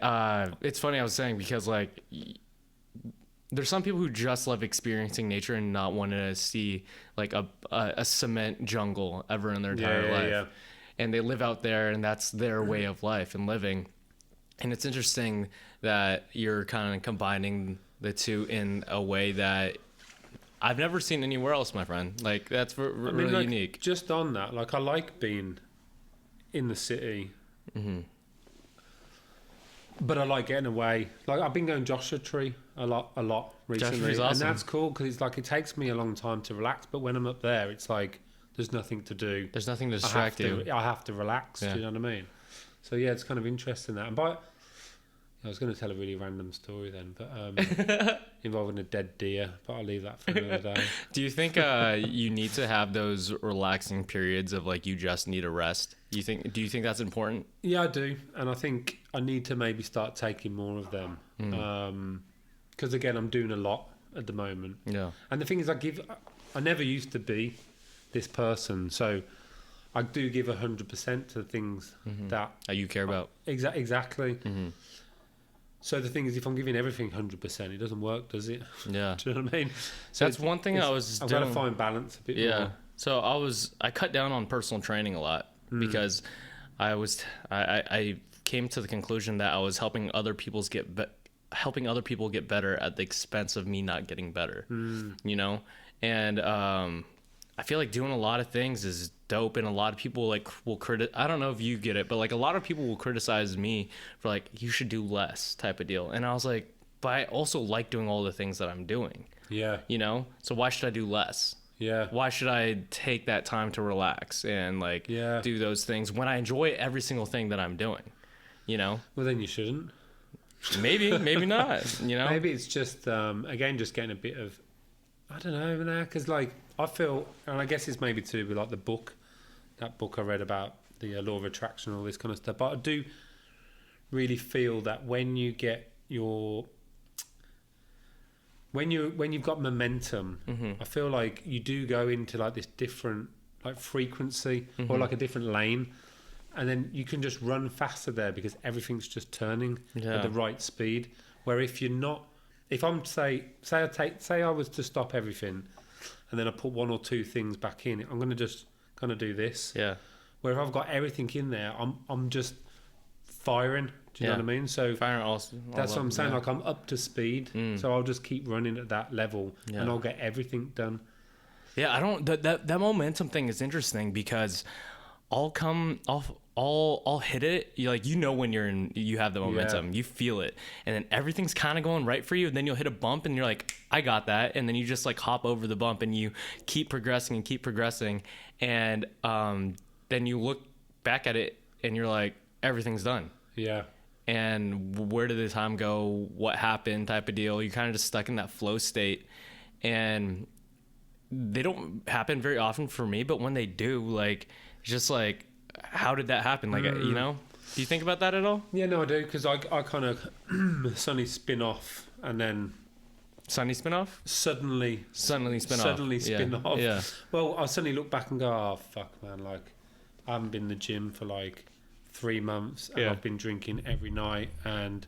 it's funny I was saying, because like there's some people who just love experiencing nature and not want to see like a cement jungle ever in their entire life. And they live out there, and that's their way of life and living. And it's interesting that you're kind of combining the two in a way that I've never seen anywhere else, my friend. Like, that's really unique. Just on that, like, I like being in the city, but I like getting away. Like, I've been going Joshua Tree a lot recently. Joshua Tree's awesome. And that's cool, because it's like, it takes me a long time to relax, but when I'm up there, it's like, there's nothing to do. There's nothing to distract you. I have to relax, do you know what I mean? So, yeah, it's kind of interesting that. And I was going to tell a really random story then, but involving a dead deer, but I'll leave that for another day. Do you think you need to have those relaxing periods of like you just need a rest? Do you think that's important? Yeah, I do, and I think I need to maybe start taking more of them. Because again, I'm doing a lot at the moment. Yeah. And the thing is, I never used to be this person, so I do give 100% to the things that you care about. Exactly. So the thing is, if I'm giving everything 100%, it doesn't work, does it? Yeah. Do you know what I mean? So that's one thing I've got to find balance a bit more. So I cut down on personal training a lot because I came to the conclusion that I was helping other people get better at the expense of me not getting better. You know? And I feel like doing a lot of things is dope, and a lot of people like will I don't know if you get it, but like a lot of people will criticize me for like, you should do less type of deal. And I was like, but I also like doing all the things that I'm doing. Yeah. You know? So why should I do less? Yeah. Why should I take that time to relax and like do those things when I enjoy every single thing that I'm doing? You know? Well, then you shouldn't. Maybe not, you know? Maybe it's just, again, just getting a bit of, I don't know, now, because like, I feel, and I guess it's maybe to do with like that book I read about the law of attraction and all this kind of stuff. But I do really feel that when you get when you've got momentum, I feel like you do go into like this different like frequency or like a different lane, and then you can just run faster there because everything's just turning at the right speed. Where if you're not, if I'm say I was to stop everything, and then I put one or two things back in, I'm going to just kind of do this. Yeah. Where if I've got everything in there, I'm just firing. Do you know what I mean? So firing that's what I'm saying. Like I'm up to speed, so I'll just keep running at that level, and I'll get everything done. Yeah, I don't. That momentum thing is interesting because I'll hit it. You know when you have the momentum, you feel it, and then everything's kind of going right for you. And then you'll hit a bump, and you're like, I got that, and then you just like hop over the bump, and you keep progressing, and then you look back at it, and you're like, everything's done. Yeah. And where did the time go? What happened? Type of deal. You're kind of just stuck in that flow state, and they don't happen very often for me. But when they do, like, it's just like, how did that happen? Like, you know, do you think about that at all? Yeah, no, I do, because I kind of suddenly spin off, and then Suddenly spin off. Suddenly spin off. Yeah. Well, I suddenly look back and go, oh fuck, man! Like, I haven't been in the gym for like 3 months, and I've been drinking every night, and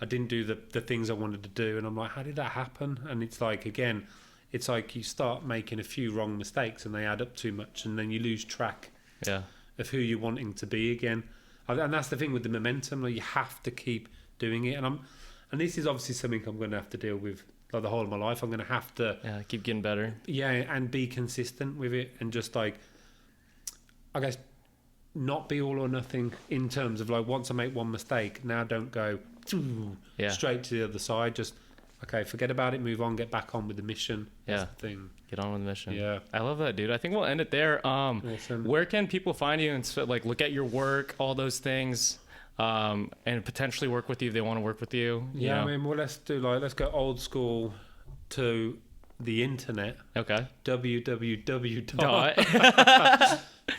I didn't do the things I wanted to do, and I'm like, how did that happen? And it's like, again, it's like you start making a few wrong mistakes, and they add up too much, and then you lose track of who you're wanting to be again. And that's the thing with the momentum, like, you have to keep doing it, and this is obviously something I'm going to have to deal with like the whole of my life. I'm going to have to keep getting better, and be consistent with it, and just like, I guess, not be all or nothing in terms of like, once I make one mistake, now don't go straight to the other side. Just, okay, forget about it, move on, get back on with the mission. That's the thing. Get on with the mission. Yeah. I love that, dude. I think we'll end it there. Awesome. Where can people find you and like look at your work, all those things, and potentially work with you if they want to work with you? You know? I mean, well, let's go old school to the internet. Okay.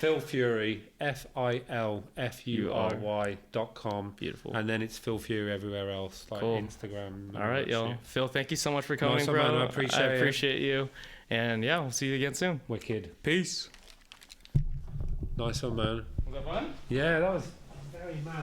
Filfury, FILFURY.com. Beautiful. And then it's Filfury everywhere else, like Instagram. All right, y'all. Phil, thank you so much for coming, bro. Man, I appreciate you. And yeah, we'll see you again soon. Wicked. Peace. Nice one, man. Was that fun? Yeah, that was very mad.